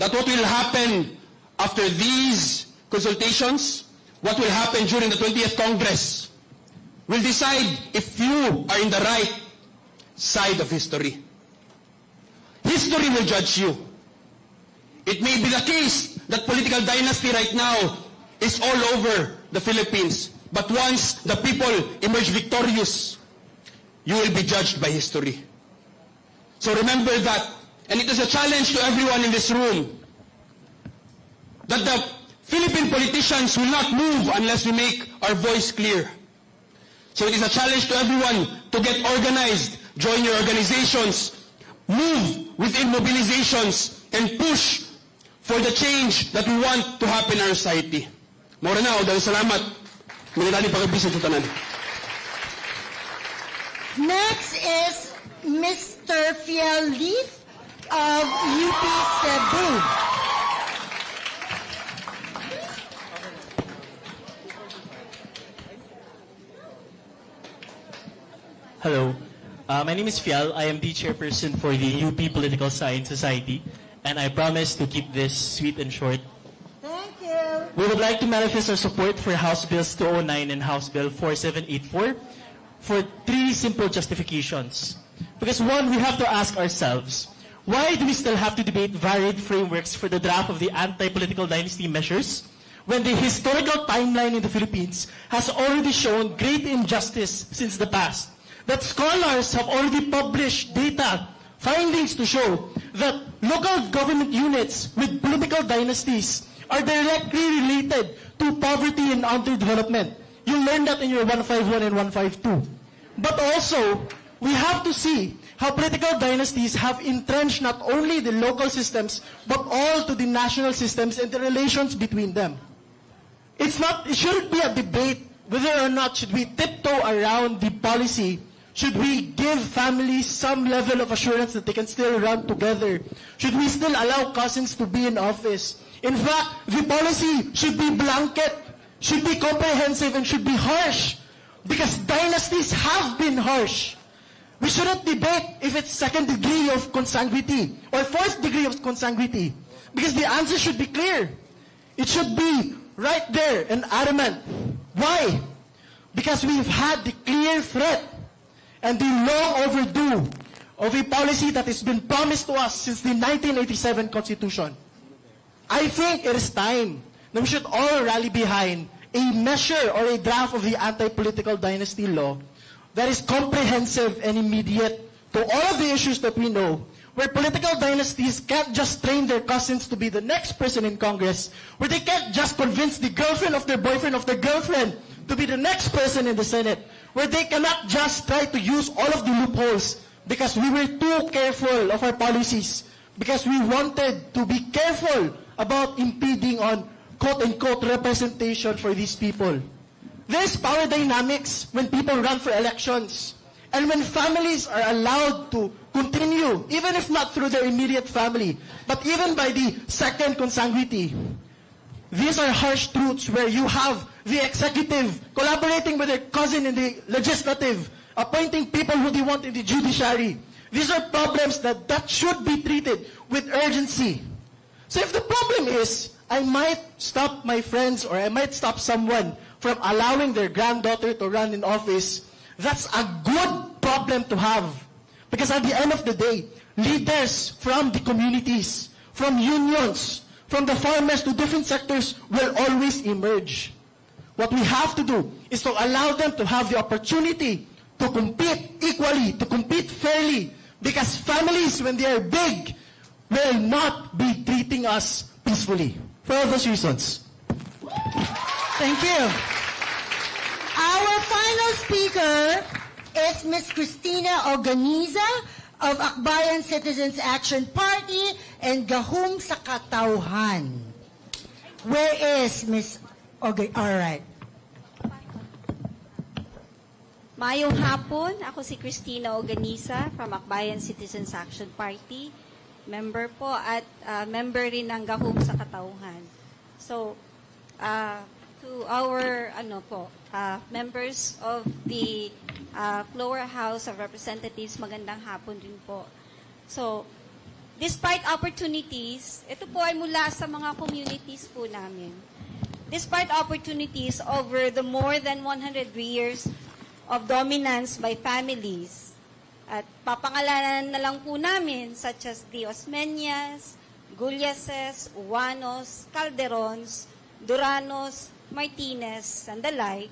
that what will happen after these consultations, what will happen during the 20th Congress, will decide if you are in the right side of history. History will judge you. It may be the case that political dynasty right now is all over the Philippines. But once the people emerge victorious, you will be judged by history. So remember that, and it is a challenge to everyone in this room, that the Philippine politicians will not move unless we make our voice clear. So it is a challenge to everyone to get organized, join your organizations, move within mobilizations, and push for the change that we want to happen in our society. Mora na, dahil salamat. Magandang pag-ibisig sa tanan. Next is Mr. Fiel Leaf of UP Cebu. Hello, my name is Fial. I am the chairperson for the UP Political Science Society, and I promise to keep this sweet and short. Thank you. We would like to manifest our support for House Bills 209 and House Bill 4784 for three simple justifications. Because one, we have to ask ourselves, why do we still have to debate varied frameworks for the draft of the anti-political dynasty measures when the historical timeline in the Philippines has already shown great injustice since the past? That scholars have already published data, findings to show that local government units with political dynasties are directly related to poverty and underdevelopment. You learned that in your 151 and 152. But also, we have to see how political dynasties have entrenched not only the local systems, but all to the national systems and the relations between them. It shouldn't be a debate whether or not should we tiptoe around the policy. Should we give families some level of assurance that they can still run together? Should we still allow cousins to be in office? In fact, the policy should be blanket, should be comprehensive, and should be harsh. Because dynasties have been harsh. We shouldn't debate if it's second degree of consanguinity or fourth degree of consanguinity. Because the answer should be clear. It should be right there and adamant. Why? Because we've had the clear threat and the long overdue of a policy that has been promised to us since the 1987 Constitution. I think it is time that we should all rally behind a measure or a draft of the anti-political dynasty law that is comprehensive and immediate to all of the issues that we know, where political dynasties can't just train their cousins to be the next person in Congress, where they can't just convince the girlfriend of their boyfriend of their girlfriend to be the next person in the Senate, where they cannot just try to use all of the loopholes because we were too careful of our policies, because we wanted to be careful about impeding on quote-unquote representation for these people. There's power dynamics when people run for elections, and when families are allowed to continue, even if not through their immediate family, but even by the second consanguinity. These are harsh truths where you have the executive collaborating with their cousin in the legislative, appointing people who they want in the judiciary. These are problems that should be treated with urgency. So if the problem is, I might stop my friends or I might stop someone from allowing their granddaughter to run in office, that's a good problem to have. Because at the end of the day, leaders from the communities, from unions, from the farmers to different sectors will always emerge. What we have to do is to allow them to have the opportunity to compete equally, to compete fairly, because families, when they are big, will not be treating us peacefully. For all those reasons. Thank you. Our final speaker is Ms. Cristina Organiza of Akbayan Citizens Action Party and Gahum sa Katauhan. Where is Ms. Organiza? All right. Mayong hapon, ako si Cristina Organiza from Akbayan Citizens Action Party. member po at member rin ng Gahong sa Katauhan. So, to our members of the lower house of representatives, magandang hapon din po. So, despite opportunities, ito po ay mula sa mga communities po namin. Despite opportunities over the more than 100 years of dominance by families, at papangalanan na lang po namin such as the Osmeñas, Gulyases, Uwanos, Calderons, Duranos, Martinez, and the like,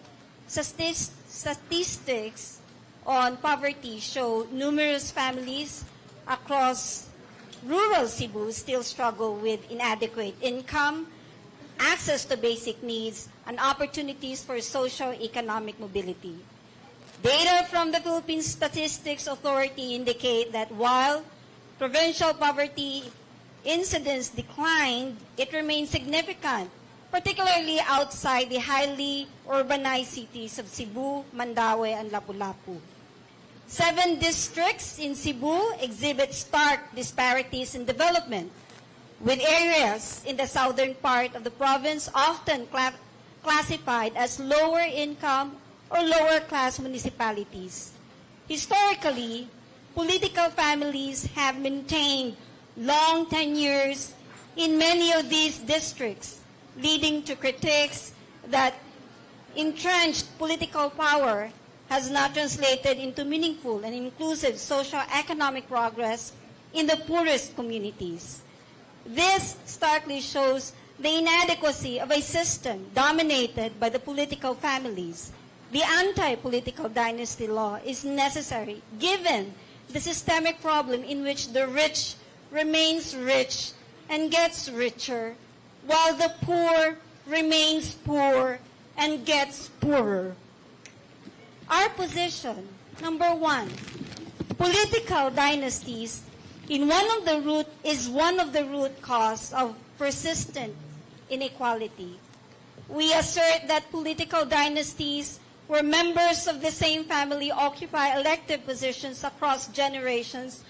statistics on poverty show numerous families across rural Cebu still struggle with inadequate income, access to basic needs, and opportunities for socio-economic mobility. Data from the Philippine Statistics Authority indicate that while provincial poverty incidence declined, it remains significant, particularly outside the highly urbanized cities of Cebu, Mandaue, and Lapu-Lapu. 7 districts in Cebu exhibit stark disparities in development, with areas in the southern part of the province often classified as lower income or lower class municipalities. Historically, political families have maintained long tenures in many of these districts, leading to critiques that entrenched political power has not translated into meaningful and inclusive socio-economic progress in the poorest communities. This starkly shows the inadequacy of a system dominated by the political families. The anti-political dynasty law is necessary given the systemic problem in which the rich remains rich and gets richer, while the poor remains poor and gets poorer. Our position, number 1, political dynasties is one of the root cause of persistent inequality. We assert that political dynasties where members of the same family occupy elective positions across generations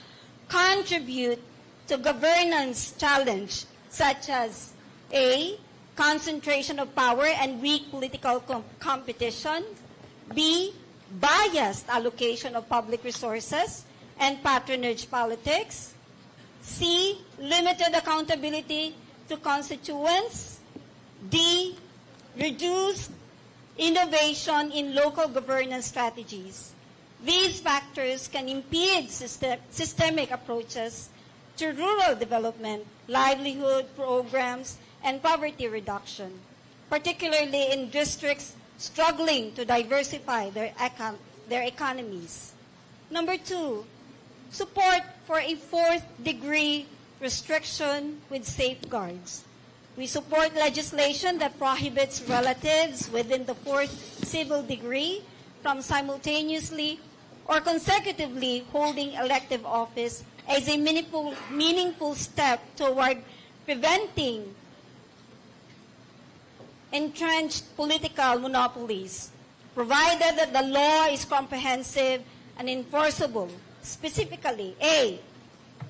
contribute to governance challenge such as A, concentration of power and weak political competition, B, biased allocation of public resources and patronage politics, C, limited accountability to constituents, D, reduced innovation in local governance strategies. These factors can impede systemic approaches to rural development, livelihood programs, and poverty reduction, particularly in districts struggling to diversify their economies. Number 2, support for a 4th-degree restriction with safeguards. We support legislation that prohibits relatives within the 4th civil degree from simultaneously or consecutively holding elective office as a meaningful step toward preventing entrenched political monopolies, provided that the law is comprehensive and enforceable. Specifically, A,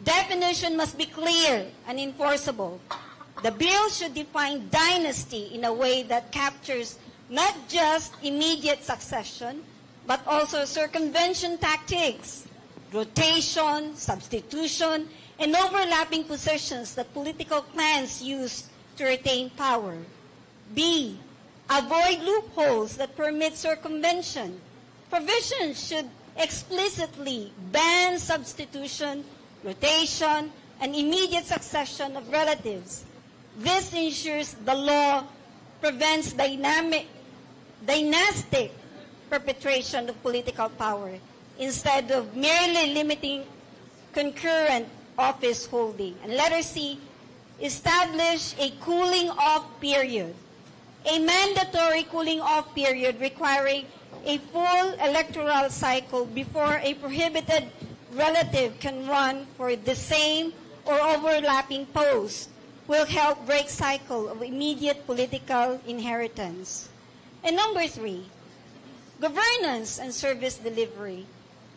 definition must be clear and enforceable. The bill should define dynasty in a way that captures not just immediate succession, but also circumvention tactics, rotation, substitution, and overlapping positions that political clans use to retain power. B, avoid loopholes that permit circumvention. Provisions should explicitly ban substitution, rotation, and immediate succession of relatives. This ensures the law prevents dynastic perpetration of political power instead of merely limiting concurrent office holding. And letter C, establish a cooling off period. A mandatory cooling off period requiring a full electoral cycle before a prohibited relative can run for the same or overlapping post will help break cycle of immediate political inheritance. And number 3, governance and service delivery.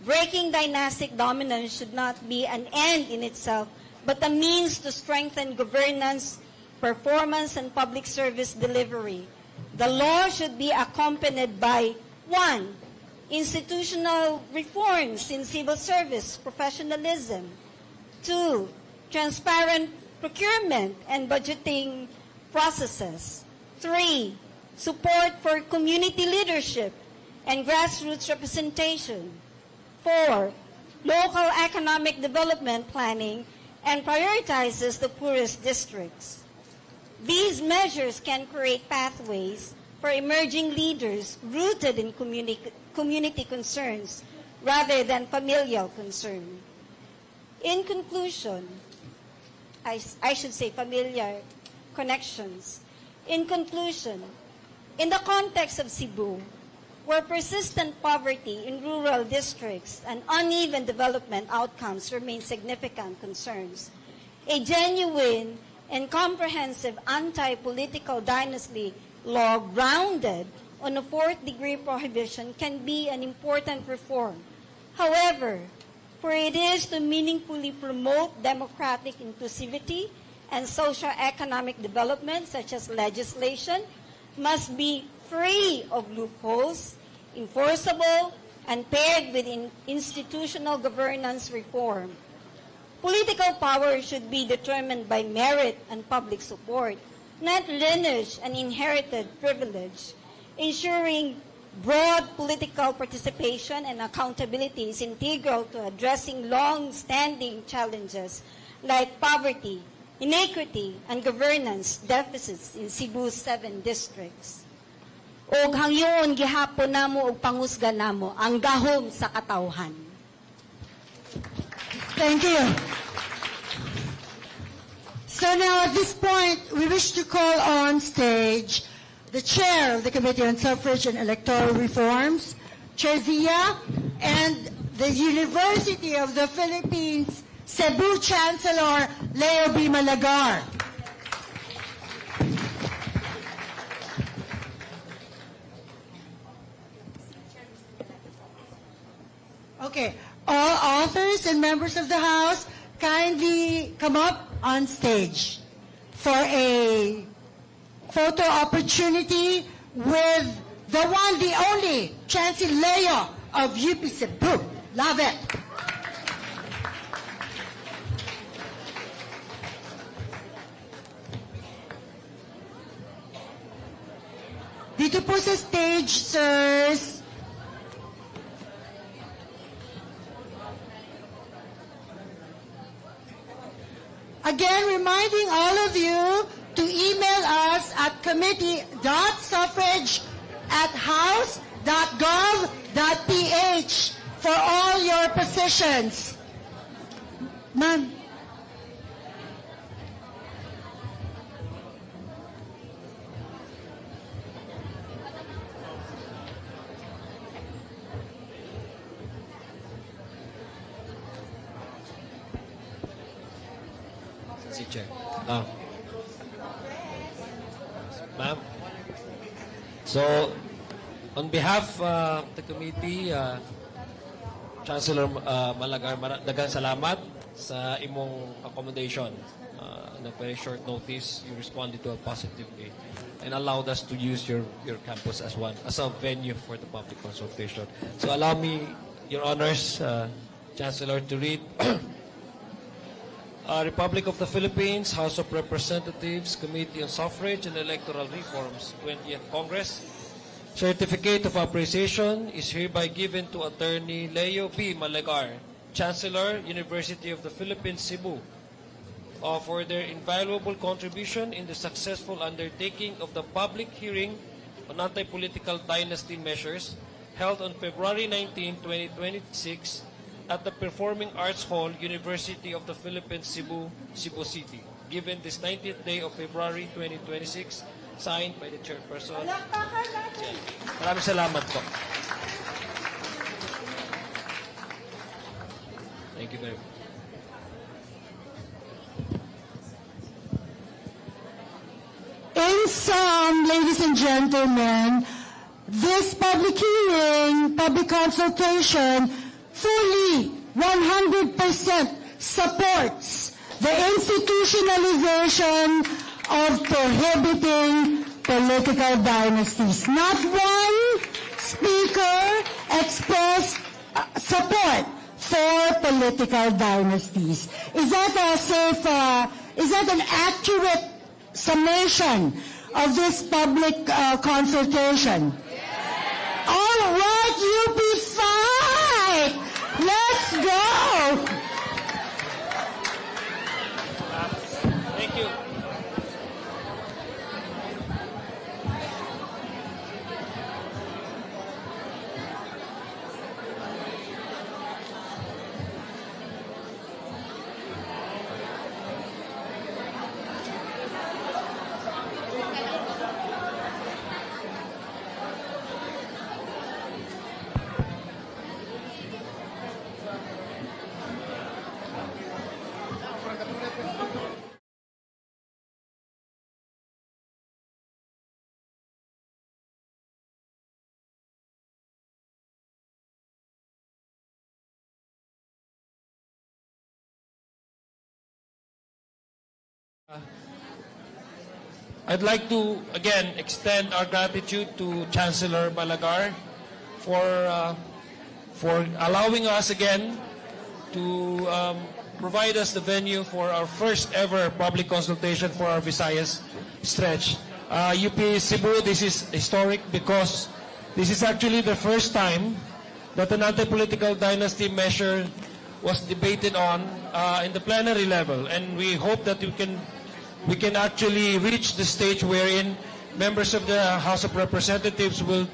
Breaking dynastic dominance should not be an end in itself, but a means to strengthen governance, performance, and public service delivery. The law should be accompanied by 1. Institutional reforms in civil service professionalism. 2. Transparent procurement and budgeting processes. 3. Support for community leadership and grassroots representation. 4. Local economic development planning and prioritizes the poorest districts. These measures can create pathways for emerging leaders rooted in community concerns rather than familial concern. In conclusion, I should say familiar connections. In conclusion, in the context of Cebu, where persistent poverty in rural districts and uneven development outcomes remain significant concerns, a genuine and comprehensive anti-political dynasty law grounded on a fourth-degree prohibition can be an important reform. However, for it is to meaningfully promote democratic inclusivity and socio-economic development, such as legislation, must be free of loopholes, enforceable, and paired with institutional governance reform. Political power should be determined by merit and public support, not lineage and inherited privilege. Ensuring broad political participation and accountability is integral to addressing long-standing challenges like poverty, inequity, and governance deficits in Cebu's 7 districts. Og hangyon gihapon namo og pangusga namo ang gahom sa katawhan. Thank you. So now at this point, we wish to call on stage the Chair of the Committee on Suffrage and Electoral Reforms, Chair Zia, and the University of the Philippines, Cebu Chancellor Leo B. Malagar. Okay, all authors and members of the House, kindly come up on stage for a photo opportunity with the one, the only, Chancellor Leo of UP Cebu. Love it. Dito po sa stage, sirs. Again, reminding all of you to email us at committee.suffrage@house.gov.ph for all your positions. Ma'am. Chair. Ma'am. So, on behalf of the committee, Chancellor Malagar, daghang salamat sa imong accommodation. In a very short notice, you responded to a positive way and allowed us to use your campus as a venue for the public consultation. So allow me, Your Honors, Chancellor, to read Republic of the Philippines, House of Representatives, Committee on Suffrage and Electoral Reforms, 20th Congress. Certificate of Appreciation is hereby given to Attorney Leo B. Malagar, Chancellor, University of the Philippines, Cebu, for their invaluable contribution in the successful undertaking of the public hearing on anti-political dynasty measures held on February 19, 2026, at the Performing Arts Hall, University of the Philippines, Cebu, Cebu City, given this 19th day of February 2026, signed by the Chairperson. Maraming salamat po. Thank you very much. In sum, ladies and gentlemen, this public hearing, public consultation, fully 100% supports the institutionalization of prohibiting political dynasties. Not one speaker expressed support for political dynasties. Is that an accurate summation of this public consultation? All right, UP fight! Let's go! Thank you. I'd like to again extend our gratitude to Chancellor Balagar for allowing us again to provide us the venue for our first ever public consultation for our Visayas stretch. UP Cebu, this is historic because this is actually the first time that an anti-political dynasty measure was debated on in the plenary level, and we hope that we can actually reach the stage wherein members of the House of Representatives will